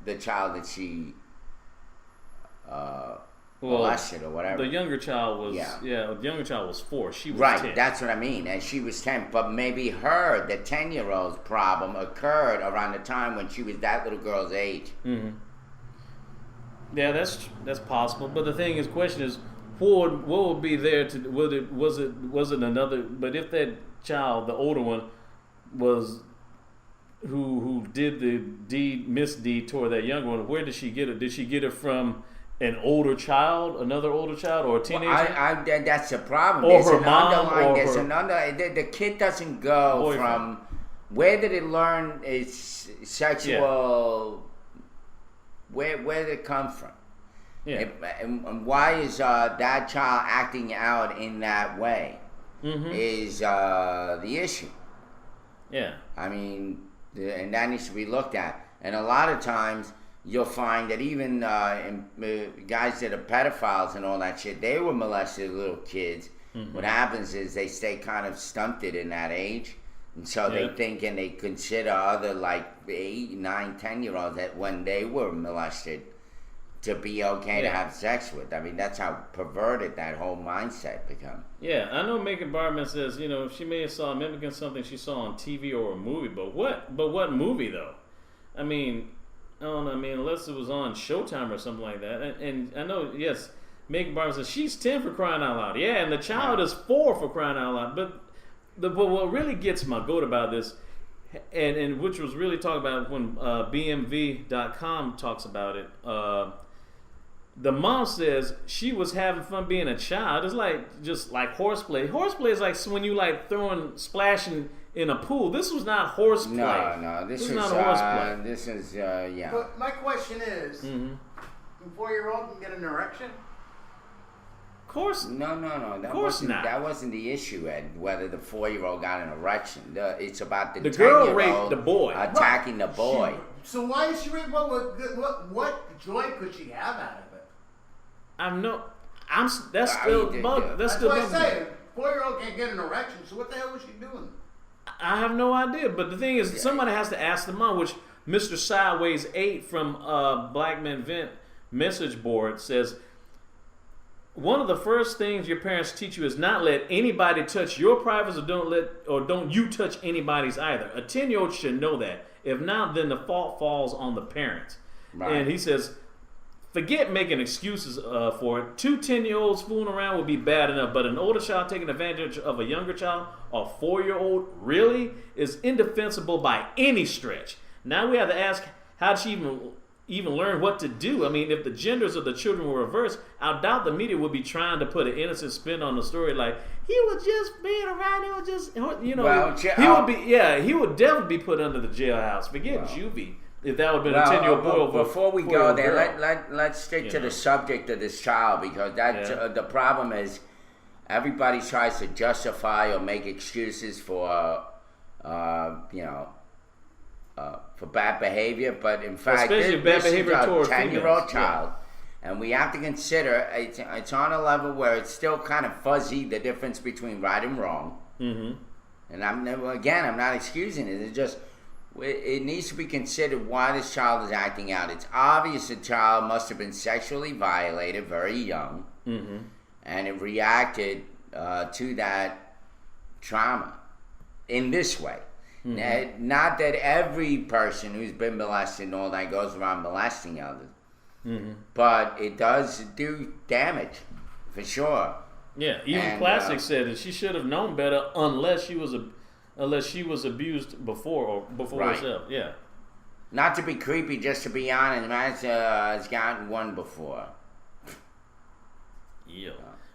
the child that she molested or whatever. The younger child was Yeah. the younger child was 4. She was Right, 10. that's what I mean. And she was 10. But maybe the 10-year-old's problem occurred around the time when she was that little girl's age. Mm-hmm. Yeah, that's possible. But the question is, what would be there to? Was it another? But if that child, the older one, was who did the misdeed toward that younger one, where did she get it? Did she get it from an older child, another older child, or a teenager? Well, that's the problem. Or There's her an mom, underlying. or There's her another. The kid doesn't go boyfriend. from where did it learn its sexual. Where did it come from? Yeah. And why is that child acting out in that way? Mm-hmm. Is the issue. Yeah. I mean, and that needs to be looked at. And a lot of times you'll find that even guys that are pedophiles and all that shit, they were molested as little kids. Mm-hmm. What happens is they stay kind of stunted in that age. And so they think and they consider other like 8, 9, 10-year-olds that when they were molested to be okay to have sex with. I mean, that's how perverted that whole mindset becomes. Yeah, I know Megan Bartman says, she may have saw mimicking something she saw on TV or a movie, but what movie though? I mean, unless it was on Showtime or something like that. And I know, yes, Megan Bartman says she's 10 for crying out loud. Yeah, and the child is 4 for crying out loud. But what really gets my goat about this, and which was really talked about when BMV.com talks about it, the mom says she was having fun being a child. It's just like horseplay. Horseplay is like when you like splashing in a pool. This was not horseplay. No, this is is not horseplay. This is But my question is, Mm-hmm. a 4-year-old can get an erection? Of course. No. That wasn't the issue, Ed. Whether the 4-year-old got an erection. It's about the girl 10-year-old raped the boy, attacking the boy. So why is she raped? What joy could she have out of it? That's still bug. That's still what I bug. say. 4-year-old can't get an erection. So what the hell was she doing? I have no idea. But the thing is, somebody has to ask the mom. Which Mr. Sideways 8 from Black Men Vent message board says, one of the first things your parents teach you is not let anybody touch your privacy, or don't you touch anybody's either. A 10-year-old should know that. If not, then the fault falls on the parents. Right. And he says, forget making excuses for it. 2 10-year-olds fooling around would be bad enough, but an older child taking advantage of a younger child, a 4-year-old, really is indefensible by any stretch. Now we have to ask, how did she even learn what to do? I mean, if the genders of the children were reversed, I doubt the media would be trying to put an innocent spin on the story like, he was just being around, he was just, he would definitely be put under the jailhouse. Forget juvie. If that would have been a 10-year-old boy over. Before we go there, let's stick to the subject of this child, because the problem is everybody tries to justify or make excuses for bad behavior, but in fact, this is a 10-year-old child, and we have to consider it's on a level where it's still kind of fuzzy, the difference between right and wrong. Mm-hmm. And I'm not excusing it. It's just it needs to be considered why this child is acting out. It's obvious the child must have been sexually violated very young, and it reacted to that trauma in this way. Mm-hmm. Not that every person who's been molested and all that goes around molesting others, but it does do damage, for sure. Yeah, even Classic said that she should have known better unless she was abused before herself. Yeah. Not to be creepy, just to be honest, has gotten one before. Yeah.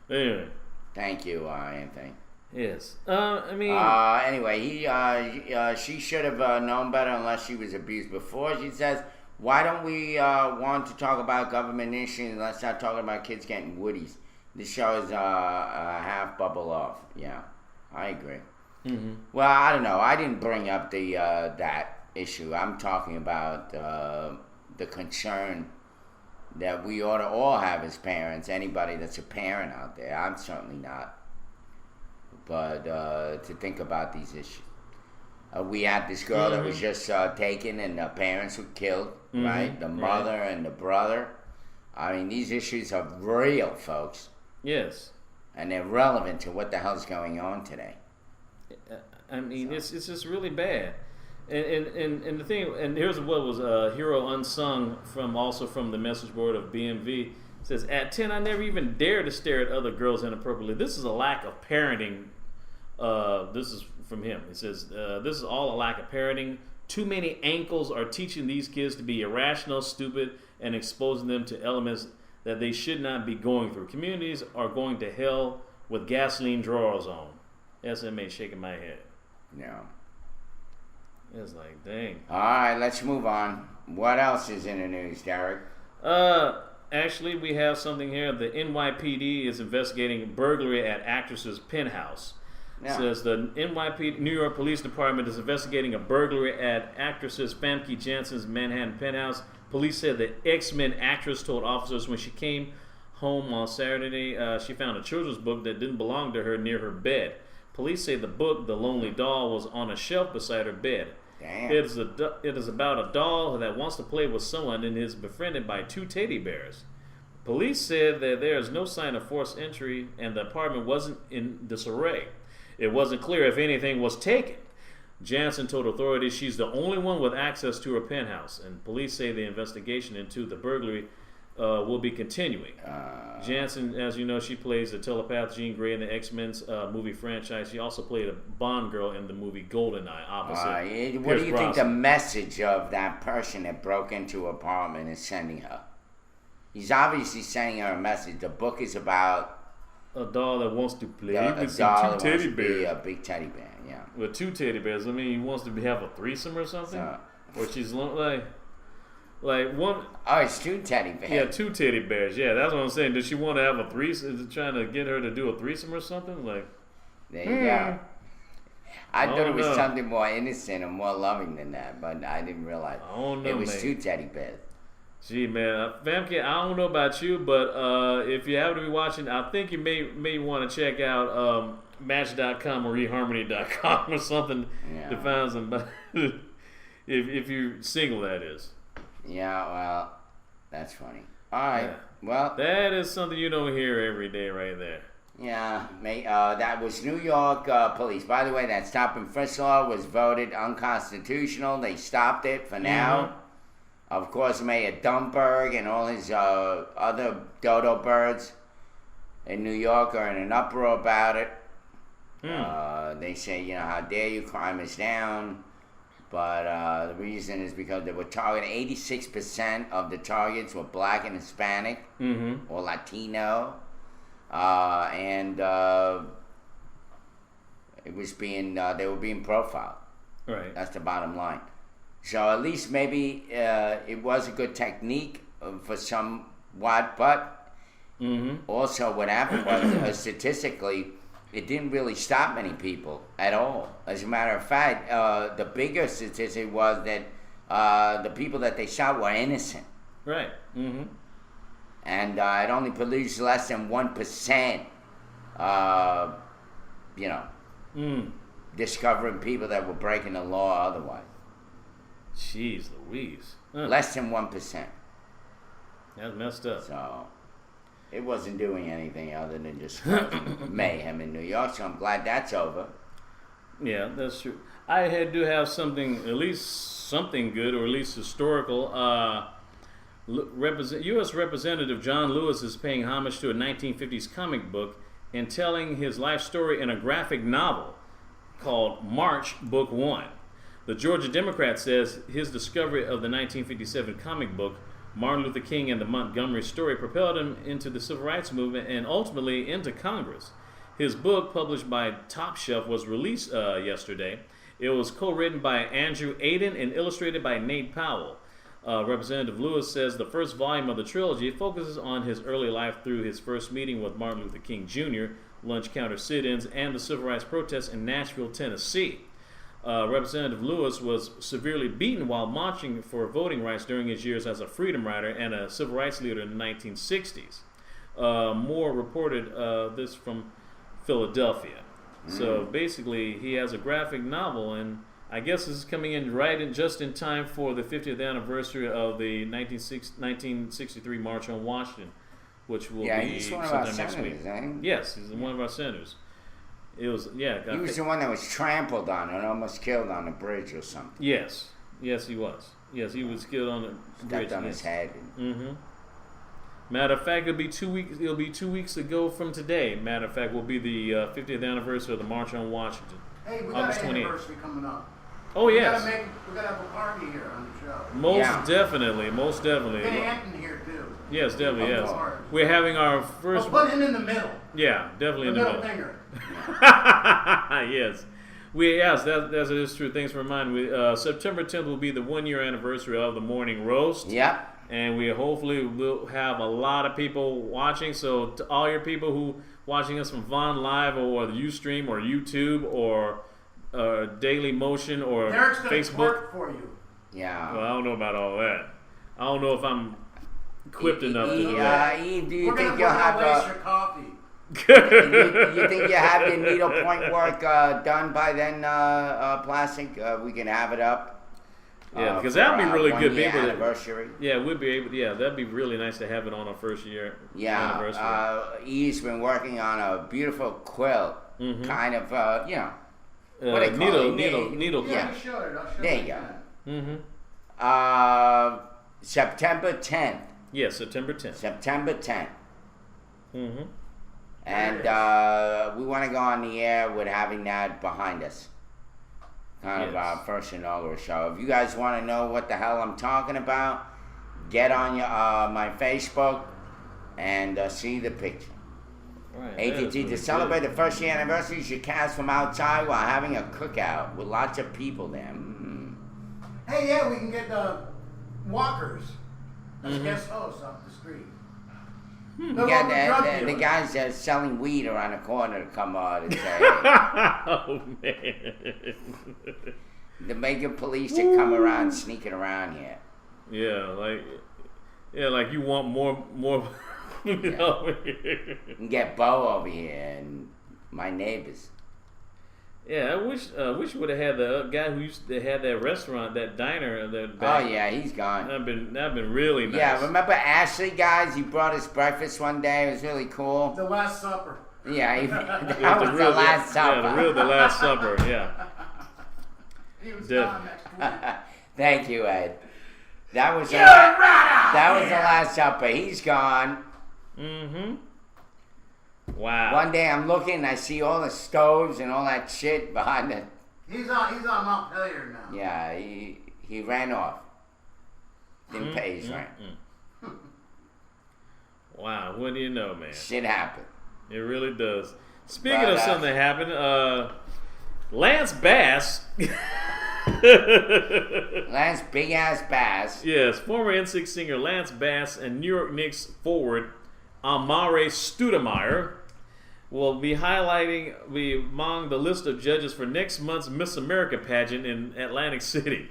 Anyway. Thank you, Anthony. Yes. I mean. Anyway, she should have known better unless she was abused before. She says, "Why don't we want to talk about government issues and let's start talking about kids getting woodies?" This show is half bubble off. Yeah, I agree. Mm-hmm. Well, I don't know. I didn't bring up the that issue. I'm talking about the concern that we ought to all have as parents. Anybody that's a parent out there, I'm certainly not. But to think about these issues. We had this girl that was just taken, and the parents were killed, right? The mother and the brother. I mean, these issues are real, folks. Yes. And they're relevant to what the hell's going on today. I mean, it's just really bad. And the thing, and here's what was Hero Unsung from the message board of BMV. It says, at 10, I never even dared to stare at other girls inappropriately. This is a lack of parenting. This is from him. It says, this is all a lack of parenting. Too many ankles are teaching these kids to be irrational, stupid, and exposing them to elements that they should not be going through. Communities are going to hell with gasoline drawers on. SMA shaking my head. Yeah. It's like, dang. All right, let's move on. What else is in the news, Derek? Actually, we have something here. The NYPD is investigating burglary at actress's penthouse. Yeah. It says the NYPD, New York Police Department, is investigating a burglary at actress's Famke Janssen's Manhattan penthouse. Police said the X-Men actress told officers when she came home on Saturday, she found a children's book that didn't belong to her near her bed. Police say the book, The Lonely Doll, was on a shelf beside her bed. Damn. It is about a doll that wants to play with someone and is befriended by 2 teddy bears. Police said that there is no sign of forced entry and the apartment wasn't in disarray. It wasn't clear if anything was taken. Jansen told authorities she's the only one with access to her penthouse, and police say the investigation into the burglary will be continuing. Jansen, as you know, she plays the telepath Jean Grey in the X-Men's movie franchise. She also played a Bond girl in the movie GoldenEye opposite what do you think the message of that person that broke into her apartment is sending her? He's obviously sending her a message. The book is about a doll that wants to play with some 2 teddy bears. A big teddy bear, yeah. With 2 teddy bears. I mean, he wants to have a threesome or something? Or she's like one... Oh, it's 2 teddy bears. Yeah, 2 teddy bears. Yeah, that's what I'm saying. Does she want to have a threesome? Is it trying to get her to do a threesome or something? Like, there you go. I thought it was something more innocent and more loving than that, but I didn't realize it was 2 teddy bears. Gee, man, Famke, I don't know about you, but if you happen to be watching, I think you may want to check out Match.com or eHarmony.com or something to find some. if you're single, that is. Yeah, well, that's funny. All right, yeah. Well, that is something you don't hear every day, right there. Yeah, that was New York police. By the way, that stop and frisk law was voted unconstitutional. They stopped it for now. Of course, Mayor Dunberg and all his other dodo birds in New York are in an uproar about it. They say, how dare you, crime is down. But the reason is because they were targeting 86% of the targets were black and Hispanic or Latino. And it was they were being profiled. Right. That's the bottom line. So at least maybe it was a good technique for somewhat, but also what happened was statistically, it didn't really stop many people at all. As a matter of fact, the bigger statistic was that the people that they shot were innocent. Right. And it only produced less than 1%, discovering people that were breaking the law otherwise. Jeez Louise. Less than 1%. That's messed up. So, it wasn't doing anything other than just mayhem in New York, so I'm glad that's over. Yeah, that's true. I do have something, at least something good, or at least historical. U.S. Representative John Lewis is paying homage to a 1950s comic book and telling his life story in a graphic novel called March, Book 1. The Georgia Democrat says his discovery of the 1957 comic book, Martin Luther King and the Montgomery Story, propelled him into the Civil Rights Movement and ultimately into Congress. His book, published by Top Shelf, was released yesterday. It was co-written by Andrew Aiden and illustrated by Nate Powell. Representative Lewis says the first volume of the trilogy focuses on his early life through his first meeting with Martin Luther King Jr., lunch counter sit-ins, and the civil rights protests in Nashville, Tennessee. Representative Lewis was severely beaten while marching for voting rights during his years as a freedom rider and a civil rights leader in the 1960s. Moore reported this from Philadelphia. So basically, he has a graphic novel, and I guess this is coming in just in time for the 50th anniversary of the 1963 March on Washington, which will be he's one of our sometime next week. senators, ain't he? Yes, he's one of our senators. It was He was the one that was trampled on and almost killed on a bridge or something. Yes, he was. Yes, he was killed on the bridge. Stepped on his head. Mm-hmm. Matter of fact, it'll be 2 weeks. It'll be 2 weeks ago from today. Matter of fact, will be the 50th anniversary of the March on Washington. Hey, we got August an 28th. anniversary coming up. Oh yes, We gotta have a party here on the show. most definitely. Get Anton here too. Yes, definitely. Of Yes, course. we're having our first. Well, put him in the middle. Yeah, definitely The in the middle middle. finger. Yes. That is true. Thanks for reminding me. September 10th will be the 1 year anniversary of the morning roast. Yep. And we hopefully will have a lot of people watching. So to all your people who watching us from Vaughn Live or the Ustream or YouTube or Daily Motion or Derek's gonna Facebook. twerk for you. Yeah. Well, I don't know about all that. I don't know if I'm equipped enough to do that. Eve, do you We're think gonna you'll have waste your coffee. you think you have your needlepoint work done by then, Plastic? We can have it up. Yeah, because that'd be really good. Year People, anniversary. yeah, we'd be able. Yeah, that'd be really nice to have it on our first year anniversary. Eve's been working on a beautiful quilt, kind of, what do they call needle. Yeah. I'll show it. There you go. September 10th. Yeah, September 10th. September 10th. Mm-hmm. And we want to go on the air with having that behind us. Kind of our first inaugural show. If you guys want to know what the hell I'm talking about, get on your my Facebook and see the picture. Right, ATT to celebrate the first year anniversary, you should cast from outside while having a cookout with lots of people there. Hey, yeah, we can get walkers as guest hosts off the street. The guys that are selling weed around the corner to come on and say, oh man, the making police to come around sneaking around here. Yeah, like you want more. You know? And get Bo over here and my neighbors. Yeah, I wish would have had the guy who used to have that restaurant, that diner. Oh yeah, he's gone. That'd been really nice. Yeah, remember Ashley, guys? He brought us breakfast one day. It was really cool. The Last Supper. Yeah, that was the Last Supper. Yeah, the Last Supper. Yeah. He was gone next week. Thank you, Ed. That was the Last Supper. He's gone. Mm-hmm. Wow. One day I'm looking and I see all the stoves and all that shit behind it. He's on Mount Pelier now. Yeah, he ran off. Didn't pay his rent. Wow, what do you know, man? Shit happened. It really does. Speaking of something that happened, Lance Bass. Lance Big Ass Bass. Yes, former NSYNC singer Lance Bass and New York Knicks forward Amare Stoudemire will be among the list of judges for next month's Miss America pageant in Atlantic City.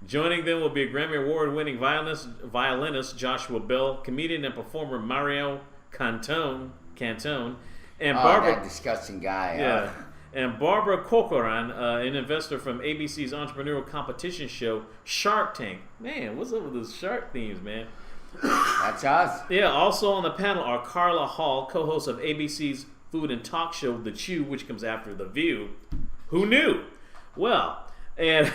Joining them will be Grammy Award-winning violinist Joshua Bell, comedian and performer Mario Cantone, and Barbara. That disgusting guy. Yeah. And Barbara Corcoran, an investor from ABC's entrepreneurial competition show Shark Tank. Man, what's up with those shark themes, man? That's us. Yeah, also on the panel are Carla Hall, co-host of ABC's food and talk show The Chew, which comes after The View. Who knew? Well, and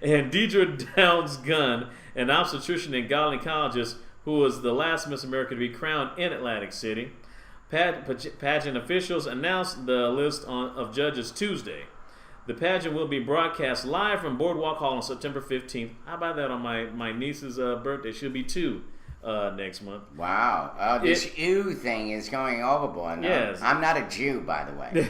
Deidre Downs-Gunn, an obstetrician and gynecologist who was the last Miss America to be crowned in Atlantic City. Pageant officials announced the list of judges Tuesday. The pageant will be broadcast live from Boardwalk Hall on September 15th. How about that on my niece's birthday? She'll be 2 next month. Wow. This Jew thing is going overboard now. Yes. I'm not a Jew, by the way.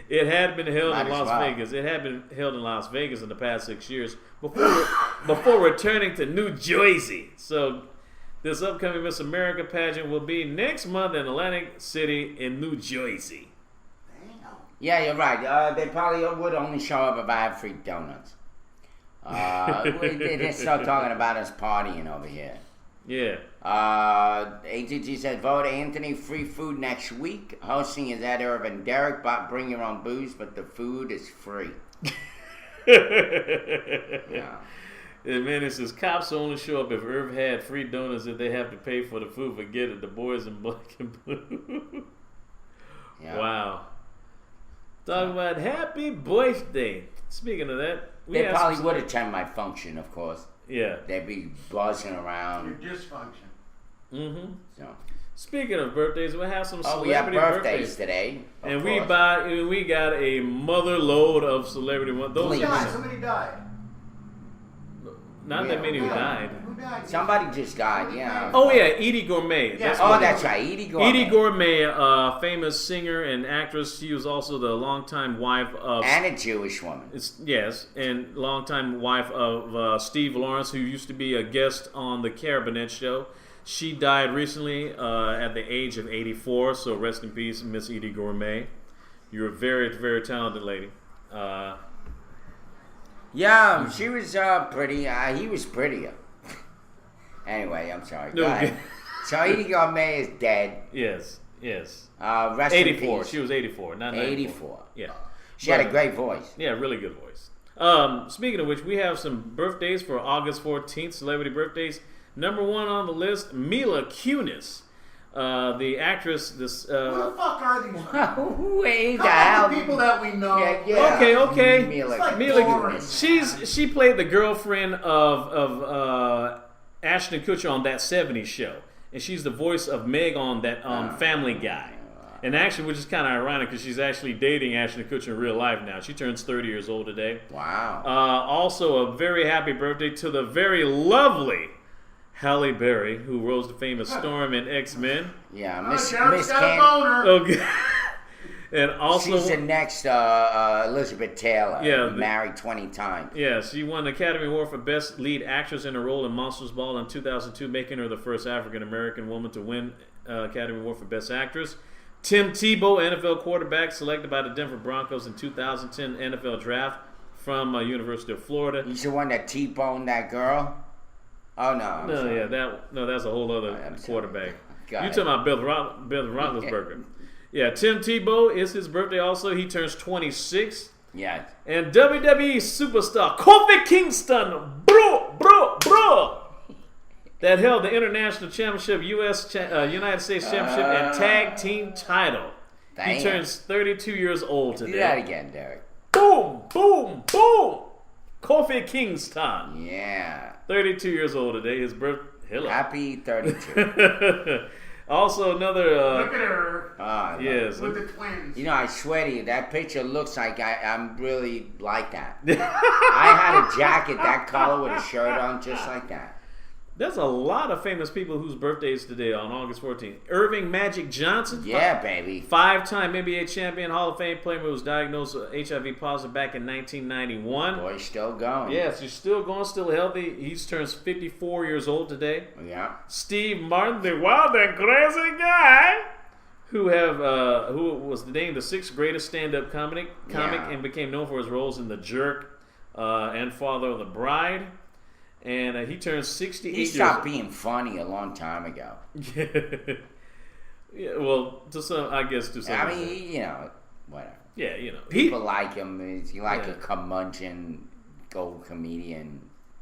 It had been held in Las well. Vegas. It had been held in Las Vegas in the past 6 years before returning to New Jersey. So this upcoming Miss America pageant will be next month in Atlantic City in New Jersey. Yeah, you're right. They probably would only show up if I have free donuts. They're still talking about us partying over here. Yeah. ATG said, vote Anthony free food next week. Hosting is Ed Irvin. Derek, bring your own booze, but the food is free. Yeah. And man, it says cops only show up if Irv had free donuts if they have to pay for the food. Forget it. The boys in black and blue. Yeah. Wow. Talking about happy birthday. Speaking of that, They probably would attend my function, of course. Yeah. They'd be buzzing around. Your dysfunction. Mm-hmm. So. Speaking of birthdays, we have some Oh, we have celebrity birthdays today. And of we course. we got a mother load of celebrity ones. Those Who are died? Somebody died. not that many who died. Who died? Somebody just died, yeah. Oh yeah, Edie Gourmet. Yeah. Oh, that's right, Edie Gourmet. Edie Gourmet, famous singer and actress. She was also the longtime wife of And a Jewish woman. yes, and longtime wife of Steve Lawrence, who used to be a guest on the Carabinet show. She died recently at the age of 84. So rest in peace, Miss Edie Gourmet. You're a very, very talented lady. Yeah, she was pretty. He was prettier. Anyway, I'm sorry. Go ahead. So Edie Gourmet is dead. Yes, yes. Rest 84. in peace. She was 84, not 94. 84. Yeah. She had a great voice. Yeah, really good voice. Speaking of which, we have some birthdays for August 14th, celebrity birthdays. Number one on the list, Mila Kunis, the actress. This. Who the fuck are these? Who the Couple hell? of people that we know. Yeah. Okay. Mila, It's like Mila boring. Kunis. She played the girlfriend of Ashton Kutcher on That 70s Show, and she's the voice of Meg on that Family Guy. And actually, which is kind of ironic because she's actually dating Ashton Kutcher in real life now. She turns 30 years old today. Wow. Also, a very happy birthday to the very lovely Halle Berry, who rose to fame as Storm in X-Men. Yeah, Oh, Miss Derek's got a Ken. boner. Okay. And also, She's the next Elizabeth Taylor. Yeah, married 20 times. yeah, she won the Academy Award for Best Lead Actress in a Role in Monsters Ball in 2002, making her the first African-American woman to win Academy Award for Best Actress. Tim Tebow, NFL quarterback, selected by the Denver Broncos in 2010 NFL Draft from University of Florida. He's the one that T-boned that girl? Oh, no. I'm sorry. That's a whole other I'm sorry. quarterback. Got You it. talking about Bill Roethlisberger? Yeah, Tim Tebow is his birthday. Also, he turns 26. Yeah. And WWE superstar Kofi Kingston, bro, that held the International Championship, United States Championship, and Tag Team title. Damn. He turns 32 years old Do today. that again, Derek. Boom, boom, boom. Kofi Kingston, Yeah. 32 years old today. His birth. Hello. Happy 32. Also, another. Look at her Oh, Yes. with the twins. You know, I swear to you, that picture looks like I'm really like that. I had a jacket that color with a shirt on just like that. There's a lot of famous people whose birthdays today on August 14th. Irving Magic Johnson. Yeah, baby. Five-time NBA champion, Hall of Fame player who was diagnosed with HIV positive back in 1991. Boy, still going. Yes, he's still going, still healthy. He's turns 54 years old today. Yeah. Steve Martin, the wild and crazy guy, who was named the 6th greatest stand-up comic Yeah. and became known for his roles in The Jerk and Father of the Bride. And he turns 68 He years stopped being funny a long time ago. Yeah, well, to some, I guess to some. I extent. mean, you know, whatever. Yeah, you know, People like him. He's like Yeah. a curmudgeon, gold comedian.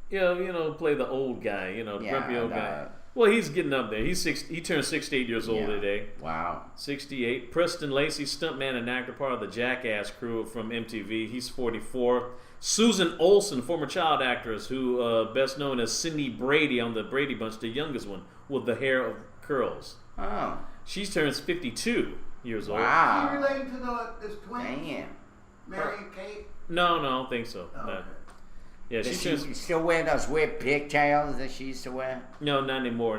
Play the old guy, the Yeah, grumpy old and, guy. Well, he's getting up there. He turned 68 years old Yeah. today. Wow. 68. Preston Lacey, stuntman and actor, part of the Jackass crew from MTV. He's 44. Susan Olsen, former child actress, who best known as Cindy Brady on the Brady Bunch, the youngest one with the hair of curls. Oh. She turns 52 years old. Is he Wow. related to this twins? Damn. Mary and Kate? No, I don't think so. Oh, No. okay. Yeah, she Does turns. she still wear those weird pigtails that she used to wear? No, not anymore.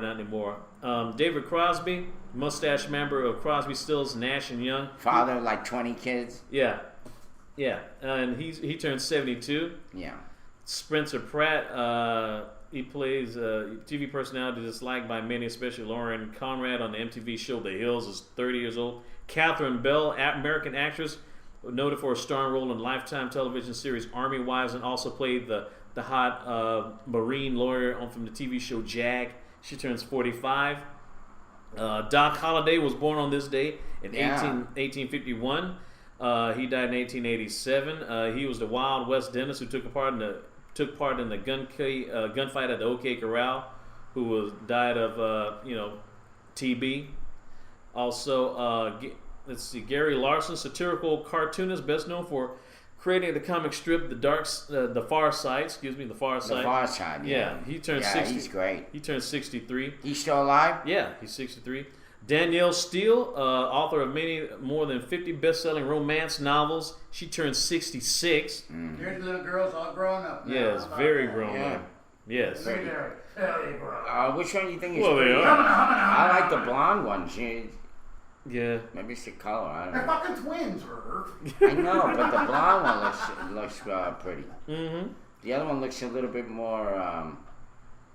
David Crosby, mustache member of Crosby, Stills, Nash and Young. Father of like 20 kids? Yeah, and he turns 72. Yeah. Spencer Pratt, he plays TV personality disliked by many, especially Lauren Conrad on the MTV show The Hills, is 30 years old. Catherine Bell, American actress, noted for a starring role in the Lifetime television series Army Wives, and also played the hot Marine lawyer from the TV show Jag. She turns 45. Doc Holliday was born on this day in Yeah. 1851. He died in 1887. He was the Wild West dentist who took part in the gunfight at the OK Corral, who died of TB. Also, let's see, Gary Larson, satirical cartoonist, best known for creating the comic strip The Far Side. The Far Side. The Far Side. Yeah, he turned 60. He's great. He turned 63. He's still alive? Yeah, he's 63. Danielle Steele, author of more than 50 best-selling romance novels. She turned 66. Here's little girls all grown up now. Yes, very grown up. Yes. Very grown. Which one do you think is Well, they pretty? are. I like the blonde one. Yeah. Maybe it's the color. I don't They're know. fucking twins, Irv. I know, but the blonde one looks pretty. Mm-hmm. The other one looks a little bit more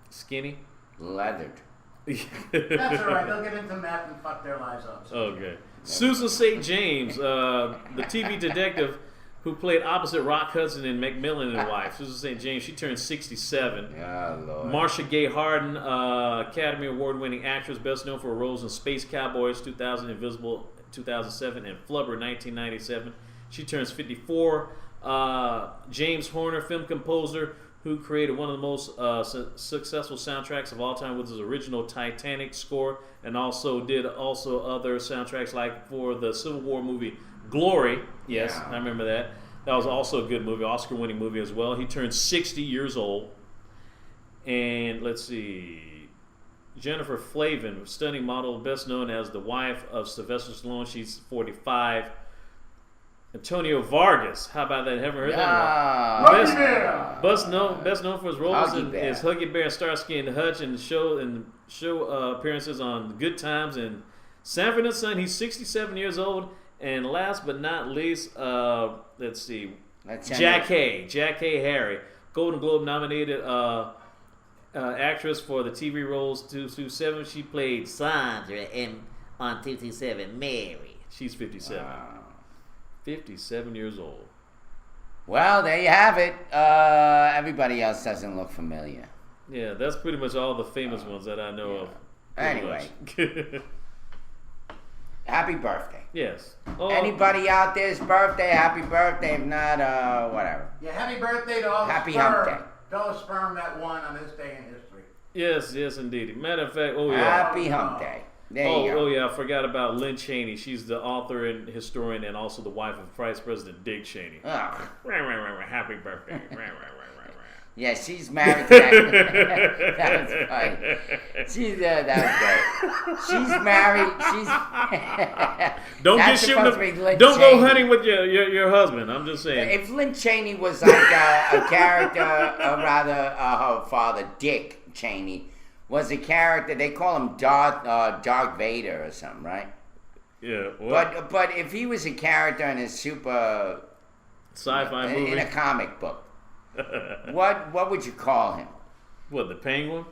skinny, leathered. That's all right. They'll get into meth and fuck their lives up. Okay. Susan St. James, the TV detective who played opposite Rock Hudson in Macmillan and Wife. Susan St. James, she turned 67. Oh, Lord. Marcia Gay Harden, Academy Award-winning actress, best known for roles in Space Cowboys 2000, Invisible 2007, and Flubber 1997. She turns 54. James Horner, film composer, who created one of the most successful soundtracks of all time with his original Titanic score, and also did other soundtracks like for the Civil War movie Glory. Yes, Yeah. I remember that. That was also a good movie, Oscar-winning movie as well. He turned 60 years old. And let's see, Jennifer Flavin, stunning model, best known as the wife of Sylvester Stallone. She's 45. Antonio Vargas, how about that? Haven't heard that one. Best known for his roles as Huggy Bear, Starsky and Hutch, and show appearances on Good Times and Sanford and Son. He's 67 years old. And last but not least, let's see, Jack Hay Harry, Golden Globe nominated actress for the TV roles 227. She played Sandra on 227 Mary. She's 57. 57 years old. Well, there you have it. Everybody else doesn't look familiar. Yeah, that's pretty much all the famous ones that I know of. Anyway. Happy birthday. Yes. Anybody out there's birthday, happy birthday. If not, whatever. Yeah, happy birthday to all the Happy sperm. hump day. To all the sperm that won on this day in history. Yes, indeed. Matter of fact, yeah. Happy hump day. There you go. Oh, yeah, I forgot about Lynn Cheney. She's the author and historian and also the wife of Vice President Dick Cheney. Oh. Happy birthday. Yeah, she's married to that. That was funny. That was great. She's married. Don't That's get shooting. Don't go hunting with your husband. I'm just saying. If Lynn Cheney was like a character, rather her father Dick Cheney was a character. They call him Darth Vader or something, right? Yeah. What? But if he was a character in a super sci-fi movie in a comic book. What would you call him? What, the Penguin?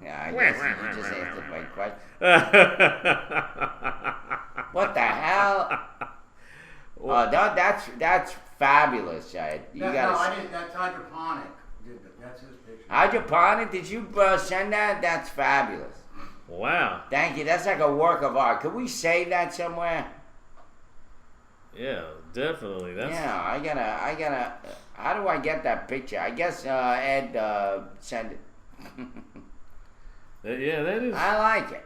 Yeah, I guess you just answered my question. What the hell? That's fabulous. I didn't. That's hydroponic. That's his picture. Hydroponic? Did you send that? That's fabulous. Wow. Thank you. That's like a work of art. Could we save that somewhere? Yeah, definitely. Yeah, I gotta. How do I get that picture? I guess Ed send it. Yeah, that is. I like it.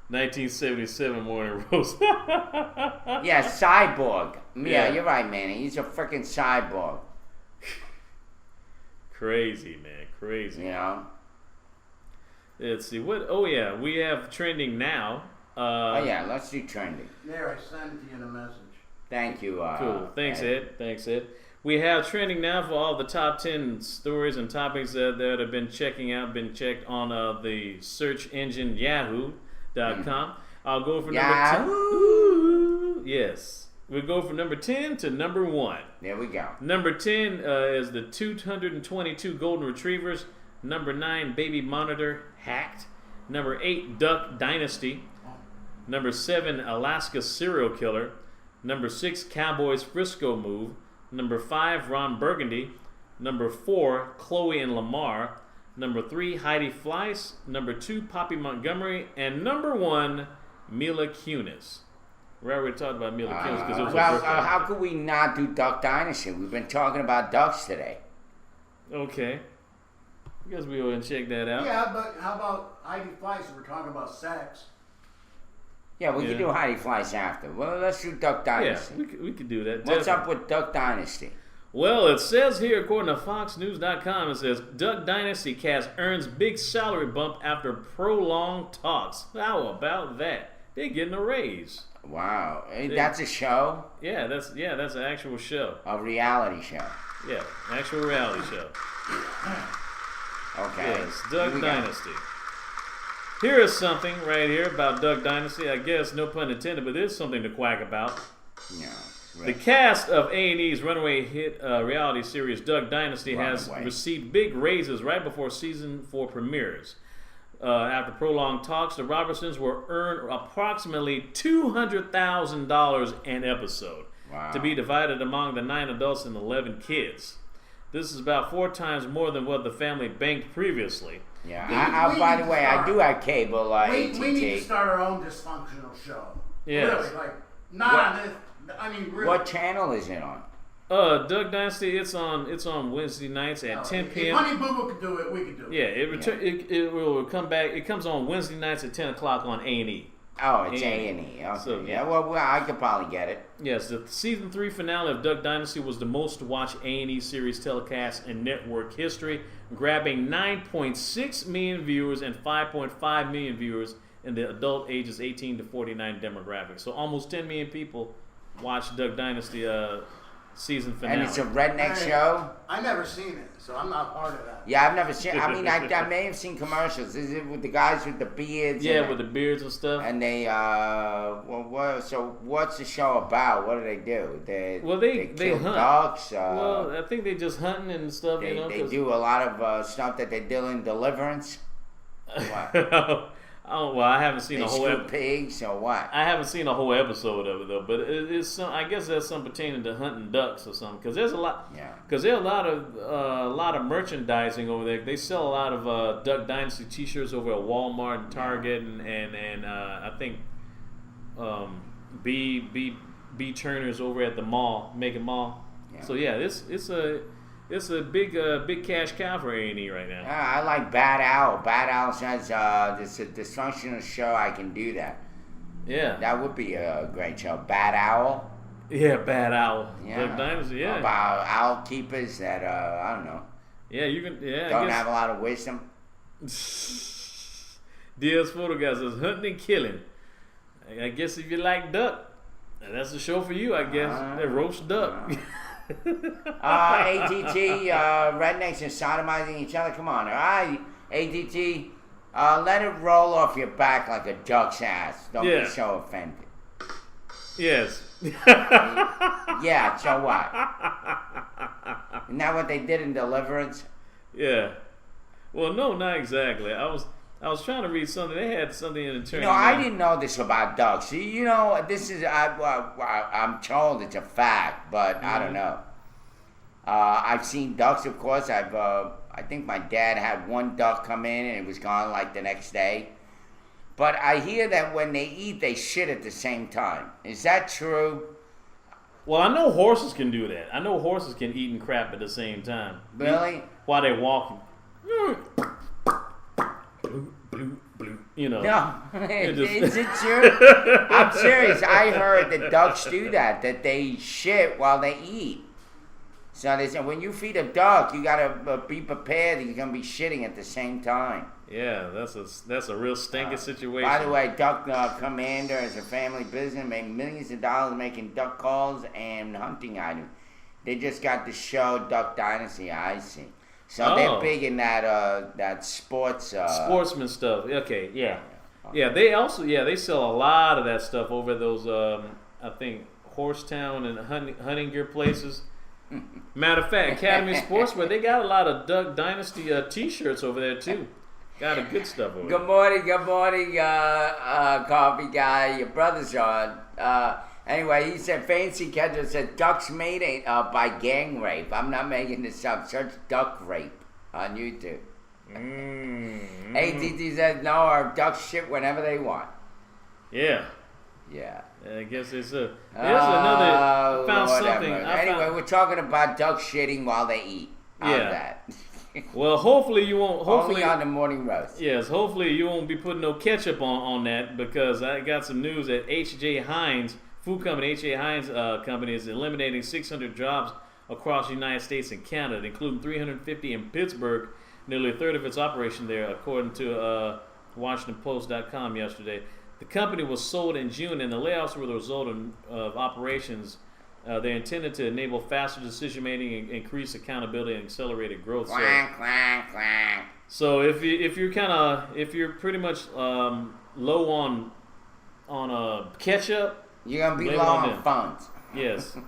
1977 Morning Roast. Yeah, cyborg. Yeah, you're right, Manny. He's a freaking cyborg. Crazy, man. Crazy. You know? Let's see. What? Oh, yeah. We have trending now. Let's do trending. There, I sent it to you in a message. Thank you. Cool. Thanks, Ed. We have trending now for all the top 10 stories and topics that have been checked on the search engine Yahoo.com. I'll go for number 10. Ooh, yes. We'll go from number 10 to number 1. There we go. Number 10 is the 222 Golden Retrievers. Number 9, Baby Monitor hacked. Number 8, Duck Dynasty. Number 7, Alaska Serial Killer. Number 6, Cowboys Frisco Move. Number 5, Ron Burgundy. Number 4, Chloe and Lamar. Number 3, Heidi Fleiss. Number 2, Poppy Montgomery. And number 1, Mila Kunis. We already talked about Mila Kunis because it was well, her birthday. how could we not do Duck Dynasty? We've been talking about ducks today. Okay. I guess we'll go and check that out. Yeah, but how about Heidi Fleiss? We're talking about sex. Yeah, we could do Heidi Fleiss after. Well, let's do Duck Dynasty. Yeah, we could do that. What's definitely. up with Duck Dynasty? Well, it says here, according to FoxNews.com, it says Duck Dynasty cast earns big salary bump after prolonged talks. How about that? They're getting a raise. Wow, that's a show? Yeah, that's an actual show. A reality show. Yeah, actual reality show. Okay. Yes, Duck Dynasty. Here is something right here about Duck Dynasty. I guess no pun intended, but there's something to quack about. Yeah. The cast of A&E's runaway hit reality series Duck Dynasty has received big raises right before season 4 premieres. After prolonged talks, the Robertsons will earn approximately $200,000 an episode to be divided among the 9 adults and 11 kids. This is about 4 times more than what the family banked previously. Yeah, by the way, I do have cable. We need to start our own dysfunctional show. Yes. Really, like, not on this. I mean, really. What channel is it on? Duck Dynasty. It's on Wednesday nights at 10 p.m. If Honey Boo Boo could do it, we could do it. Yeah, it will come back. It comes on Wednesday nights at 10 o'clock on A&E. Oh, it's A&E. Okay. So, well, I could probably get it. Yes, the season 3 finale of Duck Dynasty was the most watched A&E series telecast in network history, grabbing 9.6 million viewers and 5.5 million viewers in the adult ages 18 to 49 demographic. So almost 10 million people watched Duck Dynasty season finale. And it's a redneck show? I've never seen it, so I'm not part of that. Yeah, I've never seen it. I mean, I may have seen commercials. Is it with the guys with the beards? Yeah, with the beards and stuff. And they, so what's the show about? What do? They kill hunt. Ducks. Well, I think they just hunting and stuff. They do a lot of stuff that they do in Deliverance. What? Oh well, I haven't seen a whole pigs or what? I haven't seen a whole episode of it though, but it's some. I guess that's something pertaining to hunting ducks or something. Because there's a lot. Yeah. Because there's a lot of merchandising over there. They sell a lot of Duck Dynasty T-shirts over at Walmart and Target and I think B Turner's over at the mall, Macon Mall. Yeah. So yeah, it's a big cash cow for A&E right now. I like Bad Owl. Bad Owl says this is a dysfunctional show. I can do that. Yeah. That would be a great show. Bad Owl. Yeah, Bad Owl. Yeah. Duck Dynasty, yeah. About owl keepers that, I don't know. Yeah, you can, yeah. Don't have a lot of wisdom. Diaz Photo Guy says, hunting and killing. I guess if you like duck, that's the show for you, I guess. That roast duck. ATT, rednecks and sodomizing each other. Come on, all right, ATT, let it roll off your back like a duck's ass. Don't be so offended. Yes. Yeah, so what? Isn't that what they did in Deliverance? Yeah. Well, no, not exactly. I was trying to read something. They had something in the turn. I didn't know this about ducks. This is I'm told it's a fact, but I don't know. I've seen ducks, of course. I think my dad had one duck come in and it was gone like the next day. But I hear that when they eat, they shit at the same time. Is that true? Well, I know horses can do that. I know horses can eat and crap at the same time. Really? While they're walking. You know. No, is it true? I'm serious. I heard that ducks do that they shit while they eat. So they said when you feed a duck, you gotta be prepared that you're gonna be shitting at the same time. Yeah, that's a real stinky situation. By the way, Duck Commander is a family business, made millions of dollars making duck calls and hunting items. They just got the show Duck Dynasty, I see. So they're big in that sports sportsman stuff. Okay, yeah. Yeah, they sell a lot of that stuff over at those I think Horsetown and hunting gear places. Matter of fact, Academy Sportswear, they got a lot of Duck Dynasty T-shirts over there too. Got a good stuff over there. Good morning, coffee guy. Your brother's on. Anyway, he said, Fancy Kendra said, ducks made by gang rape. I'm not making this up. Search duck rape on YouTube. ATT says, no, our ducks shit whenever they want. Yeah. Yeah. I guess there's another. Found Lord something. have mercy. Anyway, we're talking about ducks shitting while they eat. How's that? Well, hopefully you won't. Hopefully Only on the morning roast. Yes, hopefully you won't be putting no ketchup on that, because I got some news that H.J. Heinz, food company, H.J. Heinz company is eliminating 600 jobs across the United States and Canada, including 350 in Pittsburgh, nearly a third of its operation there, according to WashingtonPost.com yesterday. The company was sold in June, and the layoffs were the result of operations. They're intended to enable faster decision-making, and increase accountability, and accelerated growth. Quack, quack, quack. So if you're pretty much low on ketchup, you're gonna be low on funds. Yes.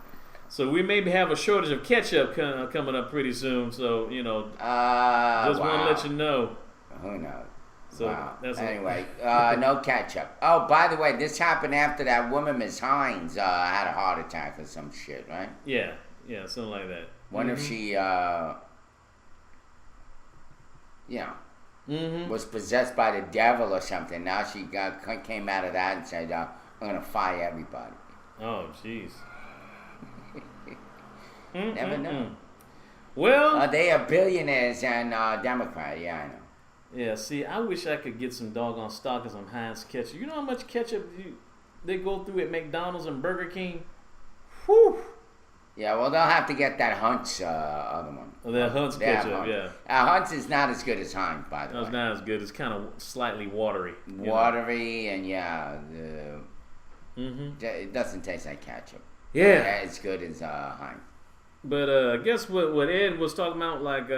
So we maybe have a shortage of ketchup coming up pretty soon. So just want to let you know. Who knows? So that's anyway, no ketchup. Oh, by the way, this happened after that woman, Ms. Hines, had a heart attack or some shit, right? Yeah, something like that. Wonder if she, was possessed by the devil or something. Now she came out of that and said, "I'm gonna fire everybody." Oh, jeez. Never know. Well, they are billionaires and Democrat. Yeah, I know. Yeah, see, I wish I could get some doggone stock of some Heinz ketchup. You know how much ketchup they go through at McDonald's and Burger King? Whew. Yeah, well, they'll have to get that Hunt's other one. Oh, that Hunt's ketchup, Hunt. Yeah. Hunt's is not as good as Heinz, by the way. No, it's not as good. It's kind of slightly watery. Watery, and it doesn't taste like ketchup. Yeah. As good as Heinz. But I guess what Ed was talking about, like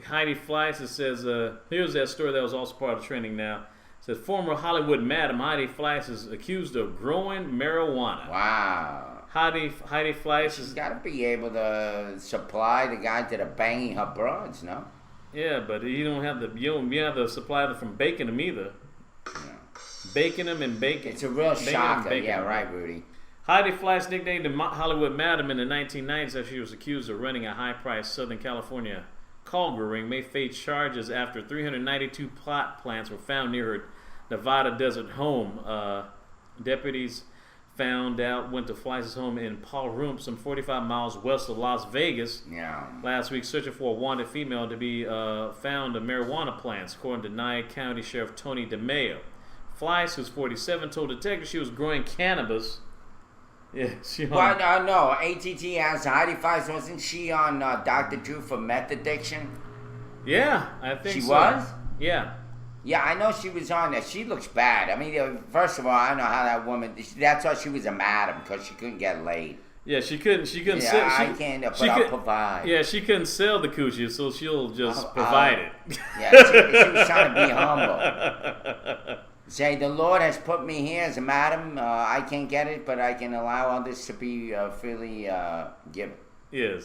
Heidi Fleiss, it says, here's that story that was also part of trending now. It says, former Hollywood madam Heidi Fleiss is accused of growing marijuana. Wow. Heidi Fleiss She's got to be able to supply the guys that are banging her broads, no? Yeah, but you don't have to supply them from baking them either. Yeah. Baking them and baking. It's a real shocker. Yeah, right, Rudy. Heidi Fleiss, nicknamed the Hollywood Madam in the 1990s after she was accused of running a high-priced Southern California call ring, may face charges after 392 pot plants were found near her Nevada desert home. Deputies went to Fleiss's home in Paul Room, some 45 miles west of Las Vegas, last week, searching for a wanted female to be found of marijuana plants, according to Nye County Sheriff Tony DeMeo. Fleiss, who's 47, told detectives she was growing cannabis. Yeah, But no, ATT asked Heidi Fleiss, wasn't she on Dr. Drew for meth addiction? Yeah, I think she so. was? Yeah. Yeah, I know she was on there. She looks bad. I mean, first of all, I don't know how that woman, that's why she was a madam, because she couldn't get laid. Yeah, she couldn't yeah, sell. I can't, but I'll provide. Yeah, she couldn't sell the coochie, so she'll just provide it. Yeah, she was trying to be humble. Say, the Lord has put me here as a madam. I can't get it, but I can allow others to be freely given. Yes.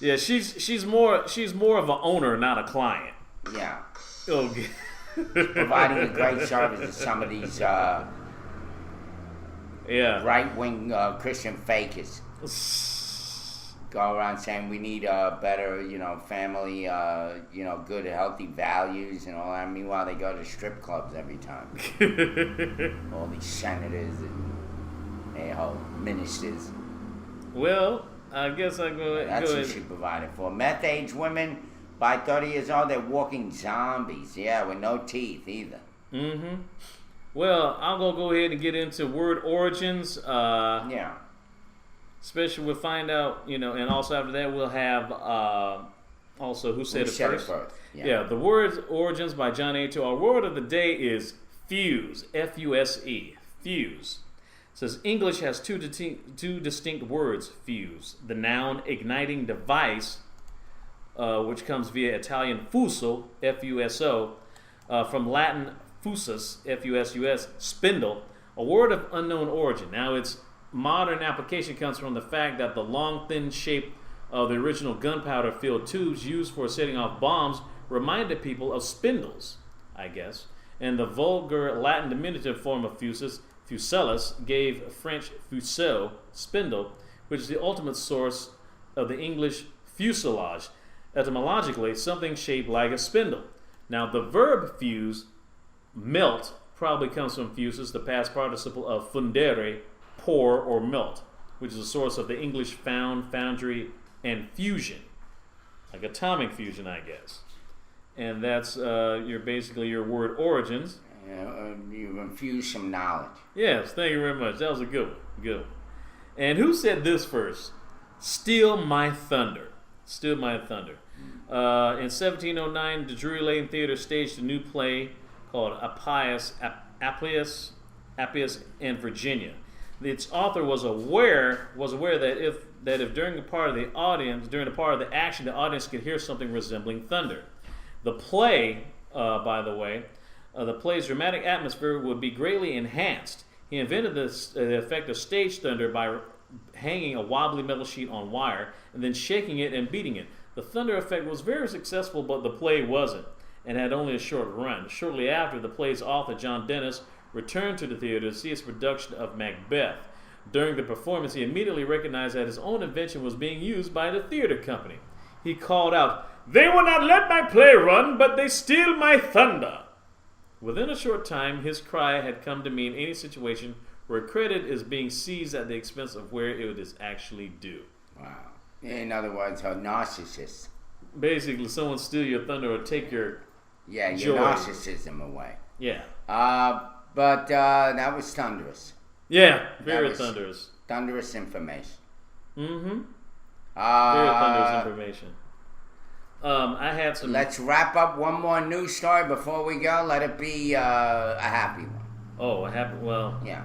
Yeah, she's more of an owner, not a client. Yeah. Okay. Providing a great service to some of these right-wing Christian fakers. Go around saying we need better, family, good, healthy values and all that. Meanwhile, they go to strip clubs every time. All these senators and ministers. Well, I guess I go. That's what she provided for. Meth-age women by 30 years old, they're walking zombies. Yeah, with no teeth either. Mm-hmm. Well, I'm gonna go ahead and get into word origins. Yeah. Especially we'll find out, and also after that we'll have also Who Said It First. Yeah, the word origins by John A. Our word of the day is fuse, F-U-S-E, fuse. It says English has two distinct words, fuse. The noun igniting device, which comes via Italian fuso, F-U-S-O, from Latin fusus, F-U-S-U-S, spindle, a word of unknown origin. Now its modern application comes from the fact that the long, thin shape of the original gunpowder-filled tubes used for setting off bombs reminded people of spindles, I guess. And the vulgar Latin diminutive form of fusus, fusellus, gave French fuseau, spindle, which is the ultimate source of the English fuselage, etymologically something shaped like a spindle. Now the verb fuse, melt, probably comes from fusus, the past participle of fundere, pour or melt, which is a source of the English found, foundry, and fusion, like atomic fusion, I guess. And that's basically your word origins. You've infused some knowledge. Yes, thank you very much. That was a good one. Good one. And who said this first? Steal My Thunder. Steal My Thunder. In 1709, the Drury Lane Theater staged a new play called Appius in Virginia. Its author was aware that if during the part of the action, the audience could hear something resembling thunder. The play, by the way, the play's dramatic atmosphere would be greatly enhanced. He invented the effect of stage thunder by hanging a wobbly metal sheet on wire and then shaking it and beating it. The thunder effect was very successful, but the play wasn't, and had only a short run. Shortly after, the play's author, John Dennis, returned to the theater to see his production of Macbeth. During the performance, he immediately recognized that his own invention was being used by the theater company. He called out, "They will not let my play run, but they steal my thunder." Within a short time, his cry had come to mean any situation where credit is being seized at the expense of where it is actually due. Wow. In other words, a narcissist. Basically, someone steal your thunder or take your your joy. narcissism away. Yeah. But that was thunderous. Yeah, very thunderous. Thunderous information. Mm-hmm. Very thunderous information. I had some. Let's wrap up one more news story before we go. Let it be a happy one. Oh, a happy. Well. Yeah.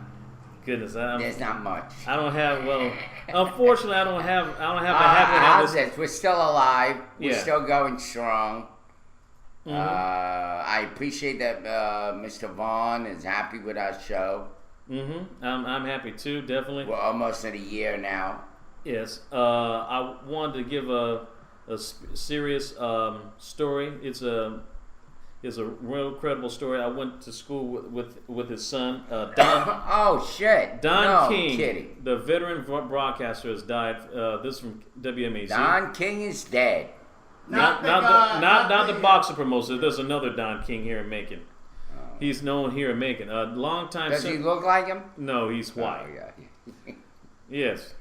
Goodness, there's not much. I don't have. Well, unfortunately, I don't have a happy one. How's this? We're still alive. We're Yeah. still going strong. Mm-hmm. I appreciate that Mr. Vaughn is happy with our show. Mm-hmm. I'm happy too. Definitely. We're almost at a year now. Yes. I wanted to give a serious story. It's a real credible story. I went to school with his son, Don. Oh shit! Don King, kidding. The veteran broadcaster, has died. This is from WMAZ. Don King is dead. Not the boxer promoter. There's another Don King here in Macon. He's known here in Macon. A long time. Does he look like him? No, he's white. Oh, yeah. Yes.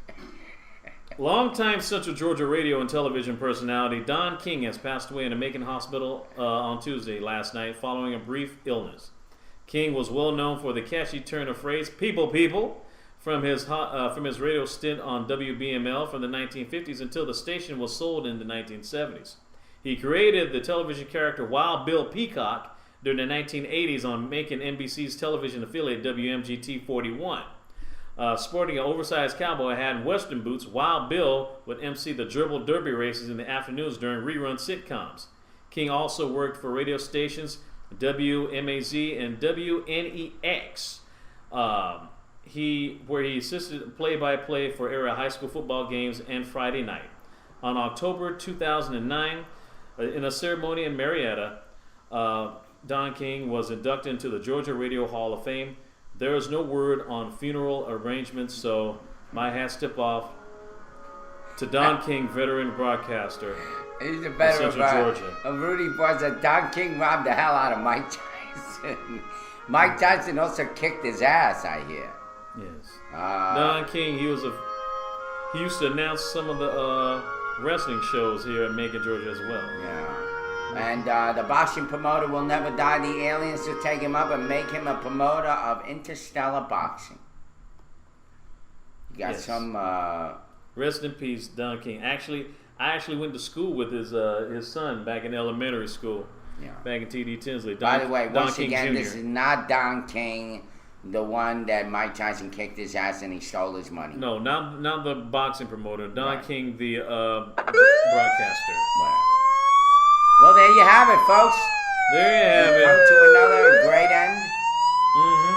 Longtime Central Georgia radio and television personality Don King has passed away in a Macon hospital on Tuesday last night following a brief illness. King was well known for the catchy turn of phrase "people, people" from his radio stint on WBML from the 1950s until the station was sold in the 1970s. He created the television character Wild Bill Peacock during the 1980s on Macon NBC's television affiliate WMGT 41. Sporting an oversized cowboy hat and western boots, Wild Bill would MC the Dribble Derby races in the afternoons during rerun sitcoms. King also worked for radio stations WMAZ and WNEX, where he assisted play-by-play for area high school football games and Friday night. On October 2009, in a ceremony in Marietta, Don King was inducted into the Georgia Radio Hall of Fame. There is no word on funeral arrangements, so my hats tip off to Don King, veteran broadcaster. He's a veteran Central Georgia. Rudy Barza. Don King robbed the hell out of Mike Tyson. Mike Tyson also kicked his ass, I hear. Yes. Don King, he used to announce some of the wrestling shows here in Macon, Georgia as well. Yeah. And the boxing promoter will never die. The aliens will take him up and make him a promoter of interstellar boxing. You got some. Rest in peace, Don King. I actually went to school with his son back in elementary school. Yeah. Back in TD Tinsley. By the way, Don once King again, Jr. this is not Don King, the one that Mike Tyson kicked his ass and he stole his money. No, not the boxing promoter. Don King, the broadcaster. Well, there you have it, folks. There you have it. Come to another great end. Mm-hmm.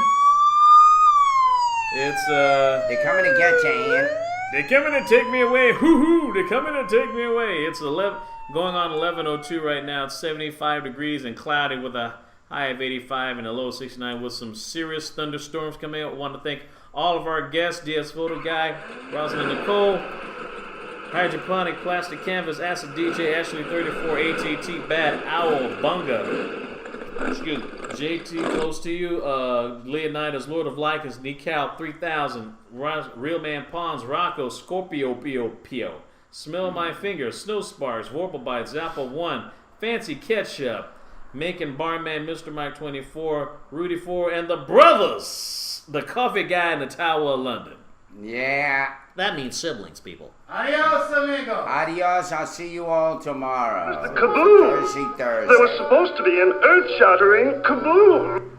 It's They're coming to get you, Ian. They're coming to take me away. Hoo-hoo! They're coming to take me away. It's going on 11:02 right now. It's 75 degrees and cloudy with a high of 85 and a low of 69 with some serious thunderstorms coming out. I want to thank all of our guests, DS Photo Guy, Rosalind Nicole, Hydroponic Plastic Canvas, Acid DJ, Ashley 34, ATT, Bad Owl, Bunga, Excuse me. JT, close to you. Leonidas, Lord of Lycus, Decal 3000, Real Man Pawns, Rocco, Scorpio, Pio, Smell My Finger, Snow Sparks, Vorpal Bites, Apple 1, Fancy Ketchup, Macon Barman, Mr. Mike 24, Rudy 4, and the brothers, the coffee guy in the Tower of London. Yeah. That means siblings, people. Adios, amigo. Adios. I'll see you all tomorrow. Kaboom! Thursday. There was supposed to be an earth-shattering kaboom!